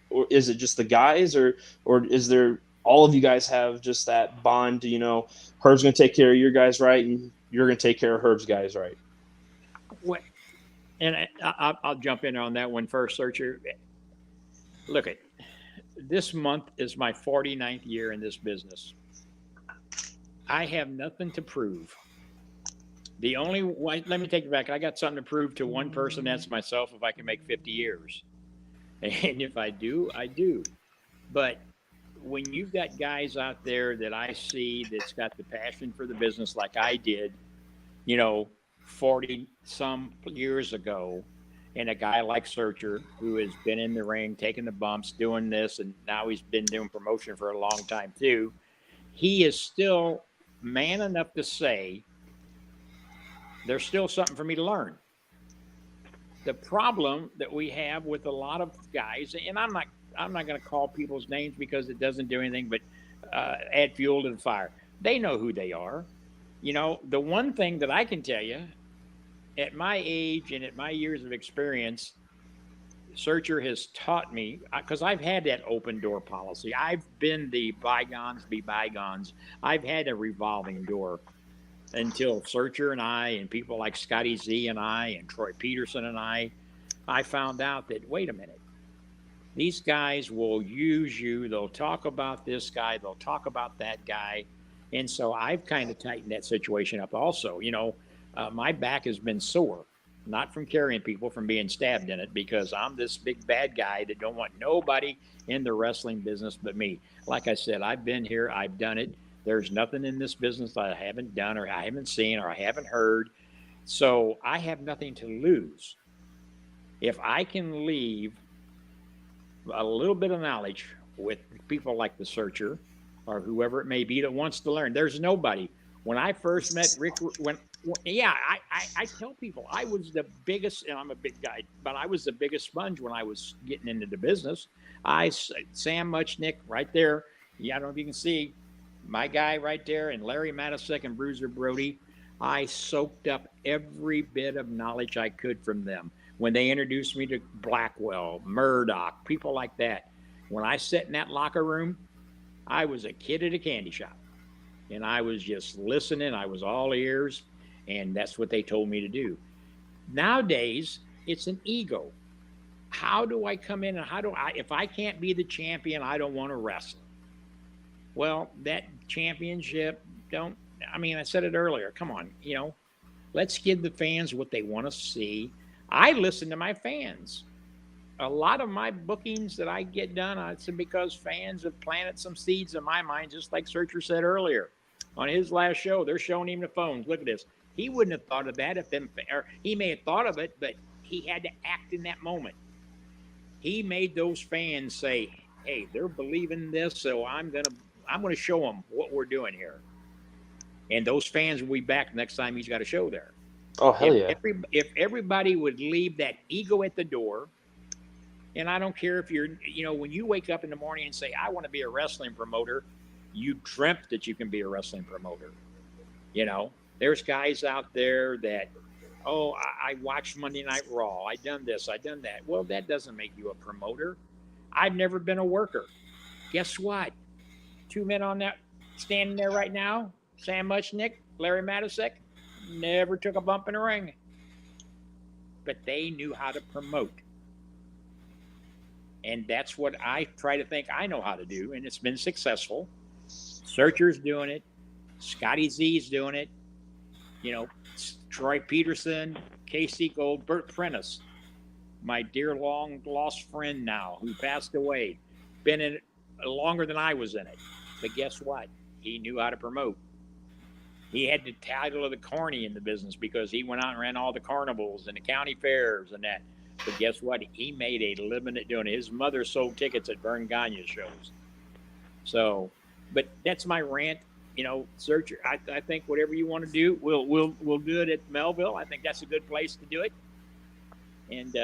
or is it just the guys, or is there all of you guys have just that bond to, Herb's going to take care of your guys right and you're going to take care of Herb's guys right? And I'll jump in on that one first, Searcher. Look, this month is my 49th year in this business. I have nothing to prove. Let me take it back. I got something to prove to one person. That's myself. If I can make 50 years. And if I do, I do. But when you've got guys out there that I see that's got the passion for the business like I did, 40 some years ago, and a guy like Searcher who has been in the ring, taking the bumps, doing this, and now he's been doing promotion for a long time too. He is still man enough to say there's still something for me to learn. The problem that we have with a lot of guys, and I'm not going to call people's names because it doesn't do anything but add fuel to the fire. They know who they are. The one thing that I can tell you, at my age and at my years of experience, Searcher has taught me, because I've had that open door policy. I've been the bygones be bygones. I've had a revolving door until Searcher and I and people like Scotty Z and I and Troy Peterson and I found out that, wait a minute, These guys will use you. They'll talk about this guy. They'll talk about that guy. And so I've kind of tightened that situation up also. My back has been sore, not from carrying people, from being stabbed in it, because I'm this big bad guy that don't want nobody in the wrestling business but me. Like I said, I've been here. I've done it. There's nothing in this business that I haven't done or I haven't seen or I haven't heard. So I have nothing to lose. If I can leave a little bit of knowledge with people like the Searcher or whoever it may be that wants to learn. There's nobody. When I first met Rick, I tell people I was the biggest, and I'm a big guy, but I was the biggest sponge when I was getting into the business. Sam Muchnick right there. Yeah, I don't know if you can see my guy right there, and Larry Matysek and Bruiser Brody. I soaked up every bit of knowledge I could from them. When they introduced me to Blackwell, Murdoch, people like that. When I sat in that locker room, I was a kid at a candy shop. And I was just listening. I was all ears. And that's what they told me to do. Nowadays, it's an ego. How do I come in and if I can't be the champion, I don't want to wrestle. Well, that championship, I said it earlier. Come on, let's give the fans what they want to see. I listen to my fans. A lot of my bookings that I get done, it's because fans have planted some seeds in my mind, just like Searcher said earlier. On his last show, they're showing him the phones. Look at this. He wouldn't have thought of that or he may have thought of it, but he had to act in that moment. He made those fans say, hey, they're believing this, so I'm gonna show them what we're doing here. And those fans will be back next time he's got a show there. Oh, hell yeah. If everybody would leave that ego at the door, and I don't care if you're, when you wake up in the morning and say, I want to be a wrestling promoter, you dreamt that you can be a wrestling promoter. There's guys out there that, I watched Monday Night Raw. I done this, I done that. Well, that doesn't make you a promoter. I've never been a worker. Guess what? 2 men on that, standing there right now, Sam Muchnick, Larry Matysek, never took a bump in the ring. But they knew how to promote. And that's what I try to think I know how to do, and it's been successful. Searcher's doing it. Scotty Z's doing it. Troy Peterson, Casey Gold, Bert Prentice, my dear long lost friend now who passed away, been in it longer than I was in it. But guess what? He knew how to promote. He had the title of the carny in the business because he went out and ran all the carnivals and the county fairs and that. But guess what? He made a living at doing it. His mother sold tickets at Vern Gagne's shows. So, but that's my rant. Searcher, I think whatever you want to do, we'll do it at Melville. I think that's a good place to do it. And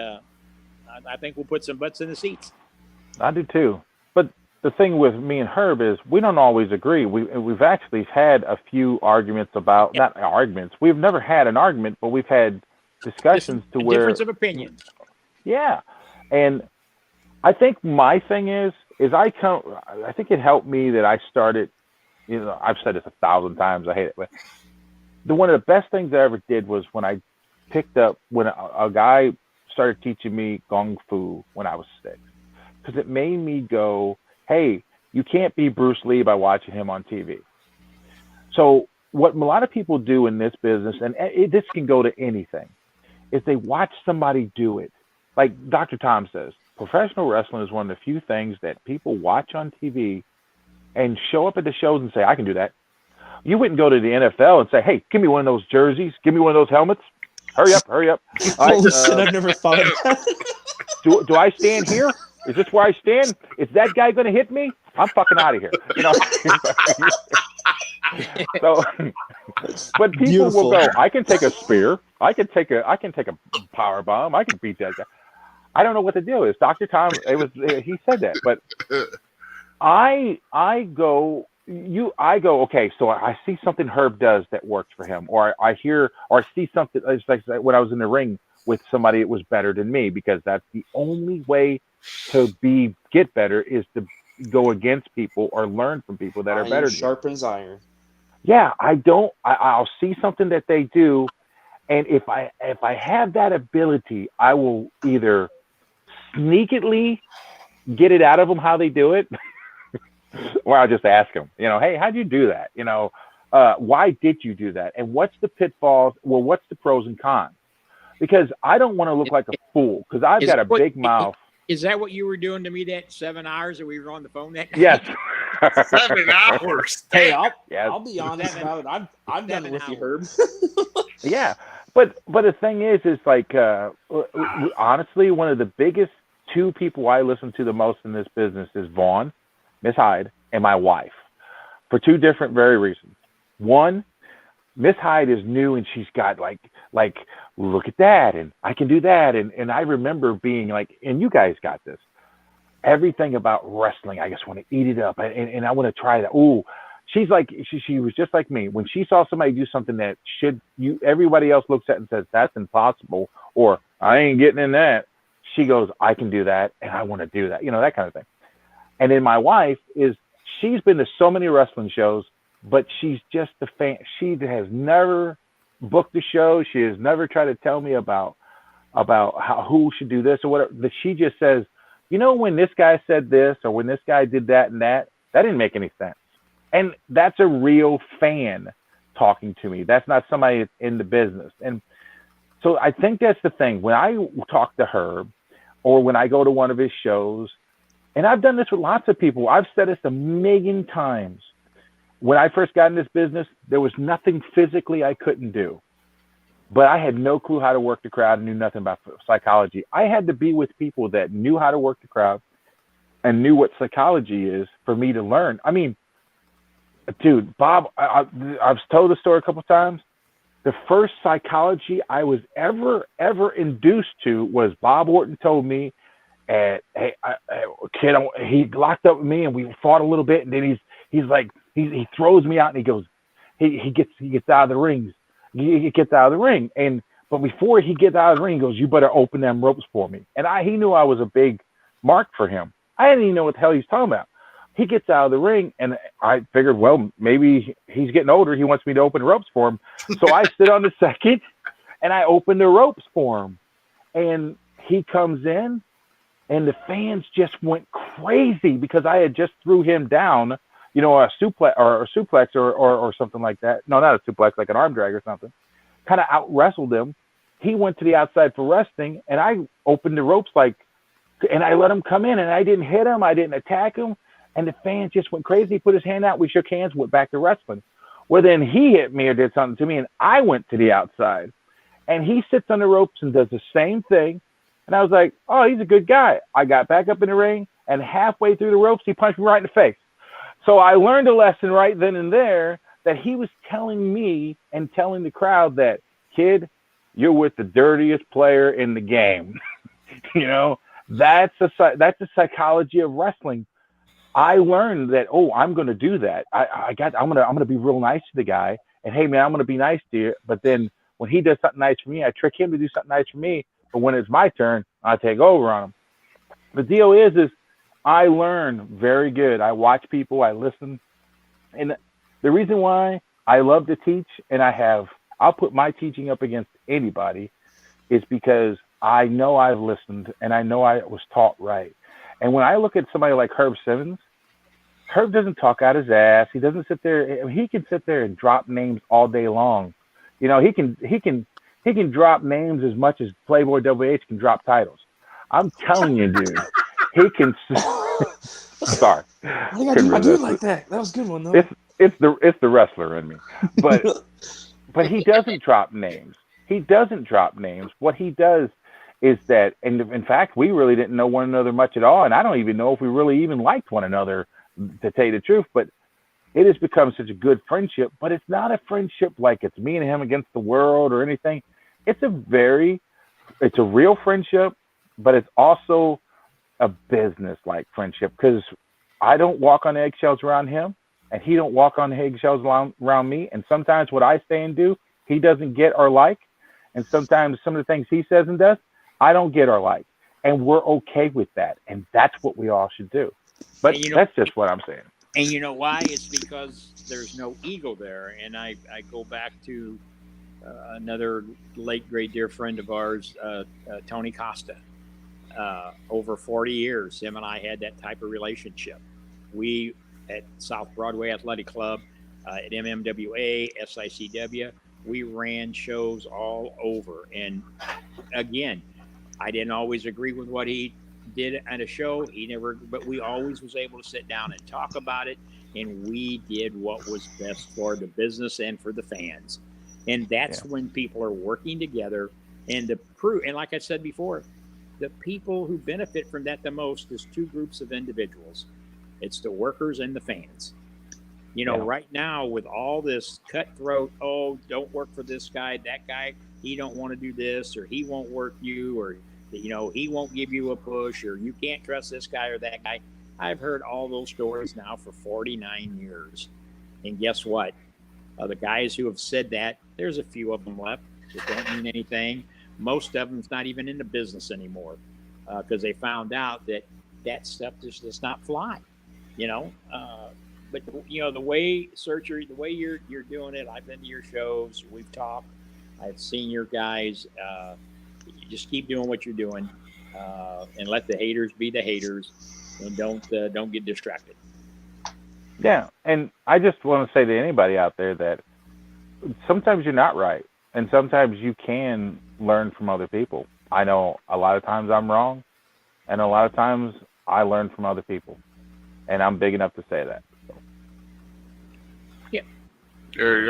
I think we'll put some butts in the seats. I do too. But the thing with me and Herb is we don't always agree. We've actually had a few arguments about, not arguments. We've never had an argument, but we've had discussions to where difference of opinion. Yeah. And I think my thing is I think it helped me that I started, I've said this 1,000 times. I hate it. But one of the best things I ever did was when I picked up, when a guy started teaching me Kung Fu when I was 6. Because it made me go, hey, you can't be Bruce Lee by watching him on TV. So what a lot of people do in this business, and this can go to anything, is they watch somebody do it. Like Dr. Tom says, professional wrestling is one of the few things that people watch on TV and show up at the shows and say, I can do that. You wouldn't go to the NFL and say, hey, give me one of those jerseys. Give me one of those helmets. Hurry up. All right, holy shit, I've never thought of that. Do I stand here? Is this where I stand? Is that guy going to hit me? I'm fucking out of here. So, but people Beautiful. will go, I can take a spear. I can take a power bomb. I can beat that guy. I don't know what the deal is. Dr. Tom, he said that, but I go, okay, so I see something Herb does that works for him, or I hear, or I see something, it's like when I was in the ring with somebody that was better than me, because that's the only way to get better is to go against people or learn from people that are better than you. Sharpens iron. Yeah, I'll see something that they do, and if I have that ability, I will either sneakily get it out of them how they do it, or I'll just ask them, hey, how'd you do that? Why did you do that? And what's the pitfalls? Well, what's the pros and cons? Because I don't want to look like a fool because I've got a big mouth. Is that what you were doing to me that 7 hours that we were on the phone that night? Yes. 7 hours. Hey, I'll be honest about it. I've done it with you, Herb. Yeah. But the thing is like, honestly, one of the biggest two people I listen to the most in this business is Vaughn, Miss Hyde, and my wife, for two different very reasons. One, Miss Hyde is new and she's got like, look at that, and I can do that. And I remember being like, and you guys got this, everything about wrestling, I just want to eat it up, and I want to try that. Ooh, she's like, she was just like me. When she saw somebody do something that everybody else looks at and says, that's impossible, or I ain't getting in that, she goes, I can do that, and I want to do that, that kind of thing. And then my wife she's been to so many wrestling shows, but she's just a fan. She has never booked a show. She has never tried to tell me about who should do this or whatever. That she just says, when this guy said this or when this guy did that and that didn't make any sense. And that's a real fan talking to me. That's not somebody that's in the business. And so I think that's the thing. When I talk to Herb or when I go to one of his shows, and I've done this with lots of people. I've said this a million times. When I first got in this business, there was nothing physically I couldn't do. But I had no clue how to work the crowd and knew nothing about psychology. I had to be with people that knew how to work the crowd and knew what psychology is for me to learn. I mean, dude, Bob, I've told the story a couple of times. The first psychology I was ever induced to was Bob Orton told me, hey, kid, he locked up with me and we fought a little bit, and then he's like, he throws me out and he goes, he gets out of the ring. He gets out of the ring. But before he gets out of the ring, he goes, you better open them ropes for me. And he knew I was a big mark for him. I didn't even know what the hell he's talking about. He gets out of the ring, and I figured, well, maybe he's getting older. He wants me to open the ropes for him. So I sit on the second, and I open the ropes for him. And he comes in, and the fans just went crazy because I had just threw him down, a suplex or something like that. No, not a suplex, like an arm drag or something. Kind of out wrestled him. He went to the outside for resting, and I opened the ropes and I let him come in, and I didn't hit him. I didn't attack him. And the fans just went crazy. He put his hand out. We shook hands, went back to wrestling. Well, then he hit me or did something to me, and I went to the outside. And he sits on the ropes and does the same thing. And I was like, oh, he's a good guy. I got back up in the ring, and halfway through the ropes, he punched me right in the face. So I learned a lesson right then and there that he was telling me and telling the crowd that, kid, you're with the dirtiest player in the game. That's a psychology of wrestling. I learned that, I'm going to do that. I'm going to be real nice to the guy. And, hey, man, I'm going to be nice to you. But then when he does something nice for me, I trick him to do something nice for me. But when it's my turn, I take over on him. The deal is I learn very good. I watch people. I listen. And the reason why I love to teach, and I'll put my teaching up against anybody, is because I know I've listened and I know I was taught right. And when I look at somebody like Herb Simmons, Herb doesn't talk out his ass. He doesn't sit there. He can sit there and drop names all day long. He can drop names as much as Playboy WH can drop titles. I'm telling you, dude. He can. Sorry, I do like that. That was a good one, though. It's the wrestler in me, but he doesn't drop names. What he does is that, and in fact, we really didn't know one another much at all, and I don't even know if we really even liked one another, to tell you the truth. But it has become such a good friendship. But it's not a friendship like it's me and him against the world or anything. It's a real friendship, but it's also a business-like friendship, because I don't walk on eggshells around him, and he don't walk on eggshells around me. And sometimes what I say and do, he doesn't get or like. And sometimes some of the things he says and does, I don't get or like. And we're okay with that. And that's what we all should do. But that's just what I'm saying. And you know why? It's because there's no ego there. And I go back to another late, great dear friend of ours, Tony Costa. over 40 years, him and I had that type of relationship. We at South Broadway Athletic Club, at MMWA, SICW, we ran shows all over. And again, I didn't always agree with what he did at a show. But we always was able to sit down and talk about it. And we did what was best for the business and for the fans. And that's when people are working together. And and like I said before, the people who benefit from that the most is two groups of individuals. It's the workers and the fans. Right now with all this cutthroat, don't work for this guy, that guy, he don't want to do this, or he won't work you, or, he won't give you a push, or you can't trust this guy or that guy. I've heard all those stories now for 49 years. And guess what? The guys who have said that, there's a few of them left that don't mean anything. Most of them's not even in the business anymore because they found out that stuff just does not fly, But the way Searcher, the way you're doing it, I've been to your shows, we've talked, I've seen your guys. You just keep doing what you're doing, and let the haters be the haters, and don't get distracted. Yeah, and I just want to say to anybody out there that sometimes you're not right, and sometimes you can learn from other people. I know a lot of times I'm wrong, and a lot of times I learn from other people, and I'm big enough to say that. Yeah. There you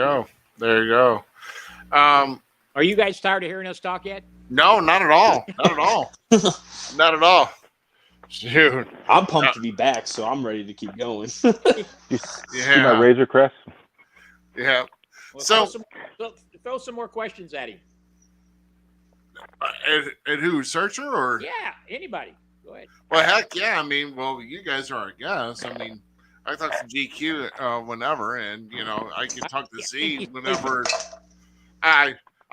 go. Are you guys tired of hearing us talk yet? No, not at all. Not at all. Not at all. Dude. I'm pumped to be back, so I'm ready to keep going. You see my Razor Crest? Yeah. Well, So throw some more questions at him. At who, Searcher or? Yeah, anybody. Go ahead. Well, heck yeah. I mean, you guys are our guests. I mean, I talk to GQ whenever, and I can talk to Z whenever.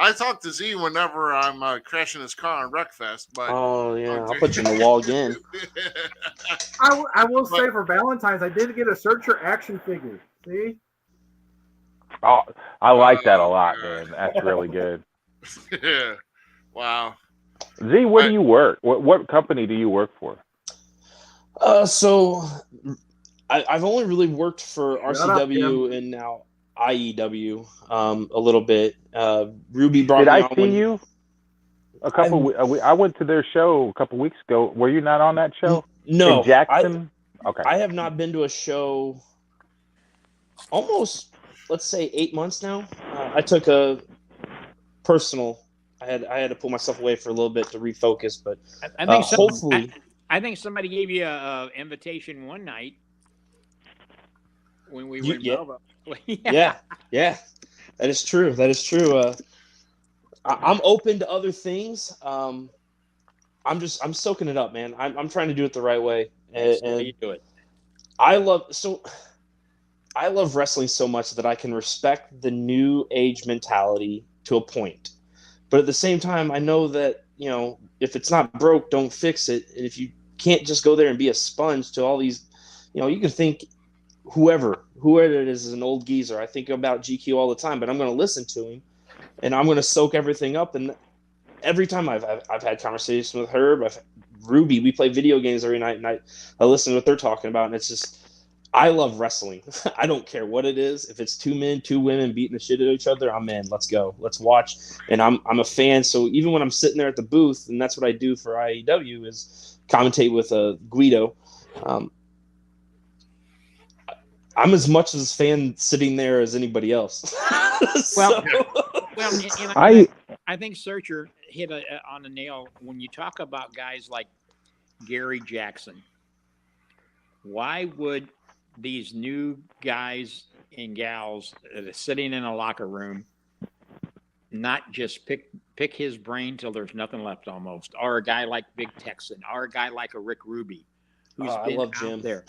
I talk to Z whenever I'm crashing his car on Wreckfest. But I'll put you in the wall again. I will say for Valentine's, I did get a Searcher action figure. See? Oh, I like that a lot, man. That's really good. Yeah. Wow. Z, where do you work? What company do you work for? So I've only really worked for RCW and now IEW a little bit. Ruby brought me on. Did I see you? I went to their show a couple weeks ago. Were you not on that show? No. In Jackson? Okay. I have not been to a show almost, let's say, 8 months now. I took a personal. I had to pull myself away for a little bit to refocus, but I think hopefully. I think somebody gave you a invitation one night when we were in Melbourne. Yeah, that is true. I'm open to other things. I'm soaking it up, man. I'm trying to do it the right way. And you do it. I love wrestling so much that I can respect the new age mentality to a point. But at the same time, I know that, if it's not broke, don't fix it. And if you can't just go there and be a sponge to all these, you can think whoever it is an old geezer. I think about GQ all the time, but I'm going to listen to him and I'm going to soak everything up. And every time I've had conversations with Herb, Ruby, we play video games every night, and I listen to what they're talking about. And it's just, I love wrestling. I don't care what it is. If it's two men, two women beating the shit out of each other, I'm in. Let's go. Let's watch. And I'm a fan. So even when I'm sitting there at the booth, and that's what I do for IEW is commentate with Guido. I'm as much as a fan sitting there as anybody else. I think Searcher hit on the nail when you talk about guys like Gary Jackson. Why would these new guys and gals that are sitting in a locker room not just pick his brain till there's nothing left almost, or a guy like Big Texan, or a guy like a Rick Ruby, who's been I love out Jim there.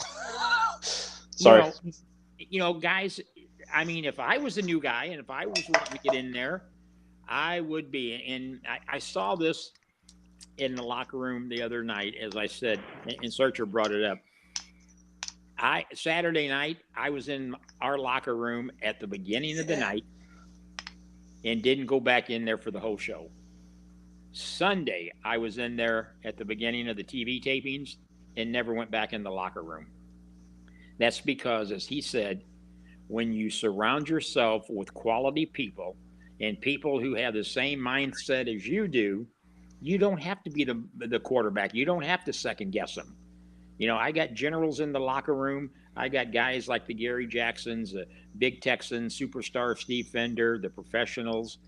Sorry. Guys, I mean, if I was a new guy and if I was wanting to get in there, I would be. And I saw this in the locker room the other night, as I said, and Searcher brought it up. Saturday night, I was in our locker room at the beginning of the night and didn't go back in there for the whole show. Sunday, I was in there at the beginning of the TV tapings and never went back in the locker room. That's because, as he said, when you surround yourself with quality people and people who have the same mindset as you do, you don't have to be the quarterback. You don't have to second guess them. You know, I got generals in the locker room. I got guys like the Gary Jacksons, the Big Texans, superstar Steve Fender, the professionals.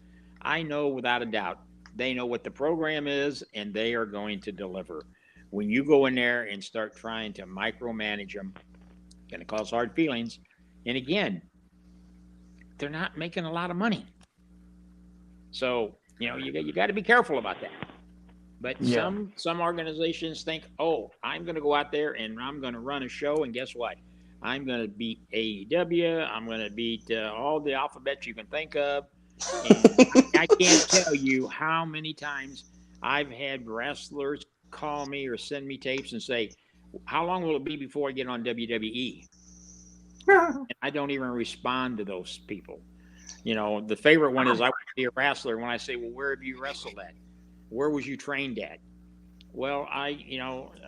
I know without a doubt, they know what the program is and they are going to deliver. When you go in there and start trying to micromanage them, it's going to cause hard feelings. And again, they're not making a lot of money. So, you know, you got to be careful about that. But some organizations think, oh, I'm going to go out there and I'm going to run a show. And guess what? I'm going to beat AEW. I'm going to beat all the alphabets you can think of. And I can't tell you how many times I've had wrestlers call me or send me tapes and say, how long will it be before I get on WWE? And I don't even respond to those people. You know, the favorite one is I want to be a wrestler. When I say, well, where have you wrestled at? Where was you trained at? Well,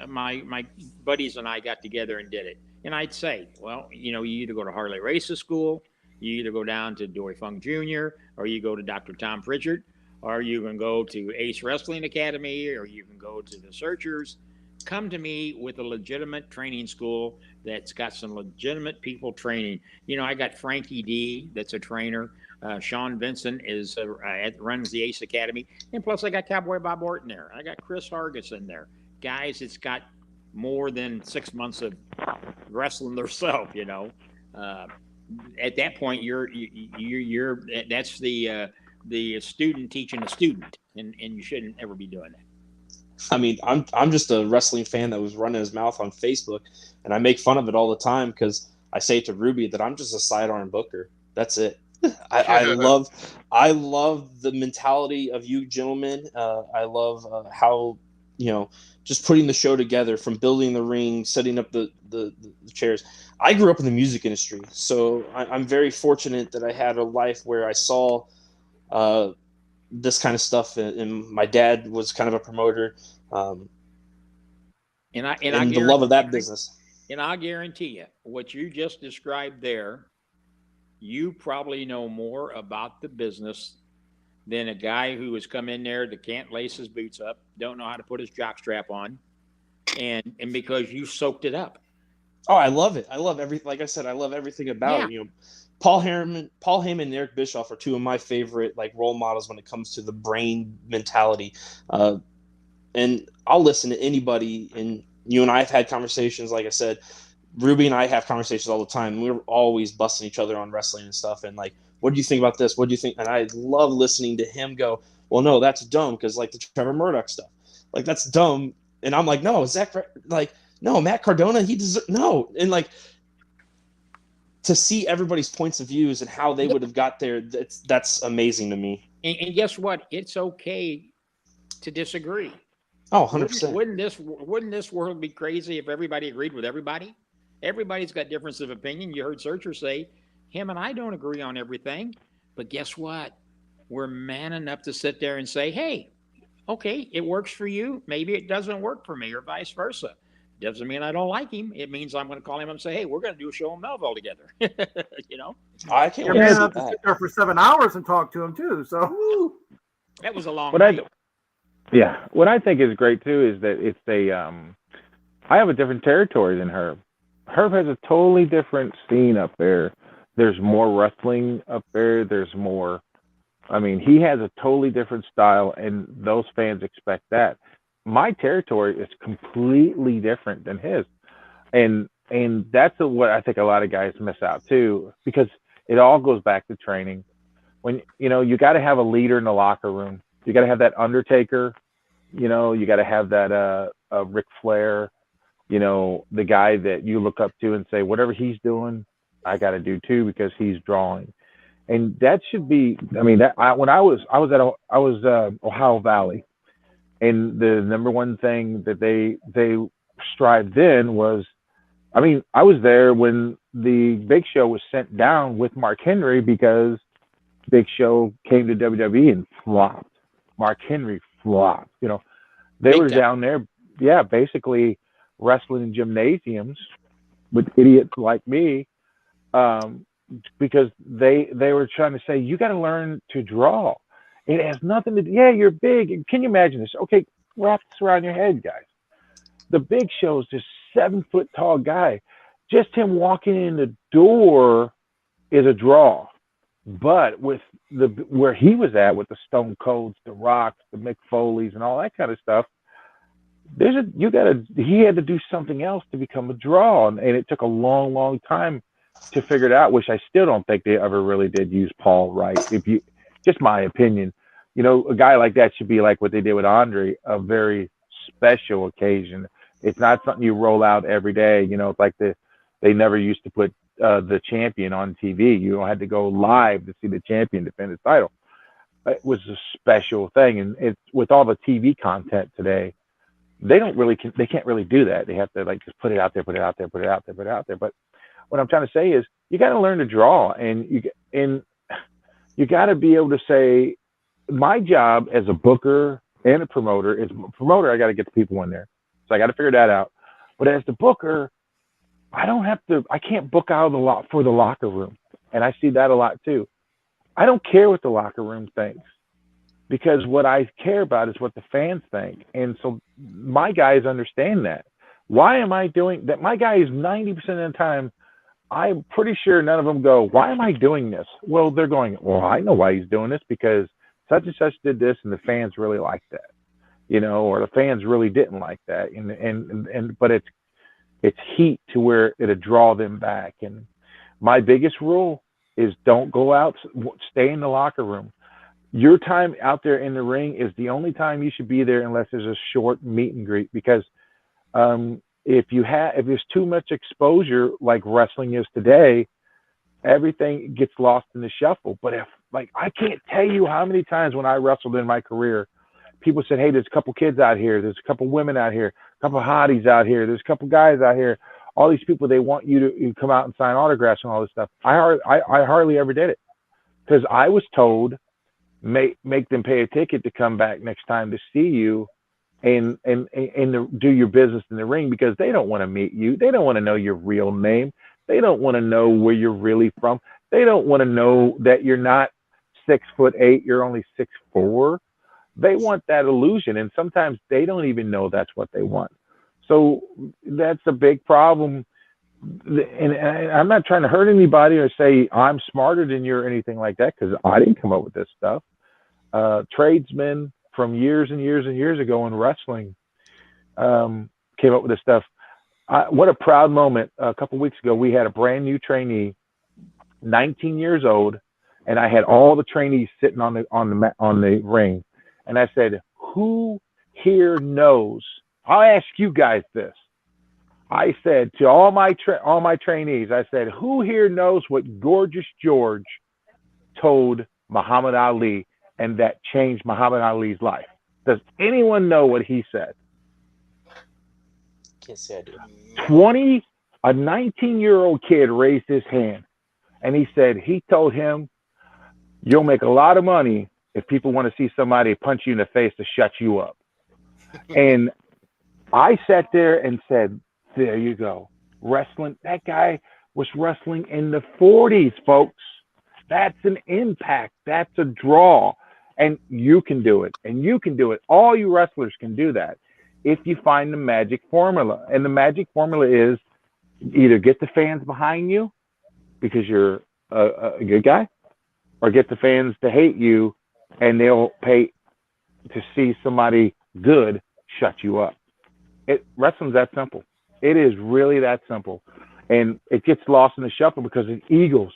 my buddies and I got together and did it. And I'd say, well, you know, you either go to Harley Race's school, you either go down to Dory Funk Jr., or you go to Dr. Tom Pritchard, or you can go to Ace Wrestling Academy, or you can go to the Searchers. Come to me with a legitimate training school that's got some legitimate people training. You know, I got Frankie D, that's a trainer. Sean Vincent runs the Ace Academy. And plus I got Cowboy Bob Orton there. I got Chris Hargis in there. Guys, it's got more than 6 months of wrestling themselves, you know. At that point, that's the student teaching a student, and you shouldn't ever be doing that. I mean, I'm just a wrestling fan that was running his mouth on Facebook, and I make fun of it all the time because I say to Ruby that I'm just a sidearm booker. That's it. I love the mentality of you gentlemen. I love how, you know, just putting the show together, from building the ring, setting up the chairs. I grew up in the music industry, so I'm very fortunate that I had a life where I saw this kind of stuff, and my dad was kind of a promoter, and the love of that business. And I guarantee you, what you just described there, you probably know more about the business than a guy who has come in there that can't lace his boots up, don't know how to put his jockstrap on, and because you soaked it up. Oh, I love it. I love like I said, I love everything about it. You know, Paul Heyman and Eric Bischoff are two of my favorite like role models when it comes to the brain mentality. And I'll listen to anybody, and you and I have had conversations. Like I said, Ruby and I have conversations all the time. We're always busting each other on wrestling and stuff. And like, what do you think about this? What do you think? And I love listening to him go, well, no, that's dumb. Cause like the Trevor Murdoch stuff, like that's dumb. And I'm like, no, Zach, like, no, Matt Cardona, he deserves, no. And like, to see everybody's points of views and how they would have got there, that's amazing to me. And guess what? It's okay to disagree. Oh, 100%. Wouldn't this world be crazy if everybody agreed with everybody? Everybody's got difference of opinion. You heard Searcher say, him and I don't agree on everything. But guess what? We're man enough to sit there and say, hey, okay, it works for you. Maybe it doesn't work for me, or vice versa. Doesn't mean I don't like him. It means I'm going to call him and say, hey, we're going to do a show in Melville together. You know? I can't You're man enough to sit there for 7 hours and talk to him too. So that was a long night. What I think is great too is that it's I have a different territory than Herb. Herb has a totally different scene up there. There's more wrestling up there. There's more. I mean, he has a totally different style, and those fans expect that. My territory is completely different than his, and that's what I think a lot of guys miss out too, because it all goes back to training. When you got to have a leader in the locker room. You got to have that Undertaker. You got to have that Ric Flair. The guy that you look up to and say, whatever he's doing, I got to do too, because he's drawing. And that should be. I mean, when I was Ohio Valley, and the number one thing that they strived in was, I mean, I was there when the Big Show was sent down with Mark Henry, because Big Show came to WWE and flopped. Mark Henry flopped. You know, they Big were time. down there, yeah, basically wrestling in gymnasiums with idiots like me, because they were trying to say, you got to learn to draw. It has nothing to do. Yeah, you're big. Can you imagine this? Okay, wrap this around your head, guys. The Big Show is this 7-foot tall guy. Just him walking in the door is a draw. But with where he was at with the Stone Colds, the Rocks, the Mick Foleys, and all that kind of stuff, he had to do something else to become a draw, and it took a long, long time to figure it out. Which I still don't think they ever really did use Paul right. Just my opinion, you know, a guy like that should be like what they did with Andre, a very special occasion. It's not something you roll out every day. You know, it's like they never used to put the champion on TV. You had to go live to see the champion defend his title. It was a special thing, and it's with all the TV content today, they can't really do that. They have to like just put it out there. But what I'm trying to say is, you got to learn to draw, and you got to be able to say, my job as a booker and a promoter is I got to get the people in there, so I got to figure that out. But as the booker, I can't book out of the lot for the locker room. And I see that a lot too. I don't care what the locker room thinks, because what I care about is what the fans think. And so my guys understand that. Why am I doing that? My guys, 90% of the time, I'm pretty sure none of them go, why am I doing this? Well, they're going, well, I know why he's doing this, because such and such did this and the fans really liked that, you know, or the fans really didn't like that. But it's heat to where it'll draw them back. And my biggest rule is, don't go out, stay in the locker room. Your time out there in the ring is the only time you should be there, unless there's a short meet and greet, because if there's too much exposure like wrestling is today, everything gets lost in the shuffle. But I can't tell you how many times when I wrestled in my career, people said, hey, there's a couple kids out here, there's a couple women out here, a couple hotties out here, there's a couple guys out here, all these people, they want you to come out and sign autographs and all this stuff. I hardly ever did it, because I was told, make them pay a ticket to come back next time to see you and do your business in the ring, because they don't want to meet you. They don't want to know your real name. They don't want to know where you're really from. They don't want to know that you're not 6'8", you're only 6'4". They want that illusion, and sometimes they don't even know that's what they want. So that's a big problem. And I'm not trying to hurt anybody or say I'm smarter than you or anything like that, because I didn't come up with this stuff. Tradesmen from years and years and years ago in wrestling came up with this stuff. What a proud moment. A couple weeks ago, we had a brand new trainee, 19 years old, and I had all the trainees sitting on the ring. And I said, who here knows? I'll ask you guys this. I said to all my trainees, I said, who here knows what Gorgeous George told Muhammad Ali, and that changed Muhammad Ali's life? Does anyone know what he said? Can't say I do. A 19-year-old kid raised his hand, and he said he told him, you'll make a lot of money if people want to see somebody punch you in the face to shut you up. And I sat there and said, there you go. Wrestling. That guy was wrestling in the 40s, folks. That's an impact. That's a draw. And you can do it. And you can do it. All you wrestlers can do that if you find the magic formula. And the magic formula is either get the fans behind you because you're a good guy, or get the fans to hate you and they'll pay to see somebody good shut you up. Wrestling's that simple. It is really that simple. And it gets lost in the shuffle because of egos.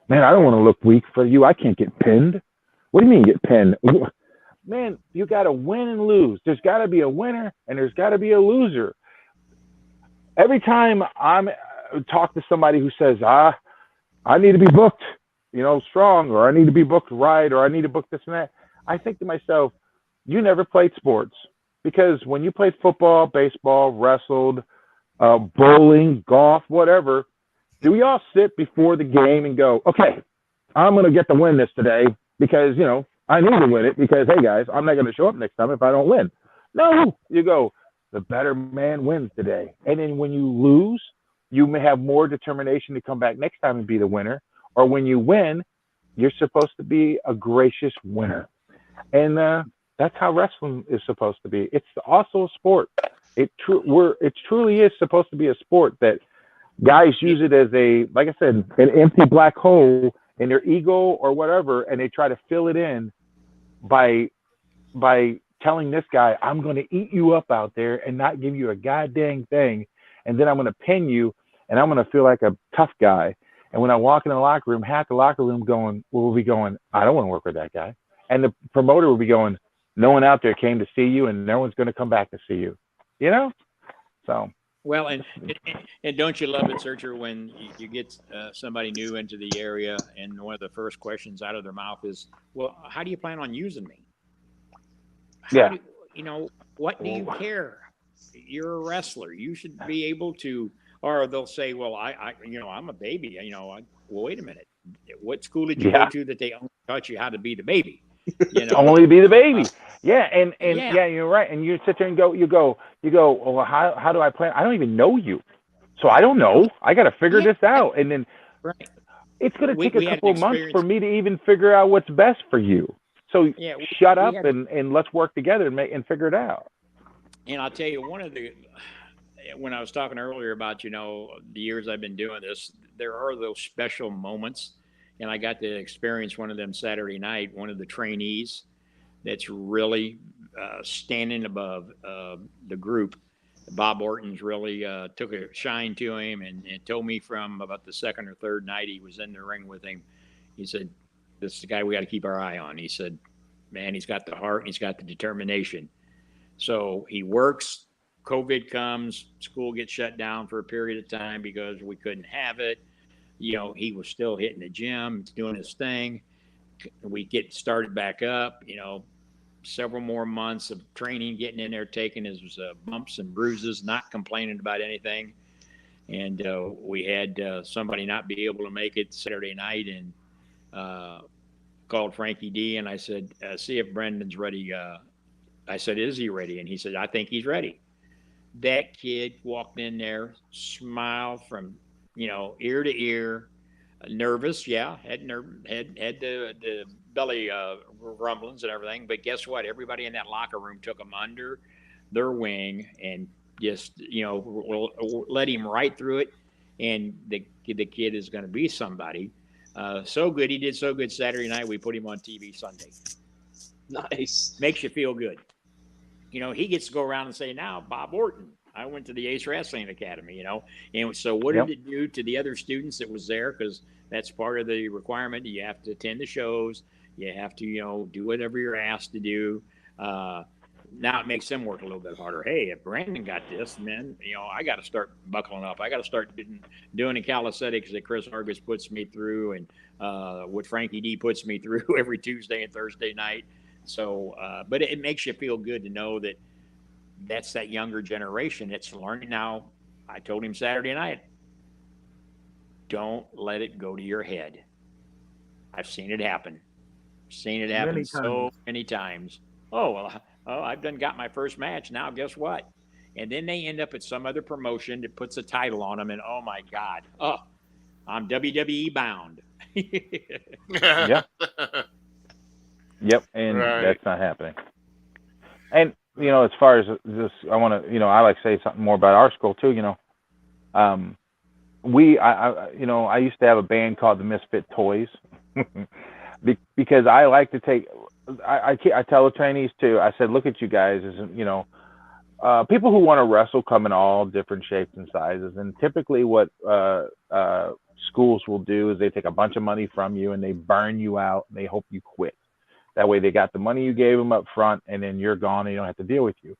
Man, I don't want to look weak for you. I can't get pinned. What do you mean get pinned? Man, you got to win and lose. There's got to be a winner and there's got to be a loser. Every time I'm talk to somebody who says, I need to be booked, strong, or I need to be booked right, or I need to book this and that, I think to myself, you never played sports. Because when you played football, baseball, wrestled, bowling, golf, whatever, do we all sit before the game and go, okay, I'm going to get the win this today because, I need to win it because, hey, guys, I'm not going to show up next time if I don't win. No, you go, the better man wins today. And then when you lose, you may have more determination to come back next time and be the winner. Or when you win, you're supposed to be a gracious winner. And that's how wrestling is supposed to be. It's also a sport. It truly is supposed to be a sport that guys use it as a, like I said, an empty black hole in their ego or whatever, and they try to fill it in by telling this guy, I'm going to eat you up out there and not give you a goddamn thing, and then I'm going to pin you, and I'm going to feel like a tough guy. And when I walk in the locker room, half the locker room will be going, I don't want to work with that guy. And the promoter will be going, no one out there came to see you, and no one's going to come back to see you. You know? So. Well, and don't you love it, Searcher, when you get somebody new into the area, and one of the first questions out of their mouth is, well, how do you plan on using me? What do you care? You're a wrestler. You should be able to, or they'll say, well, I'm a baby. Well, wait a minute. What school did you go to that they only taught you how to be the baby? Only be the baby. And you're right. And you sit there and you go, well, how do I plan? I don't even know you. So I don't know. I got to figure this out. And then it's going to take a couple of months for me to even figure out what's best for you. So shut up and let's work together and figure it out. And I'll tell you, when I was talking earlier about, the years I've been doing this, there are those special moments. And I got to experience one of them Saturday night, one of the trainees that's really standing above the group. Bob Orton's really took a shine to him and told me from about the second or third night he was in the ring with him. He said, this is the guy we got to keep our eye on. He said, man, he's got the heart and he's got the determination. So he works. COVID comes, school gets shut down for a period of time because we couldn't have it. He was still hitting the gym, doing his thing. We get started back up, several more months of training, getting in there, taking his bumps and bruises, not complaining about anything. And we had somebody not be able to make it Saturday night and called Frankie D. And I said, see if Brendan's ready. I said, is he ready? And he said, I think he's ready. That kid walked in there, smiled from ear to ear, nervous. Yeah, had the belly rumblings and everything. But guess what? Everybody in that locker room took him under their wing and just let him right through it. And the kid is going to be somebody. So good. He did so good Saturday night. We put him on TV Sunday. Nice. Makes you feel good. He gets to go around and say, now, Bob Orton, I went to the Ace Wrestling Academy, And so what did it do to the other students that was there? Because that's part of the requirement. You have to attend the shows. You have to, do whatever you're asked to do. Now it makes them work a little bit harder. Hey, if Brandon got this, then, I got to start buckling up. I got to start doing the calisthenics that Chris Argus puts me through and what Frankie D puts me through every Tuesday and Thursday night. So, but it makes you feel good to know that that's that younger generation. It's learning now. I told him Saturday night, don't let it go to your head. I've seen it happen. So many times. I've got my first match. Now, guess what? And then they end up at some other promotion that puts a title on them. And oh my God, I'm WWE bound. Yeah. Yep, and that's not happening. And as far as this, I want to, I like to say something more about our school too. I used to have a band called the Misfit Toys because I like to take. I tell the trainees too. I said, look at you guys, as people who want to wrestle come in all different shapes and sizes, and typically what schools will do is they take a bunch of money from you and they burn you out and they hope you quit. That way they got the money you gave them up front and then you're gone and they don't have to deal with you.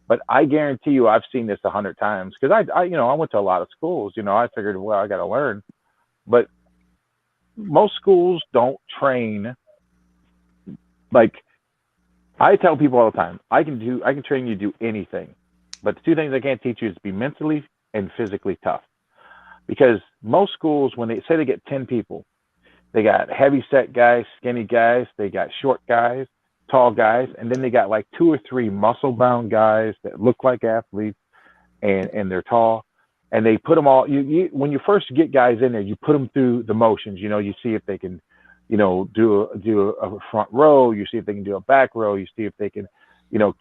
But I guarantee you, I've seen this 100 times because I went to a lot of schools. I figured, well, I got to learn. But most schools don't train. Like I tell people all the time, I can train you to do anything. But the two things I can't teach you is to be mentally and physically tough. Because most schools, when they say they get 10 people, They got heavy set guys, skinny guys. They got short guys, tall guys, and then they got like 2 or 3 muscle bound guys that look like athletes, and they're tall. And they put them all. When you first get guys in there, you put them through the motions. You see if they can, do a front row. You see if they can do a back row. You see if they can,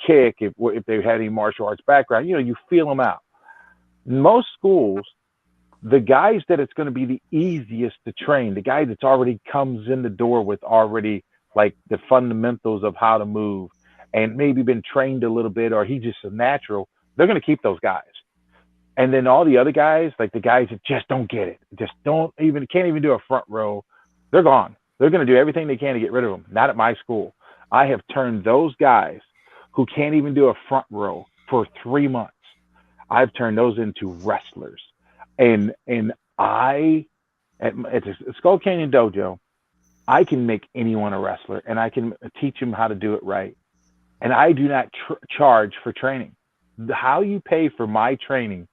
kick. If they had any martial arts background, you feel them out. Most schools, the guys that it's going to be the easiest to train, the guy that's already comes in the door with already like the fundamentals of how to move and maybe been trained a little bit, or he's just a natural, they're going to keep those guys. And then all the other guys, like the guys that just don't get it, can't even do a front row, they're gone. They're going to do everything they can to get rid of them. Not at my school. I have turned those guys who can't even do a front row for 3 months. I've turned those into wrestlers. And I, at Skull Canyon Dojo, I can make anyone a wrestler, and I can teach them how to do it right. And I do not charge for training. How you pay for my training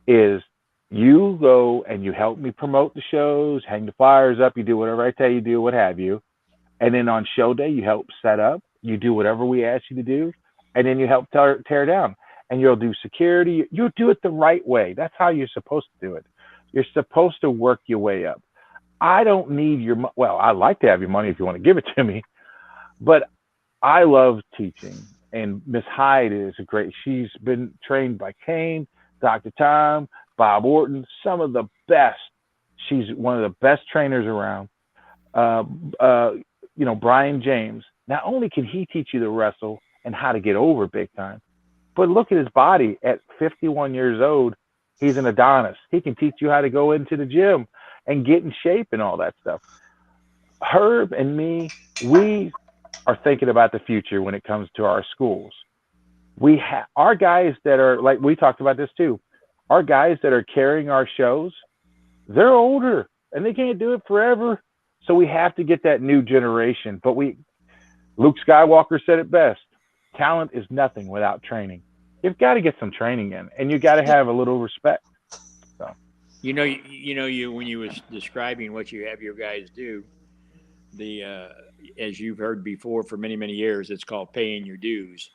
is you go and you help me promote the shows, hang the flyers up, you do whatever I tell you to do, what have you. And then on show day, you help set up, you do whatever we ask you to do, and then you help tear down. And you'll do security. You'll do it the right way. That's how you're supposed to do it. You're supposed to work your way up. I don't need your money. Well, I like to have your money if you want to give it to me, but I love teaching. And Miss Hyde is she's been trained by Kane, Dr. Tom, Bob Orton, some of the best. She's one of the best trainers around. Brian James, not only can he teach you to wrestle and how to get over big time, but look at his body. At 51 years old, he's an Adonis. He can teach you how to go into the gym and get in shape and all that stuff. Herb and me, we are thinking about the future when it comes to our schools. Our guys that are, like we talked about this too, our guys that are carrying our shows, they're older and they can't do it forever. So we have to get that new generation. But Luke Skywalker said it best. Talent is nothing without training. You've got to get some training in, and you got to have a little respect. So, when you was describing what you have your guys do, as you've heard before for many, many years, it's called paying your dues,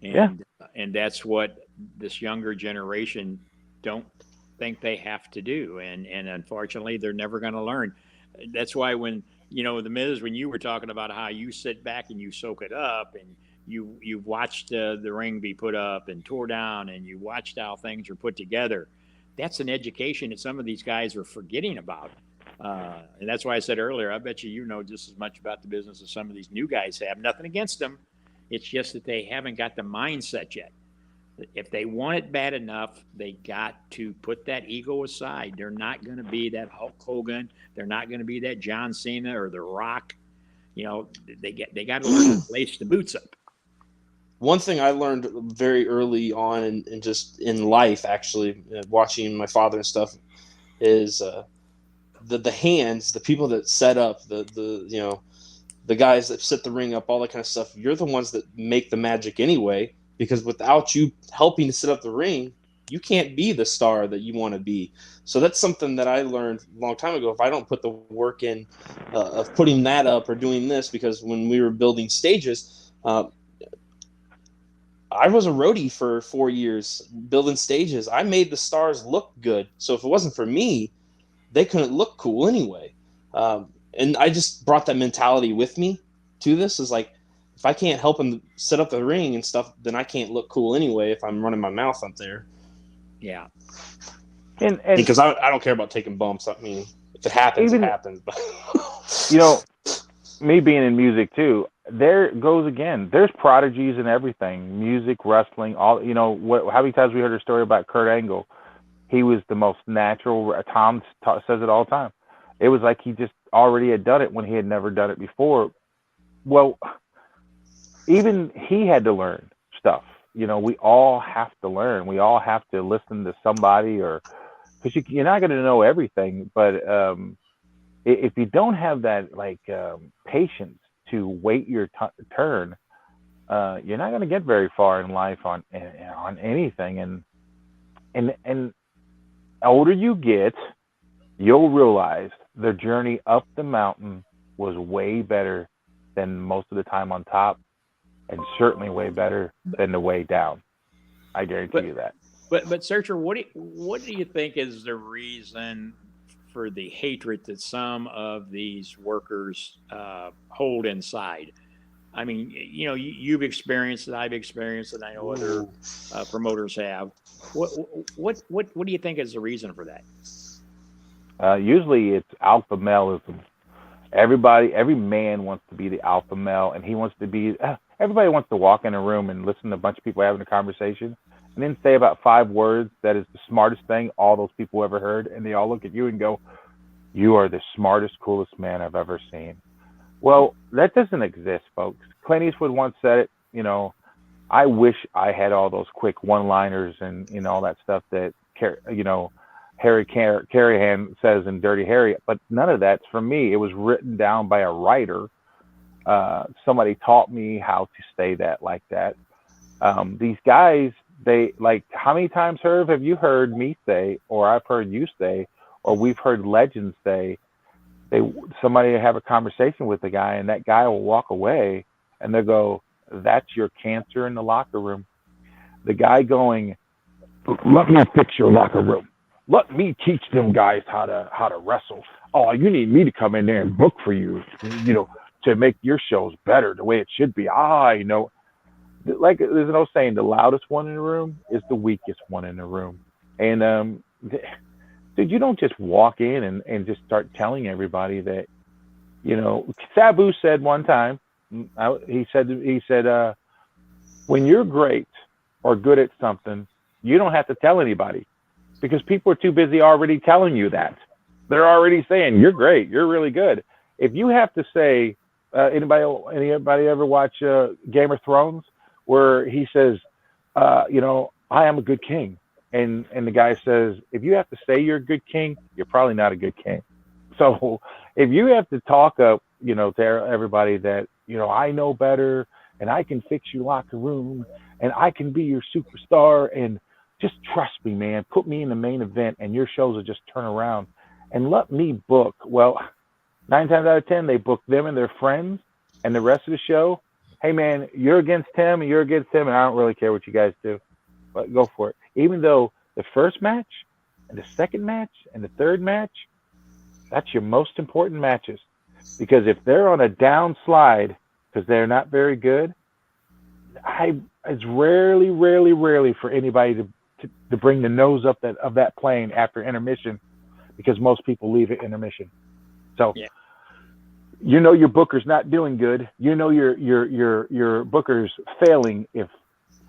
and that's what this younger generation don't think they have to do, and unfortunately, they're never going to learn. That's why when the Miz, when you were talking about how you sit back and you soak it up, and you've watched the ring be put up and tore down, and you watched how things are put together. That's an education that some of these guys are forgetting about. And that's why I said earlier, I bet you know just as much about the business as some of these new guys have. Nothing against them. It's just that they haven't got the mindset yet. If they want it bad enough, they got to put that ego aside. They're not going to be that Hulk Hogan. They're not going to be that John Cena or The Rock. They got to learn to lace the boots up. One thing I learned very early on and just in life, actually, watching my father and stuff, is the hands, the people that set up, the guys that set the ring up, all that kind of stuff. You're the ones that make the magic anyway, because without you helping to set up the ring, you can't be the star that you want to be. So that's something that I learned a long time ago. If I don't put the work in of putting that up or doing this, because when we were building stages, I was a roadie for 4 years building stages. I made the stars look good. So if it wasn't for me, they couldn't look cool anyway. And I just brought that mentality with me to this. Is like, if I can't help them set up the ring and stuff, then I can't look cool anyway if I'm running my mouth up there. Yeah. And because I don't care about taking bumps. I mean, if it happens, it happens. But me being in music too, there goes again. There's prodigies in everything: music, wrestling, all. How many times we heard a story about Kurt Angle? He was the most natural. Tom says it all the time. It was like he just already had done it when he had never done it before. Well, even he had to learn stuff. We all have to learn. We all have to listen to somebody, or because you're not going to know everything. But if you don't have that patience to wait your turn, you're not going to get very far in life on anything. And older you get, you'll realize the journey up the mountain was way better than most of the time on top, and certainly way better than the way down. I guarantee you that. But Searcher, what do you think is the reason for the hatred that some of these workers hold inside? I mean, you know, you've experienced it, I've experienced it, I know other promoters have. What do you think is the reason for that? Usually it's alpha maleism. Every man wants to be the alpha male, and he wants to be. Everybody wants to walk in a room and listen to a bunch of people having a conversation, and then say about 5 words that is the smartest thing all those people ever heard, and they all look at you and go, "You are the smartest, coolest man I've ever seen." Well, that doesn't exist, folks. Clint Eastwood once said it. You know, I wish I had all those quick one-liners and all that stuff that Harry Carrahan says in Dirty Harry, but none of that's from me. It was written down by a writer. Somebody taught me how to say that like that. These guys, they like, how many times, Herb, have you heard me say, or I've heard you say, or we've heard legends say, somebody have a conversation with the guy, and that guy will walk away, and they'll go, "That's your cancer in the locker room." The guy going, "Let me fix your locker room. Let me teach them guys how to wrestle. Oh, you need me to come in there and book for you, to make your shows better the way it should be. I know." Like there's no saying, the loudest one in the room is the weakest one in the room. And dude, you don't just walk in and just start telling everybody that, Sabu said one time, he said, when you're great or good at something, you don't have to tell anybody, because people are too busy already telling you that. They're already saying, "You're great, you're really good." If you have to say, anybody ever watch Game of Thrones, where he says, "I am a good king," and the guy says, if you have to say you're a good king, you're probably not a good king. So if you have to talk up, to everybody that, I know better, and I can fix your locker room, and I can be your superstar, and just trust me, man, put me in the main event, and your shows will just turn around, and let me book. Well, 9 times out of 10, they book them and their friends, and the rest of the show, hey, man, you're against him, and you're against him, and I don't really care what you guys do, but go for it. Even though the first match, and the second match, and the third match, that's your most important matches. Because if they're on a downslide because they're not very good, it's rarely for anybody to bring the nose up of that plane after intermission, because most people leave at intermission. So, yeah. Your booker's not doing good. Your booker's failing if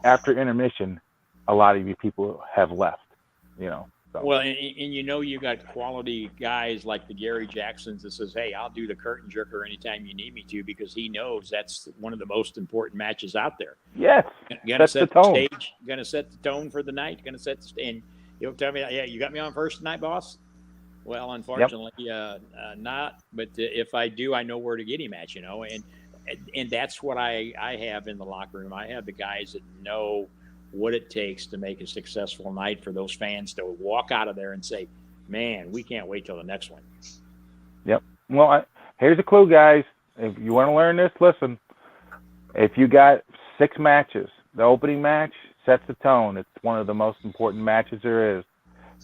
after intermission, a lot of you people have left. So. Well, and you got quality guys like the Gary Jacksons that says, "Hey, I'll do the curtain jerker anytime you need me to," because he knows that's one of the most important matches out there. Yes, gonna set the stage, gonna set the tone for the night, gonna set the and you'll tell me, "Yeah, you got me on first tonight, boss." Well, unfortunately, not. But if I do, I know where to get him at, and that's what I have in the locker room. I have the guys that know what it takes to make a successful night for those fans to walk out of there and say, "Man, we can't wait till the next one." Yep. Well, here's a clue, guys. If you want to learn this, listen. If you got 6 matches, the opening match sets the tone. It's one of the most important matches there is.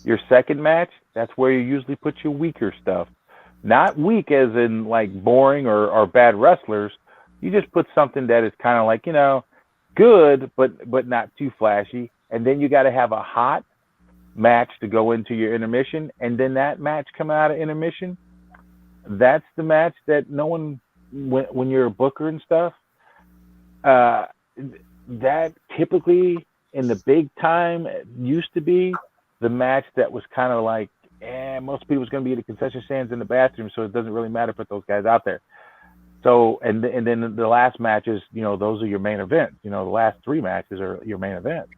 Your second match, that's where you usually put your weaker stuff. Not weak as in like boring or bad wrestlers. You just put something that is kind of like, good, but not too flashy. And then you got to have a hot match to go into your intermission. And then that match coming out of intermission, that's the match that no one, when you're a booker and stuff, that typically in the big time used to be the match that was kind of like, most people's going to be at the concession stands in the bathroom, so it doesn't really matter to put those guys out there. So, and then the last matches, those are your main events. The last 3 matches are your main event.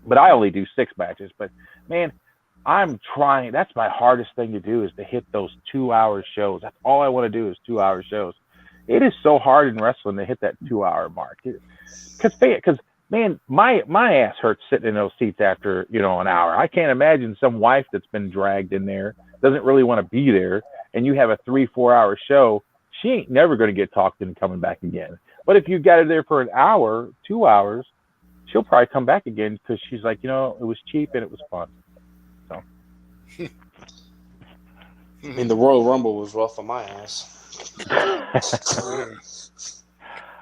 But I only do 6 matches. But, man, I'm trying. That's my hardest thing to do, is to hit those 2-hour shows. That's all I want to do is 2-hour shows. It is so hard in wrestling to hit that 2-hour mark. Because man, my ass hurts sitting in those seats after, an hour. I can't imagine some wife that's been dragged in there, doesn't really want to be there, and you have a 3-4 hour show, she ain't never going to get talked into coming back again. But if you got her there for an hour, 2 hours, she'll probably come back again because she's like, it was cheap and it was fun. So. I mean, the Royal Rumble was rough on my ass.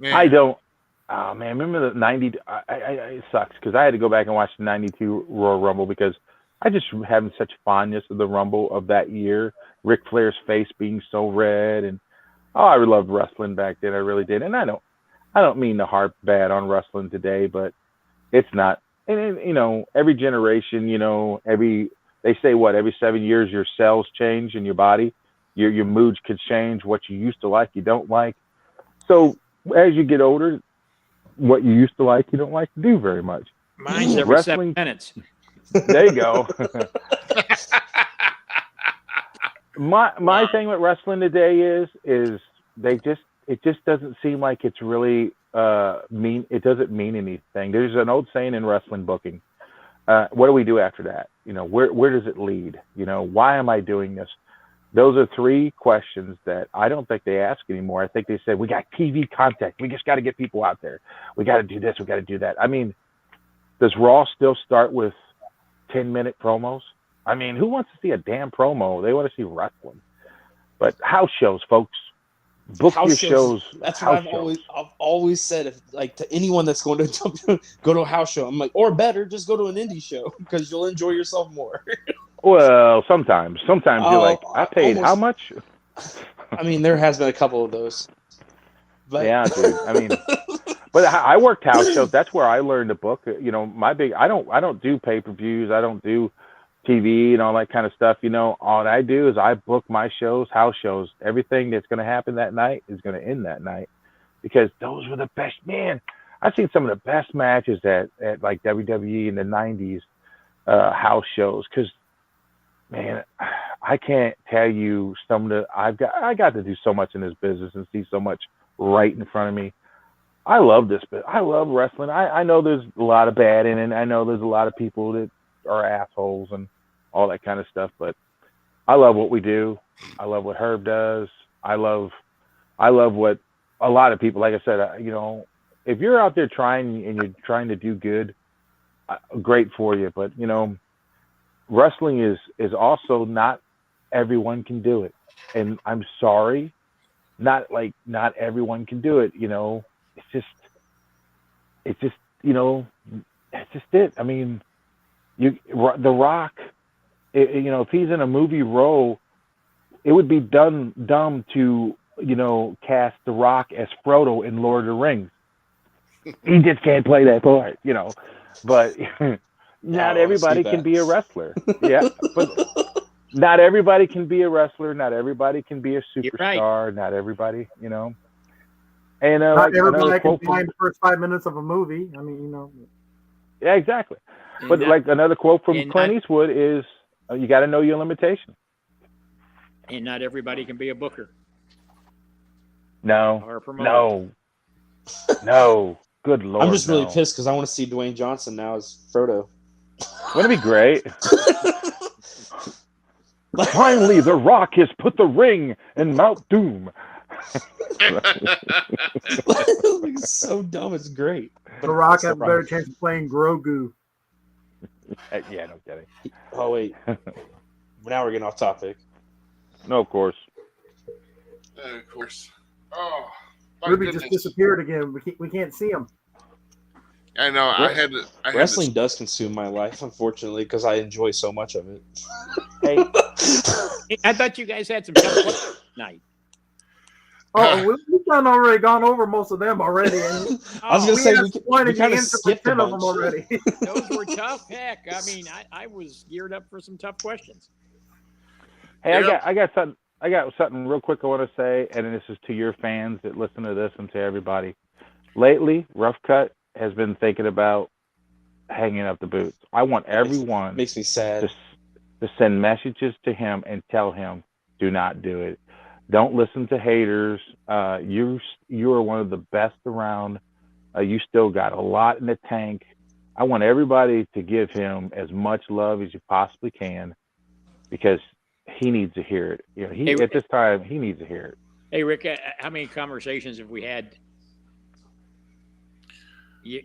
I don't. Oh man, remember the '90? It sucks because I had to go back and watch the '92 Royal Rumble because I just having such fondness of the Rumble of that year. Ric Flair's face being so red, and I loved wrestling back then. I really did, and I don't mean to harp bad on wrestling today, but it's not. And every generation, they say every 7 years your cells change in your body, your moods could change. What you used to like, you don't like. So as you get older, what you used to like, you don't like to do very much. Mine's every Wrestling, 7 minutes. There you go. my thing with wrestling today is it just doesn't seem like it's really mean. It doesn't mean anything. There's an old saying in wrestling booking. What do we do after that? Where does it lead? Why am I doing this? Those are 3 questions that I don't think they ask anymore. I think they said, we got TV content. We just got to get people out there. We got to do this. We got to do that. I mean, does Raw still start with 10-minute promos? I mean, who wants to see a damn promo? They want to see wrestling. But house shows, folks. Book your shows. That's what I've always said. If to anyone that's going to go to a house show, I'm like, or better, just go to an indie show because you'll enjoy yourself more. Well, sometimes you're like, I paid how much? I mean, there has been a couple of those. But... Yeah, dude. I mean, but I worked house shows. That's where I learned to book. I don't do pay-per-views. I don't do TV and all that kind of stuff. All I do is I book my shows, house shows. Everything that's going to happen that night is going to end that night because those were the best. Man, I've seen some of the best matches at like WWE in the 90s house shows because, man, I can't tell you some of the I got to do so much in this business and see so much right in front of me. I love this, but I love wrestling. I know there's a lot of bad in it. I know there's a lot of people that are assholes and all that kind of stuff, but I love what we do. I love what Herb does. I love what a lot of people, like I said, if you're out there trying and you're trying to do good, great for you. But, wrestling is also not everyone can do it. And I'm sorry, not everyone can do it. It's just it. I mean, The Rock, if he's in a movie role, it would be dumb to, cast The Rock as Frodo in Lord of the Rings. He just can't play that part, But not everybody can be a wrestler. Yeah, but not everybody can be a wrestler. Not everybody can be a superstar. Right. Not everybody, And not everybody can find the first 5 minutes of a movie. I mean, Yeah, exactly. But another quote from Clint Eastwood is, you got to know your limitations. And not everybody can be a booker. No. Or a promoter. No. Good Lord. I'm just really pissed because I want to see Dwayne Johnson now as Frodo. Wouldn't it be great? Finally, The Rock has put the ring in Mount Doom. It's so dumb. It's great. The Rock has a better chance of playing Grogu. Yeah, no kidding. Oh, wait. Now we're getting off topic. No, of course. Of course. Oh, Ruby just disappeared again. We can't see him. I know. Wrestling does consume my life, unfortunately, because I enjoy so much of it. Hey, I thought you guys had some tough questions tonight. Oh, we've gone over most of them already. And I was going to say we kind of skipped a 10 of them already. Those were tough. Heck, I mean, I was geared up for some tough questions. Hey, I got something real quick I want to say, and this is to your fans that listen to this and to everybody. Lately, Rough Cut has been thinking about hanging up the boots. I want everyone makes me sad to send messages to him and tell him, do not do it. Don't listen to haters. You are one of the best around. You still got a lot in the tank. I want everybody to give him as much love as you possibly can, because he needs to hear it. You know, Hey, at this time he needs to hear it. Hey, Rick, how many conversations have we had?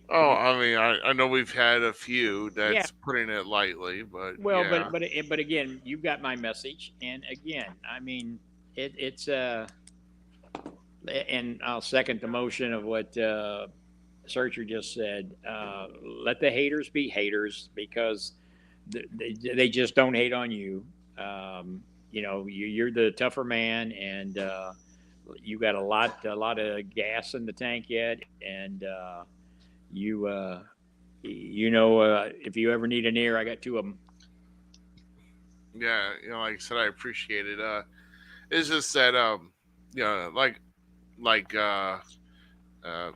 I mean, I know we've had a few. That's Yeah. putting it lightly, but Well, yeah. but again, you got my message, and again, I mean, it's and I'll second the motion of what Searcher just said. Let the haters be haters, because they just don't hate on you. You know, you're the tougher man, and you got a lot of gas in the tank yet, and you know, if you ever need an ear, I got two of them. Yeah, you know, like I said, I appreciate it. It's just that, you know,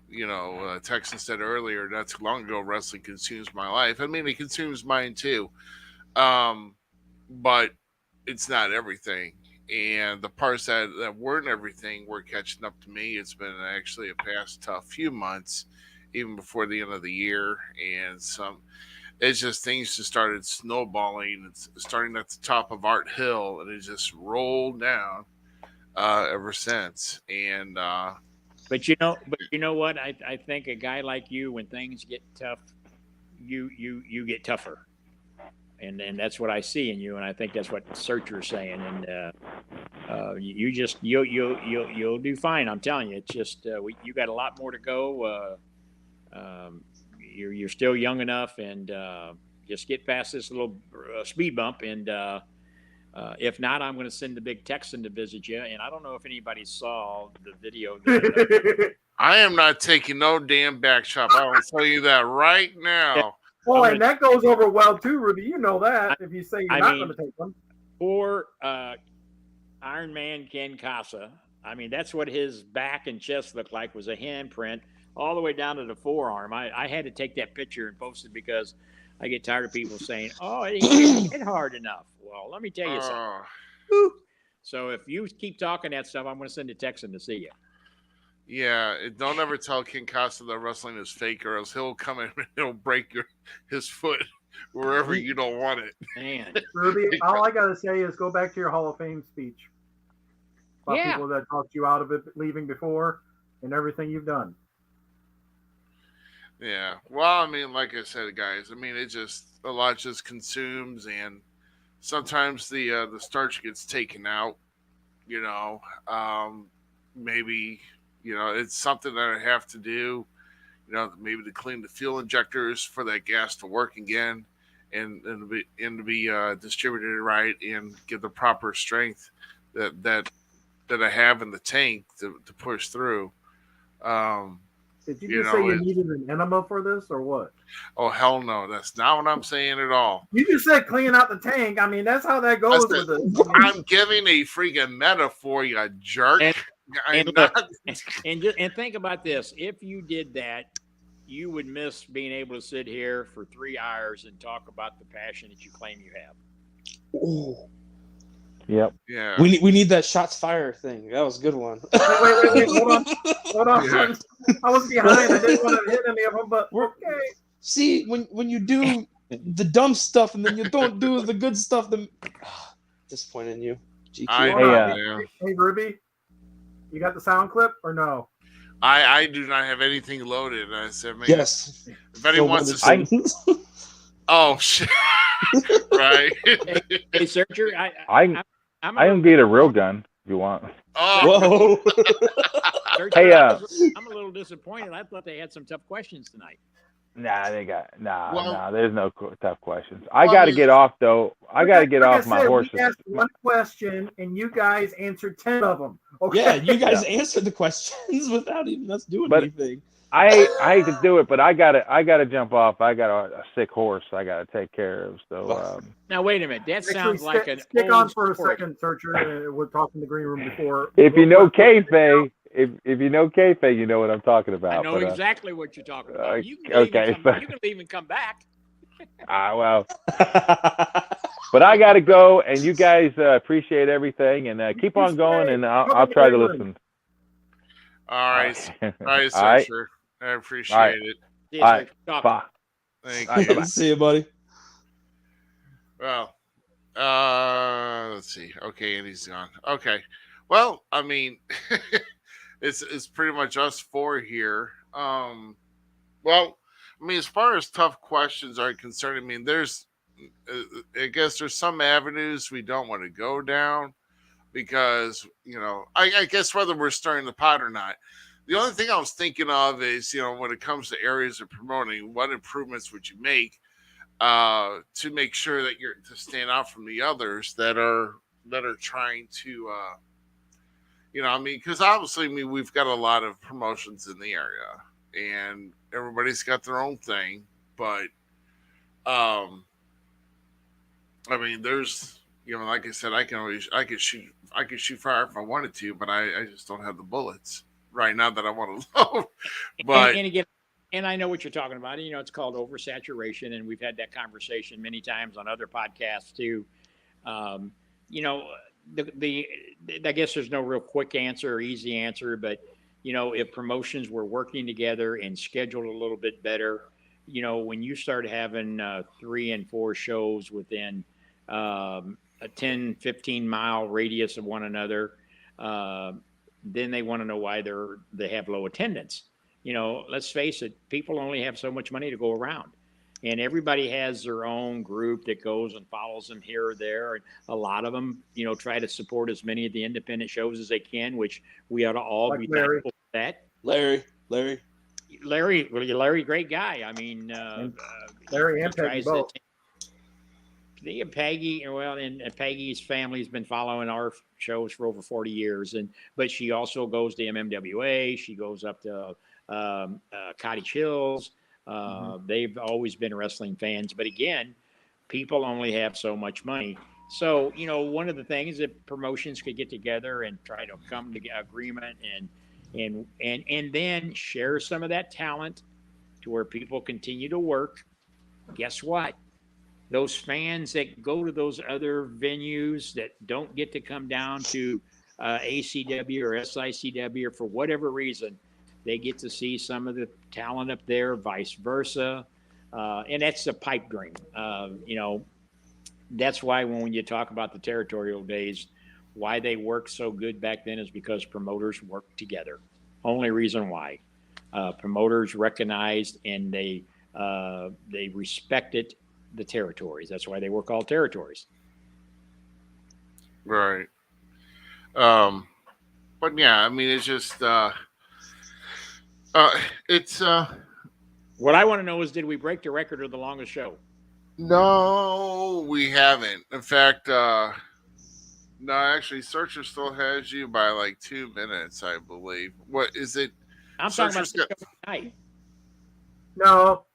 you know, Texan said earlier, not too long ago, wrestling consumes my life. I mean, it consumes mine too. But it's not everything. And the parts that weren't everything were catching up to me. It's been actually a past tough few months, even before the end of the year. And it's just things just started snowballing. It's starting at the top of Art Hill, and it just rolled down ever since. And But you know what? I think a guy like you, when things get tough, you get tougher, and that's what I see in you, and I think that's what Searcher's saying. And you'll do fine. I'm telling you. It's just you got a lot more to go. You're still young enough, and just get past this little speed bump. And if not, I'm going to send the big Texan to visit you. And I don't know if anybody saw the video. I am not taking no damn back chop. I will tell you that right now. Well, and that goes over well too, Ruby. You know that if you say you're not going to take them. Poor Iron Man Ken Casa. I mean, that's what his back and chest looked like, was a handprint all the way down to the forearm. I had to take that picture and post it because I get tired of people saying, "Oh, it didn't hit hard enough." Well, let me tell you something. So if you keep talking that stuff, I'm going to send a Texan to see you. Yeah, don't ever tell King Costa that wrestling is fake, or else he'll come in and he'll break his foot wherever you don't want it. Man, Ruby, all I got to say is go back to your Hall of Fame speech about people that talked you out of it leaving before and everything you've done. Yeah, well, I mean, like I said, guys, I mean, a lot just consumes, and sometimes the starch gets taken out. You know, maybe, you know, it's something that I have to do. You know, maybe to clean the fuel injectors for that gas to work again, and to be distributed right, and give the proper strength that I have in the tank to push through. Did you just say you needed an enema for this, or what? Oh, hell no. That's not what I'm saying at all. You just said clean out the tank. I mean, that's how that goes with it. I'm giving a freaking metaphor, you jerk. And think about this. If you did that, you would miss being able to sit here for 3 hours and talk about the passion that you claim you have. Ooh. Yep. Yeah. We need that shots fire thing. That was a good one. Wait. Hold on. Yeah. I was behind. I didn't want to hit any of them, but okay. See, when you do the dumb stuff and then you don't do the good stuff, disappointing in you. Hey, Ruby, you got the sound clip or no? I do not have anything loaded. I said, yes. If anyone wants to see. Oh shit! Right. Hey, Searcher, I can get a real gun if you want. Oh. Whoa. Searcher, Hey, I'm a little disappointed. I thought they had some tough questions tonight. Nah, they got nah. There's no tough questions. I got to get off though. I got to get off my horses. We asked one question and you guys answered 10 of them. Okay. Yeah, you guys answered the questions without even us doing anything. I hate to do it, but I gotta jump off. I got a sick horse I gotta take care of. So now wait a minute. That sounds like an stick on for a second, Searcher. We're talking in the green room before. If you know kayfabe, if you know kayfabe, you know what I'm talking about. I know exactly what you're talking about. You can even come back. Well. But I gotta go, and you guys appreciate everything, and keep on going, and I'll try to listen. All right, Searcher. I appreciate it. Yeah, bye. Thank you. See you, buddy. Well, let's see. Okay, and he's gone. Okay. Well, I mean, it's pretty much us four here. Well, I mean, as far as tough questions are concerned, I mean, I guess there's some avenues we don't want to go down because, I guess whether we're starting the pot or not. The only thing I was thinking of is, when it comes to areas of promoting, what improvements would you make to make sure that you're to stand out from the others that are trying to, I mean, because obviously, I mean, we've got a lot of promotions in the area, and everybody's got their own thing, but, I mean, there's, like I said, I could shoot fire if I wanted to, but I just don't have the bullets right now that I want to load. But and again, and I know what you're talking about. It's called oversaturation, and we've had that conversation many times on other podcasts too. I guess there's no real quick answer or easy answer, but if promotions were working together and scheduled a little bit better, when you start having 3 and 4 shows within a 10, 15 mile radius of one another, then they want to know why they have low attendance. Let's face it, people only have so much money to go around, and everybody has their own group that goes and follows them here or there. And a lot of them, try to support as many of the independent shows as they can, which we ought to all be thankful for that. Larry, great guy. I mean, Larry and Peggy both. Peggy, and Peggy's family has been following our shows for over 40 years, but she also goes to MMWA. She goes up to Cottage Hills. They've always been wrestling fans, but again, people only have so much money. So, one of the things that promotions could get together and try to come to agreement and then share some of that talent to where people continue to work. Guess what? Those fans that go to those other venues that don't get to come down to ACW or SICW or for whatever reason, they get to see some of the talent up there, vice versa. And that's a pipe dream. That's why when you talk about the territorial days, why they worked so good back then is because promoters worked together. Only reason why. Promoters recognized and they respected the territories. That's why they were called territories. Right. But yeah, I mean, it's just it's what I want to know is, did we break the record of the longest show? No, we haven't. In fact, no, actually, Searcher still has you by like 2 minutes, I believe. What is it? I'm talking about the show tonight. No,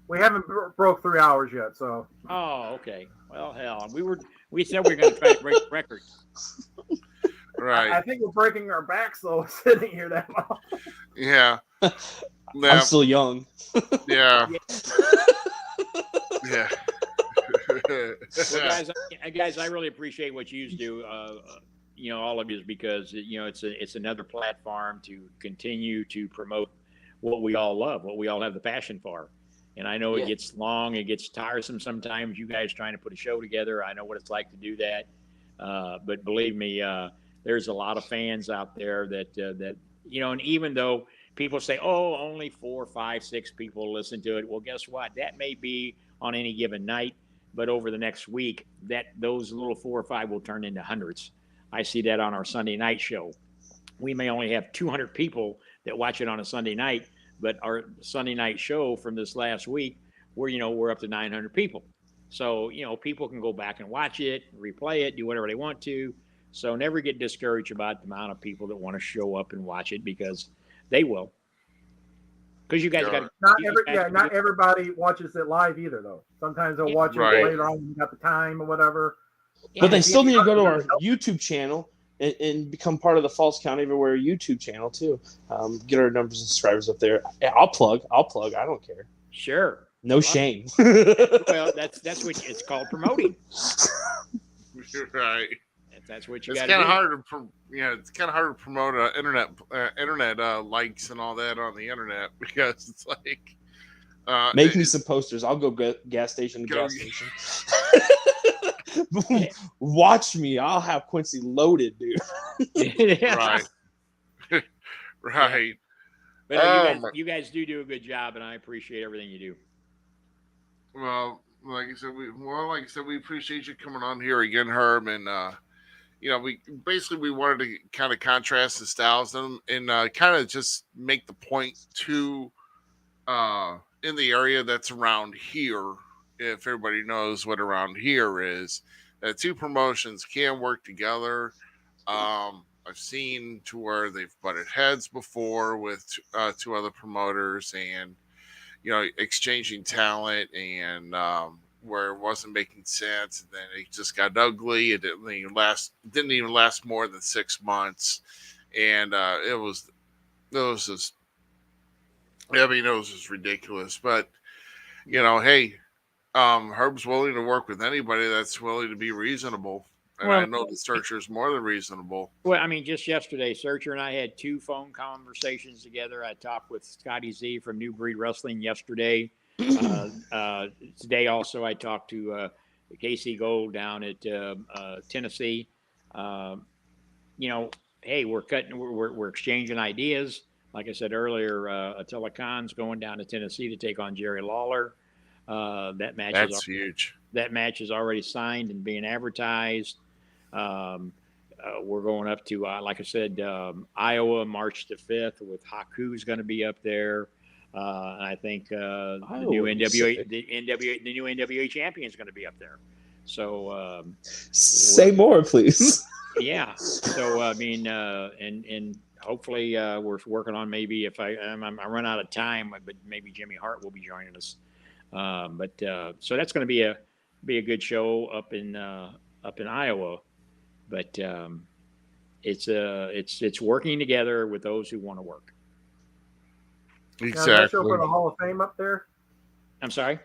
we haven't broke 3 hours yet. So. Oh, okay. Well, hell, we said we were going to try to break the record. Right. I think we're breaking our backs though, sitting here that long. Yeah. I'm still young. Yeah. Yeah. Well, guys, I really appreciate what you do. All of you, because it's another platform to continue to promote what we all love, what we all have the passion for. And I know it gets long, it gets tiresome sometimes. You guys trying to put a show together, I know what it's like to do that. But believe me, there's a lot of fans out there that and even though people say, oh, only 4, 5, 6 people listen to it. Well, guess what? That may be on any given night, but over the next week, those little 4 or 5 will turn into hundreds. I see that on our Sunday night show. We may only have 200 people that watch it on a Sunday night, but our Sunday night show from this last week, we're up to 900 people. So, people can go back and watch it, replay it, do whatever they want to. So never get discouraged about the amount of people that want to show up and watch it, because they will. Because you guys got not everybody watches it live either, though. Sometimes they'll watch it later on when you got the time or whatever. But they still need to go to our YouTube channel and become part of the Falls Count Everywhere YouTube channel too. Get our numbers and subscribers up there. I'll plug. I don't care. Sure. No shame. Well, that's what it's called, promoting. Right. That's what you it's got kind to of do. hard to it's kind of hard to promote internet likes and all that on the internet, because it's like make me some posters. I'll go gas station to gas station. Watch me. I'll have Quincy loaded, dude. Right. Right. But no, you guys do a good job, and I appreciate everything you do. Well, like I said, we appreciate you coming on here again, Herb, and we wanted to kind of contrast the styles and kind of just make the point to in the area that's around here. If everybody knows what around here is, that two promotions can work together. I've seen to where they've butted heads before with two other promoters, and exchanging talent, and where it wasn't making sense, and then it just got ugly. It didn't even last more than 6 months, and it was just ridiculous. But hey, Herb's willing to work with anybody that's willing to be reasonable. And I know the Searcher's more than reasonable. Well, I mean, just yesterday, Searcher and I had 2 phone conversations together. I talked with Scotty Z from New Breed Wrestling yesterday. Today also, I talked to Casey Gold down at Tennessee. Hey, we're exchanging ideas. Like I said earlier, Attila Khan's going down to Tennessee to take on Jerry Lawler. That's huge. That match is already signed and being advertised. We're going up to, like I said, Iowa, March the 5th, with Haku's going to be up there. I think the new NWA champion is going to be up there. So say more, please. Yeah. So I mean, and hopefully we're working on, maybe if I run out of time, but maybe Jimmy Hart will be joining us. So that's going to be a good show up in Iowa. But it's working together with those who want to work. Exactly. Now, is that show for the Hall of Fame up there? I'm sorry?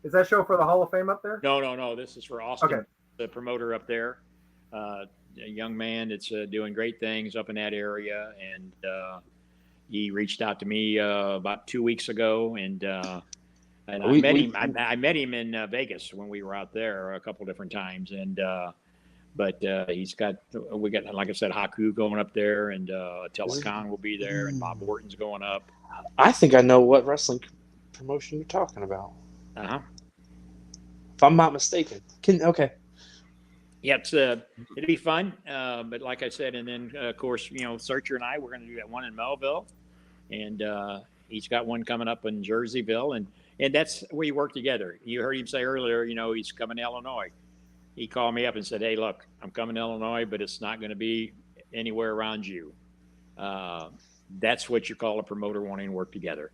Is that show for the Hall of Fame up there? No. This is for Austin, okay. The promoter up there. A young man that's doing great things up in that area. And he reached out to me about 2 weeks ago. And I met him in Vegas when we were out there a couple different times. And but we got, like I said, Haku going up there, and Attila Khan will be there, and Bob Orton's going up. I think I know what wrestling promotion you're talking about. Uh-huh. If I'm not mistaken. Okay. Yeah, it'll be fun. But like I said, and then of course, Searcher and I, we're going to do that one in Melville, and he's got one coming up in Jerseyville, and that's where you work together. You heard him say earlier, he's coming to Illinois. He called me up and said, "Hey, look, I'm coming to Illinois, but it's not going to be anywhere around you." That's what you call a promoter wanting to work together.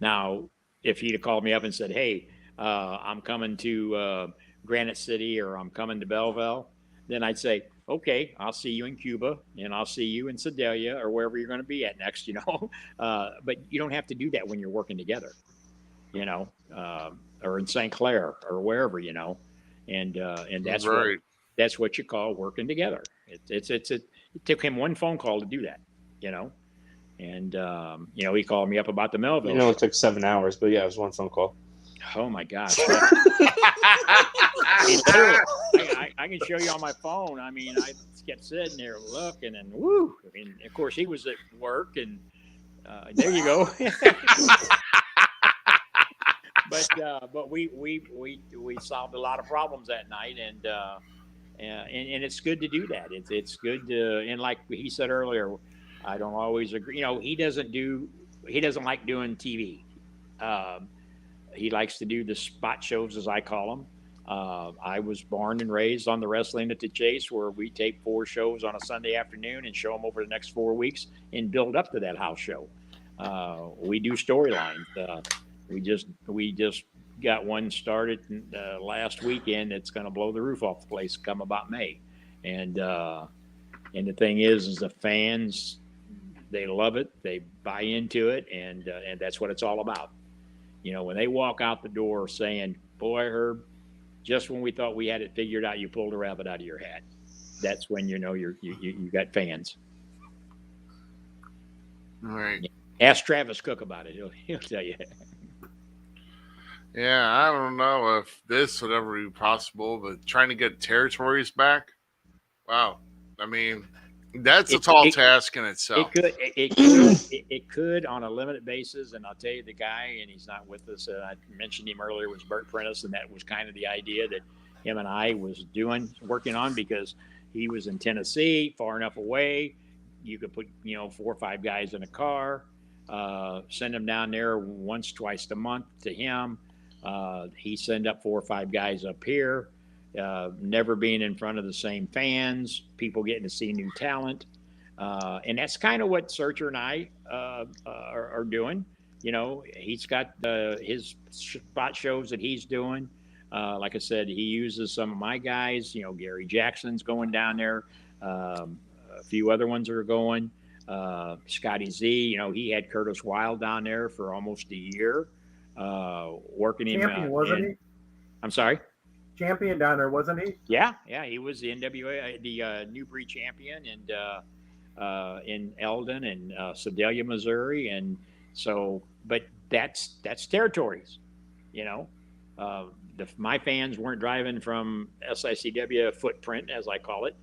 Now, if he'd have called me up and said, "Hey, I'm coming to Granite City, or I'm coming to Belleville," then I'd say, "Okay, I'll see you in Cuba, and I'll see you in Sedalia, or wherever you're going to be at next." But you don't have to do that when you're working together, or in St. Clair or wherever, and that's right. That's what you call working together. It took him one phone call to do that, and he called me up about the Melville. It took 7 hours, but yeah, it was one phone call. Oh my gosh. I can show you on my phone. I mean, I kept sitting there looking, and woo. I mean, of course, he was at work, and there you go. But we solved a lot of problems that night, and it's good to do that. It's good to, and like he said earlier, I don't always agree. He doesn't like doing TV. He likes to do the spot shows, as I call them. I was born and raised on the Wrestling at the Chase, where we tape 4 shows on a Sunday afternoon and show them over the next 4 weeks and build up to that house show. We do storylines. We just got one started last weekend. It's going to blow the roof off the place come about May. And the thing is the fans, they love it. They buy into it. And that's what it's all about. When they walk out the door saying, "Boy, Herb, just when we thought we had it figured out, you pulled a rabbit out of your hat," that's when you got fans. Right. Ask Travis Cook about it. He'll tell you. Yeah, I don't know if this would ever be possible, but trying to get territories back, wow. I mean, that's a It, tall it, task in itself. it could on a limited basis. And I'll tell you, the guy, and he's not with us. I mentioned him earlier, was Bert Prentice, and that was kind of the idea that him and I was working on, because he was in Tennessee, far enough away. You could put 4 or 5 guys in a car, send them down there once, twice a month to him. He send up 4 or 5 guys up here. Never being in front of the same fans, people getting to see new talent. And that's kind of what Searcher and I are doing. He's got his spot shows that he's doing. Like I said, he uses some of my guys. Gary Jackson's going down there. A few other ones are going. Scotty Z, he had Curtis Wild down there for almost a year, working him. Champion, wasn't he? I'm sorry? Champion down there, wasn't he? Yeah, he was the NWA, the New Breed champion, and in Eldon and Sedalia, Missouri, and so. But that's territories, my fans weren't driving from SICW footprint, as I call it,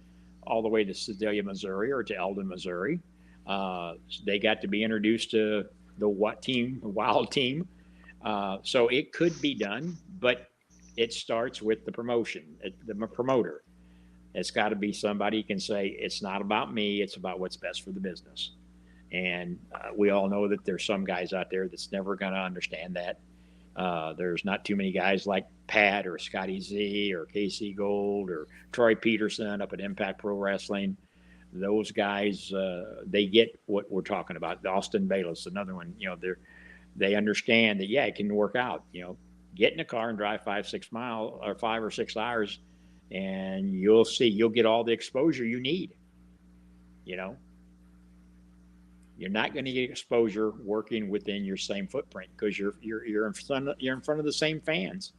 all the way to Sedalia, Missouri, or to Eldon, Missouri. They got to be introduced to the Wild team. So it could be done, but it starts with the promotion, the promoter. It's got to be somebody who can say, it's not about me, it's about what's best for the business. And we all know that there's some guys out there that's never going to understand that. There's not too many guys like Pat or Scotty Z or KC Gold or Troy Peterson up at Impact Pro Wrestling. Those guys, they get what we're talking about. Austin Bayless, another one, they understand that, it can work out, get in a car and drive 5 or 6 hours, and you'll get all the exposure you need. You're not going to get exposure working within your same footprint, because you're in front of the same fans.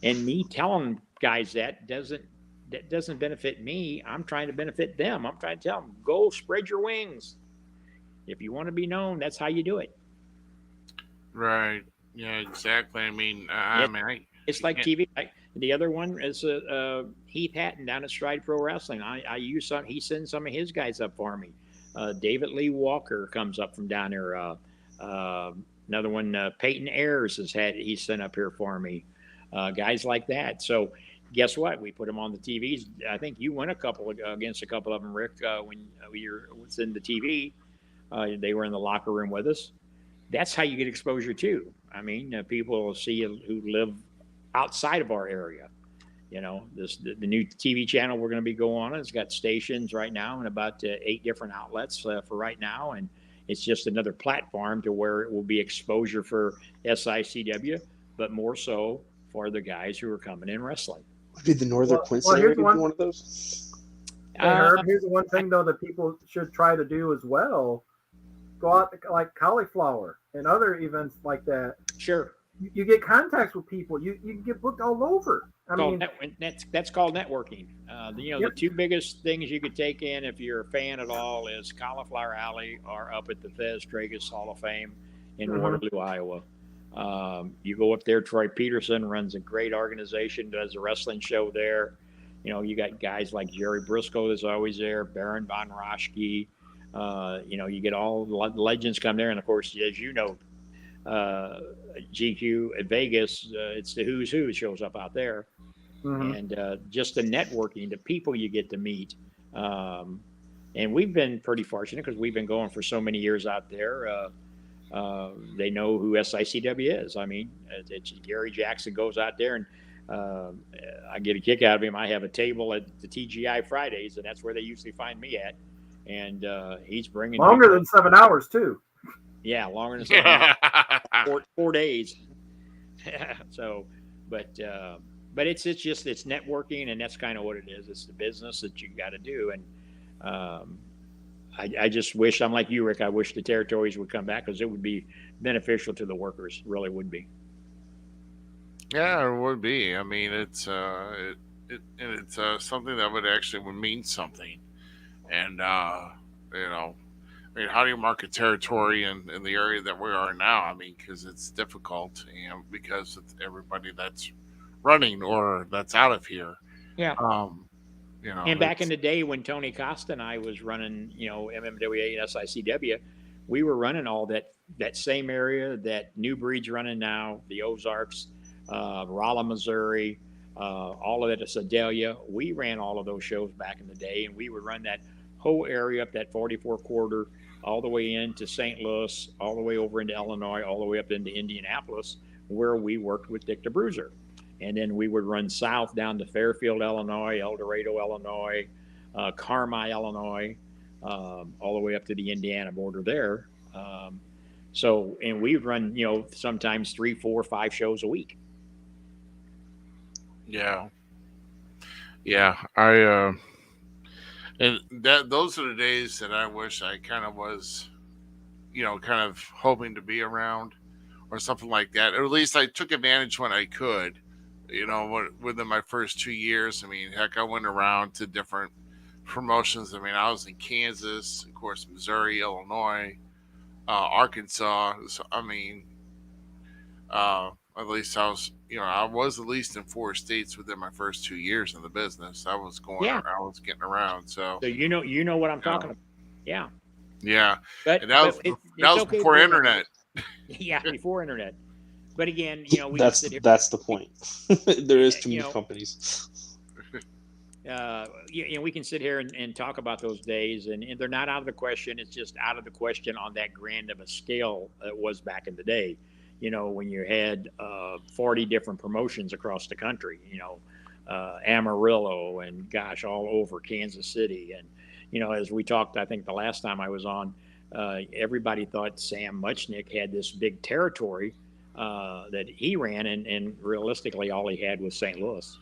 And me telling guys that doesn't benefit me. I'm trying to benefit them. I'm trying to tell them, go spread your wings. If you want to be known, that's how you do it. Right. Yeah, exactly. I mean, it's like TV. The other one is Heath Hatton down at Stride Pro Wrestling. I use some. He sends some of his guys up for me. David Lee Walker comes up from down there. Another one, Peyton Ayers he's sent up here for me. Guys like that. So guess what? We put them on the TVs. I think you went against a couple of them, Rick, when you was in the TV. They were in the locker room with us. That's how you get exposure too. I mean, people will see who live outside of our area. The new TV channel we're going to be going on, it's got stations right now and about 8 different outlets for right now. And it's just another platform to where it will be exposure for SICW, but more so for the guys who are coming in wrestling. Did the Northern Quincy area be one of those? Hey, Herb, here's the one thing, though, that people should try to do as well. Go out like Cauliflower and other events like that. Sure. You get contacts with people. You can get booked all over. That's called networking. The 2 biggest things you could take in if you're a fan at all is Cauliflower Alley or up at the Fez Tragus Hall of Fame in Waterloo, Iowa. You go up there. Troy Peterson runs a great organization, does a wrestling show there. You got guys like Jerry Briscoe that's always there, Baron Von Roschke. You get all the legends come there, and of course, as you know, GQ at Vegas, it's the who's who shows up out there. And just the networking, the people you get to meet. And we've been pretty fortunate because we've been going for so many years out there. They know who SICW is. I mean, Gary Jackson goes out there, and I get a kick out of him. I have a table at the TGI Fridays, and that's where they usually find me at. And he's bringing longer than 7 hours too. Yeah, longer than 7 hours. 4 days. So, but it's networking, and that's kind of what it is. It's the business that you got to do. And I just wish, I'm like you, Rick, I wish the territories would come back, because it would be beneficial to the workers. It really would be. Yeah, it would be. I mean, it's something that would mean something. And, I mean, how do you market territory in the area that we are now? I mean, because it's difficult, and because of everybody that's running or that's out of here. Yeah. You know, And back in the day when Tony Costa and I was running, MMWA and SICW, we were running all that same area that New Breed's running now, the Ozarks, Rolla, Missouri, all of it, Sedalia. We ran all of those shows back in the day, and we would run that whole area up that 44 quarter, all the way into St. Louis, all the way over into Illinois, all the way up into Indianapolis, where we worked with Dick the Bruiser. And then we would run south down to Fairfield, Illinois, El Dorado, Illinois, Carmi, Illinois, all the way up to the Indiana border there. And we would run, sometimes 3, 4, 5 shows a week. Yeah. And those are the days that I wish I kind of was, kind of hoping to be around or something like that. Or at least I took advantage when I could. Within my first 2 years, I mean, heck, I went around to different promotions. I mean, I was in Kansas, of course, Missouri, Illinois, Arkansas. So, I mean, at least I was at least in 4 states within my first 2 years in the business. I was I was getting around. So you know what I'm talking about. Yeah. Yeah. But and that was okay before internet. Yeah, before internet. But again, that's the point. There is too many companies. We can sit here and talk about those days, and they're not out of the question. It's just out of the question on that grand of a scale it was back in the day. When you had 40 different promotions across the country. Amarillo and all over Kansas City, and as we talked, I think the last time I was on, everybody thought Sam Muchnick had this big territory that he ran, and realistically all he had was St. Louis,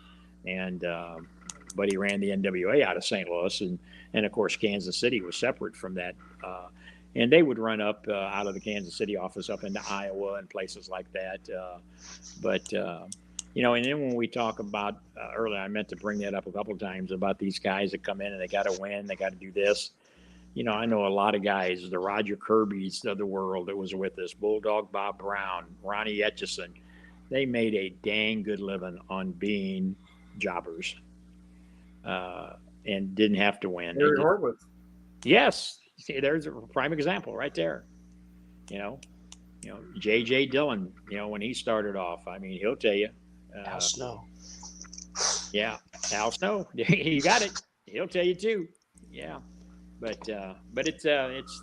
and but he ran the NWA out of St. Louis, and of course Kansas City was separate from that, and they would run up out of the Kansas City office up into Iowa and places like that, and then when we talk about earlier, I meant to bring that up a couple of times about these guys that come in and they got to win, they got to do this. I know a lot of guys, the Roger Kirby's of the world that was with us, Bulldog Bob Brown, Ronnie Etchison. They made a dang good living on being jobbers, and didn't have to win. Harry Horowitz. Yes, see, there's a prime example right there. J.J. Dillon. When he started off, I mean, he'll tell you. Al Snow. Yeah, Al Snow. You got it. He'll tell you too. Yeah. But it's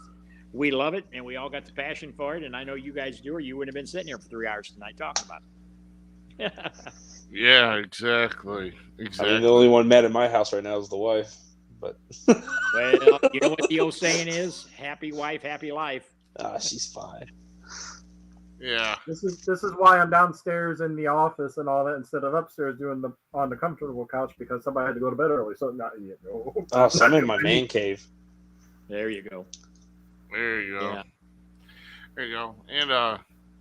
we love it, and we all got the passion for it, and I know you guys do, or you wouldn't have been sitting here for 3 hours tonight talking about it. Yeah, exactly. I mean, the only one mad at my house right now is the wife. But well, you know what the old saying is: "Happy wife, happy life." She's fine. Yeah. This is why I'm downstairs in the office and all that instead of upstairs doing on the comfortable couch, because somebody had to go to bed early. So So I'm in my man cave. There you go. There you go. Yeah. There you go. And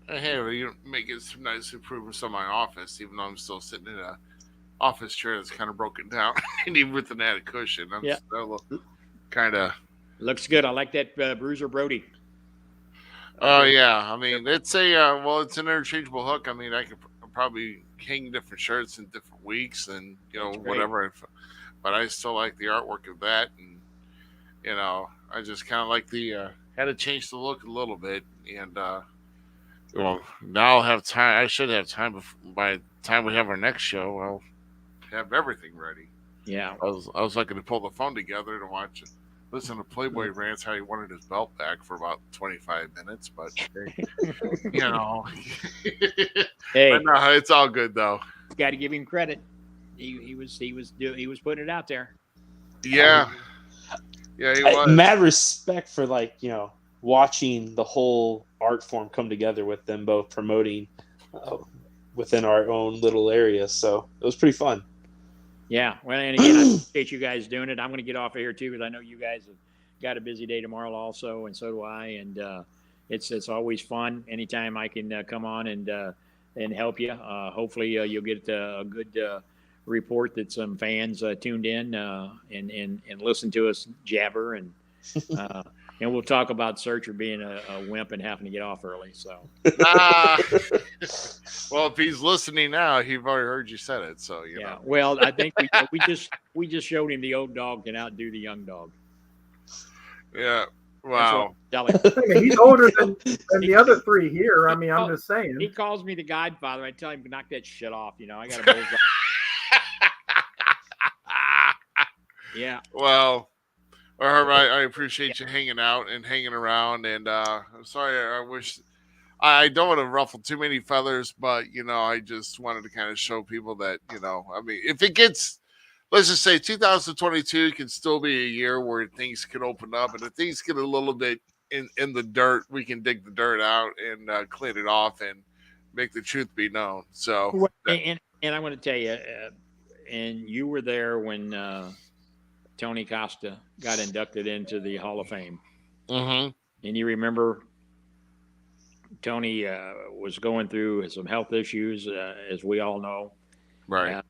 hey, you're making some nice improvements on my office, even though I'm still sitting in a office chair that's kind of broken down, and even with an added cushion, I'm still kind of looks good. I like that Bruiser Brody. Oh yeah, I mean it's it's an interchangeable hook. I mean I could probably hang different shirts in different weeks, and whatever. But I still like the artwork of that, and I just kind of like had to change the look a little bit, and now I'll have time. I should have time by the time we have our next show. I'll have everything ready. Yeah, I was looking to pull the phone together to watch it. Listen to Playboy rants how he wanted his belt back for about 25 minutes, but hey, but no, it's all good though. Got to give him credit. He was putting it out there. Yeah, he was. Mad respect for watching the whole art form come together with them both promoting within our own little area. So it was pretty fun. Yeah, well, and again, I appreciate you guys doing it. I'm going to get off of here too, because I know you guys have got a busy day tomorrow also, and so do I. And it's always fun anytime I can come on and help you. Hopefully, you'll get a good report that some fans tuned in and listen to us jabber. And And we'll talk about Searcher being a wimp and having to get off early. So, Well, if he's listening now, he've already heard you said it. So you yeah. know. Well, I think we just showed him the old dog can outdo the young dog. Yeah. That's Wow. what I'm telling I mean, he's older than the other three here. I mean, I'm just you. saying. He calls me the Godfather. I tell him to knock that shit off. You know, I got a bullseye. Yeah. Well, all right. I appreciate you hanging out and hanging around. And I'm sorry. I wish I don't want to ruffle too many feathers, but you know, I just wanted to kind of show people that I mean, if it gets, let's just say 2022 can still be a year where things can open up, and if things get a little bit in the dirt, we can dig the dirt out and clean it off and make the truth be known. So, And I'm going to tell you, and you were there when Tony Costa got inducted into the Hall of Fame. mm-hmm. And you remember Tony was going through some health issues, as we all know. Right.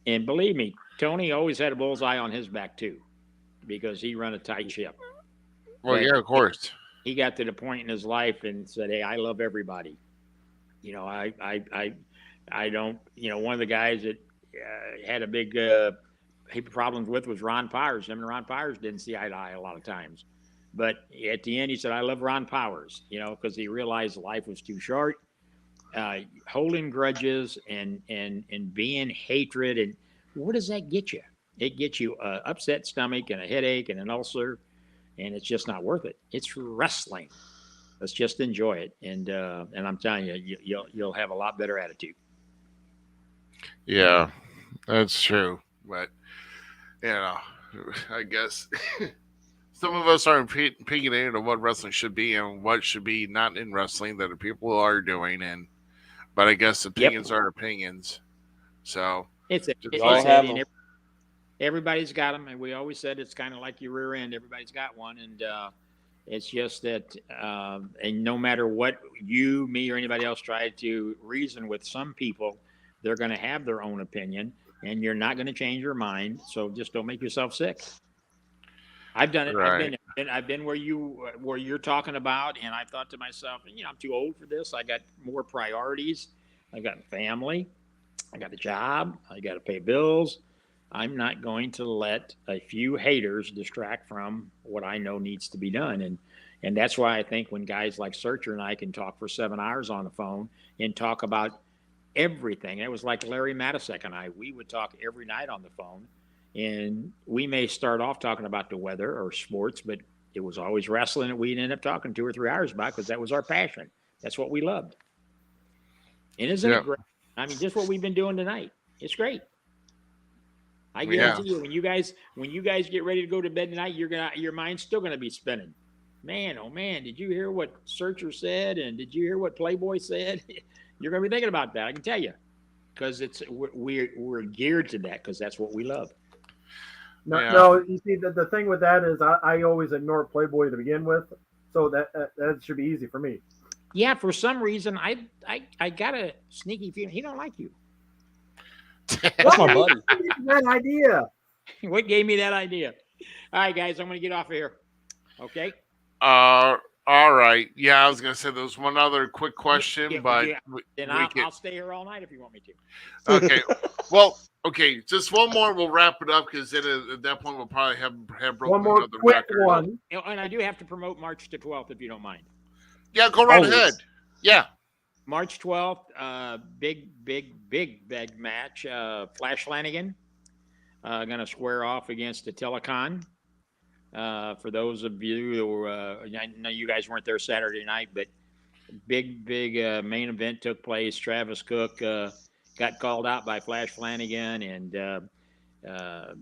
And believe me, Tony always had a bullseye on his back too, because he run a tight ship. Well, But yeah, of course. he got to the point in his life and said, "Hey, I love everybody. You know, I don't. You know, one of the guys that had a big problems with was Ron Powers. Him and Ron Powers didn't see eye to eye a lot of times. But at the end, he said, I love Ron Powers, because he realized life was too short. Holding grudges and being hatred. And what does that get you? It gets you an upset stomach and a headache and an ulcer. And it's just not worth it. It's wrestling. Let's just enjoy it. And I'm telling you, you'll have a lot better attitude. Yeah, that's true. But I guess some of us are opinionated on what wrestling should be and what should be not in wrestling that the people are doing, but I guess opinions are opinions. So everybody's got them, and we always said it's kind of like your rear end. Everybody's got one, and it's just that, and no matter what you, me, or anybody else try to reason with some people, they're going to have their own opinion, and you're not going to change your mind. So just don't make yourself sick. I've done it. Right. I've been where you're talking about, and I thought to myself, I'm too old for this. I got more priorities. I got family. I got a job. I got to pay bills. I'm not going to let a few haters distract from what I know needs to be done. And that's why I think when guys like Searcher and I can talk for 7 hours on the phone and talk about everything. It was like Larry Matisek and I. We would talk every night on the phone. And we may start off talking about the weather or sports, but it was always wrestling that we'd end up talking 2 or 3 hours about because that was our passion. That's what we loved. And isn't it great? I mean, just what we've been doing tonight. It's great. I guarantee you, when you guys get ready to go to bed tonight, your mind's still gonna be spinning. Man, oh man, did you hear what Searcher said? And did you hear what Playboy said? You're gonna be thinking about that. I can tell you, because we're geared to that because that's what we love. No, you see, the thing with that is I always ignore Playboy to begin with, so that should be easy for me. Yeah, for some reason, I got a sneaky feeling he don't like you. That's my buddy. That idea. What gave me that idea? All right, guys, I'm going to get off of here. Okay. All right. Yeah, I was going to say there's one other quick question, but I'll stay here all night if you want me to. Okay. Well, okay, just one more. We'll wrap it up because at that point we'll probably have broken one more another quick record. one. And I do have to promote March the 12th if you don't mind. Yeah, go right ahead. Yeah. March 12th, big match. Flash Flanagan going to square off against Attila Khan. For those of you who, I know you guys weren't there Saturday night, but big main event took place. Travis Cook got called out by Flash Flanagan, and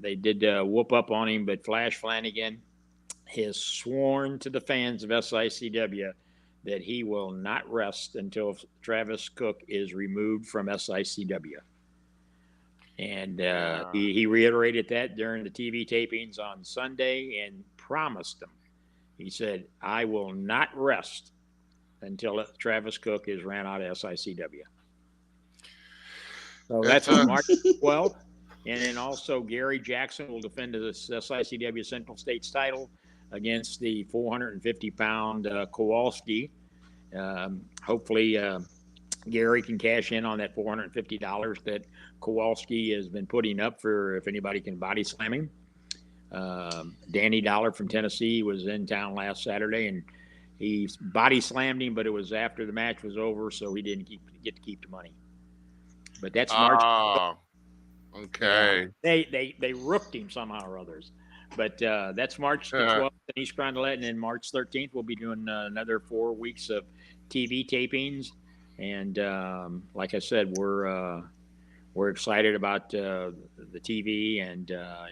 they did whoop up on him. But Flash Flanagan has sworn to the fans of SICW that he will not rest until Travis Cook is removed from SICW. And he reiterated that during the TV tapings on Sunday and promised them. He said, I will not rest until Travis Cook is ran out of SICW. So that's on March 12th. And then also Gary Jackson will defend the SICW Central States title against the 450-pound Kowalski. Hopefully, Gary can cash in on that $450 that Kowalski has been putting up for if anybody can body slam him. Danny Dollar from Tennessee was in town last Saturday, and he body slammed him, but it was after the match was over, so he didn't get to keep the money. But that's March. Oh, okay. They rooked him somehow or others. But that's March the 12th in East Carondelet, and then March 13th we'll be doing another 4 weeks of TV tapings. And like I said, we're excited about the TV, and I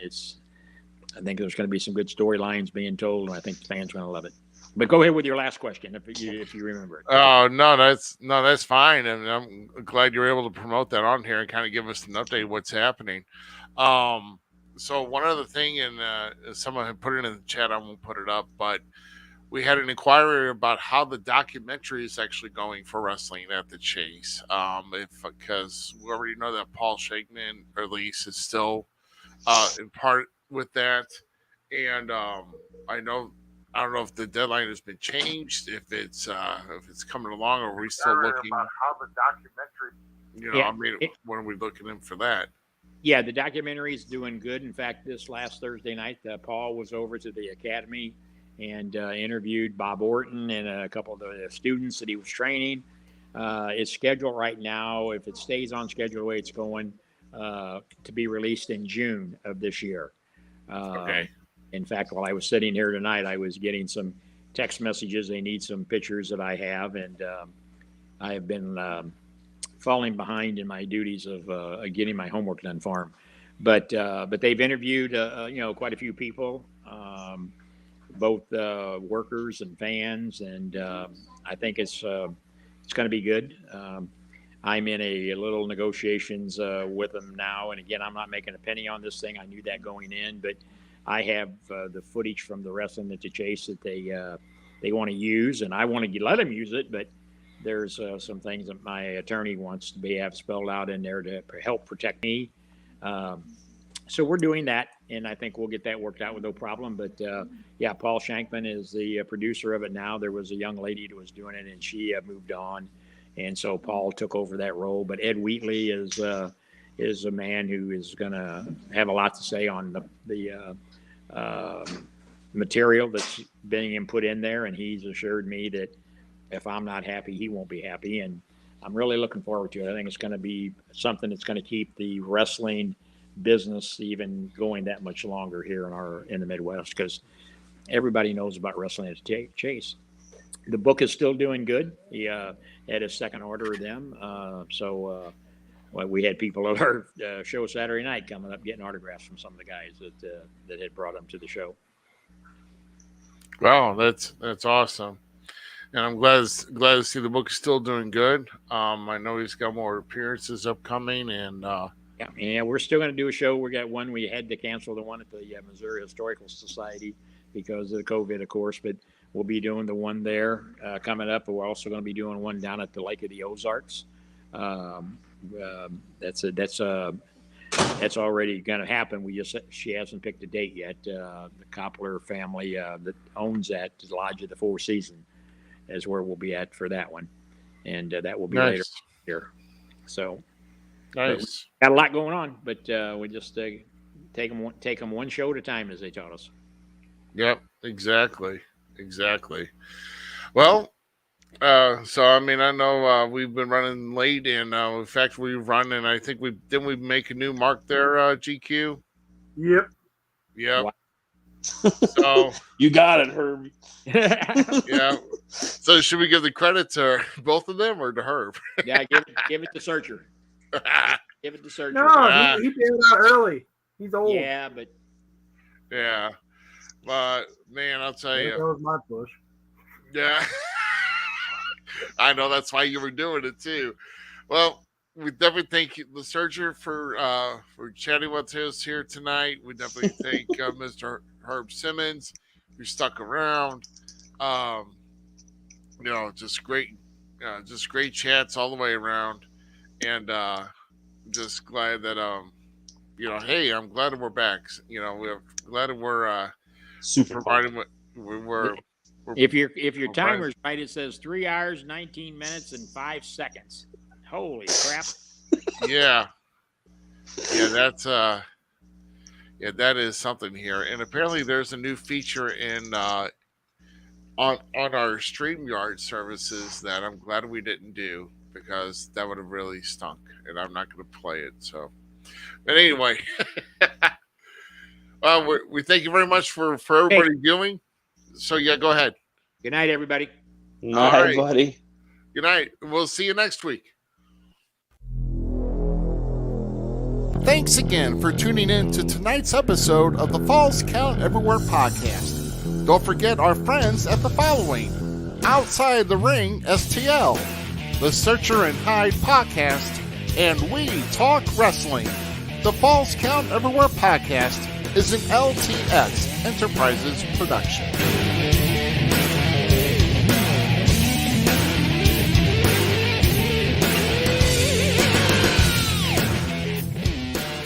think there's going to be some good storylines being told, and I think the fans are going to love it. But go ahead with your last question if you remember it. Oh no, that's fine, and I'm glad you're able to promote that on here and kind of give us an update of what's happening. So one other thing, and someone had put it in the chat, I won't put it up, but we had an inquiry about how the documentary is actually going for wrestling at the Chase. Because we already know that Paul Shankman release is still in part with that, and I don't know if the deadline has been changed, if it's coming along, or are we still looking about how the documentary? When are we looking in for that? Yeah, the documentary is doing good. In fact, this last Thursday night, Paul was over to the academy and interviewed Bob Orton and a couple of the students that he was training. It's scheduled right now, if it stays on schedule the way it's going, to be released in June of this year. Okay. In fact, while I was sitting here tonight, I was getting some text messages. They need some pictures that I have, and I have been falling behind in my duties of getting my homework done for them. But they've interviewed quite a few people, both workers and fans, and I think it's going to be good. I'm in a little negotiations with them now, and again, I'm not making a penny on this thing. I knew that going in, but I have the footage from the wrestling at the Chase that they want to use, and I want to let them use it, but there's some things that my attorney wants to have spelled out in there to help protect me. So we're doing that, and I think we'll get that worked out with no problem. But yeah, Paul Shankman is the producer of it now. There was a young lady that was doing it, and she moved on, and so Paul took over that role. But Ed Wheatley is a man who is going to have a lot to say on the material that's being put in there, and he's assured me that if I'm not happy, he won't be happy, and I'm really looking forward to it. I think it's going to be something that's going to keep the wrestling business even going that much longer here in the Midwest, because everybody knows about wrestling at the Chase. The book is still doing good. He had a second order of them, so we had people at our show Saturday night coming up getting autographs from some of the guys that had brought them to the show. Wow, that's awesome. And I'm glad to see the book is still doing good. I know he's got more appearances upcoming, and yeah, we're still going to do a show. We got one. We had to cancel the one at the Missouri Historical Society because of the COVID, of course. But we'll be doing the one there coming up. But we're also going to be doing one down at the Lake of the Ozarks. That's already going to happen. She hasn't picked a date yet. The Koppler family that owns that Lodge of the Four Seasons is where we'll be at for that one, and that will be later here. So nice. Got a lot going on, but we just take them one show at a time, as they taught us. Yep, exactly. Well, so I mean, I know we've been running late, and in fact, we've run, and I think we make a new mark there, GQ. Yep. Wow. So you got it, Herb. Yeah. So should we give the credit to both of them or to Herb? Yeah, give it to Searcher. Give it to Searcher. No, he bailed out early. He's old. Yeah, but man, I'll tell you. That was my push. Yeah. I know, that's why you were doing it too. Well, we definitely thank the Searcher for chatting with us here tonight. We definitely thank Mr. Herb Simmons, who stuck around. Just great chats all the way around, and just glad that hey, I'm glad that we're back. We're glad that we're super providing we're If your We're timer's right, it says 3 hours, 19 minutes, and 5 seconds. Holy crap! yeah. That's that is something here. And apparently there's a new feature in on our StreamYard services that I'm glad we didn't do, because that would have really stunk, and I'm not going to play it. So, but anyway, we thank you very much for everybody viewing. So yeah, go ahead. Good night, everybody. Night, right. buddy. Good night. We'll see you next week. Thanks again for tuning in to tonight's episode of the Falls Count Everywhere podcast. Don't forget our friends at the following: Outside the Ring STL, the Searcher and Hide podcast, and We Talk Wrestling. The Falls Count Everywhere podcast is an LTS Enterprises production.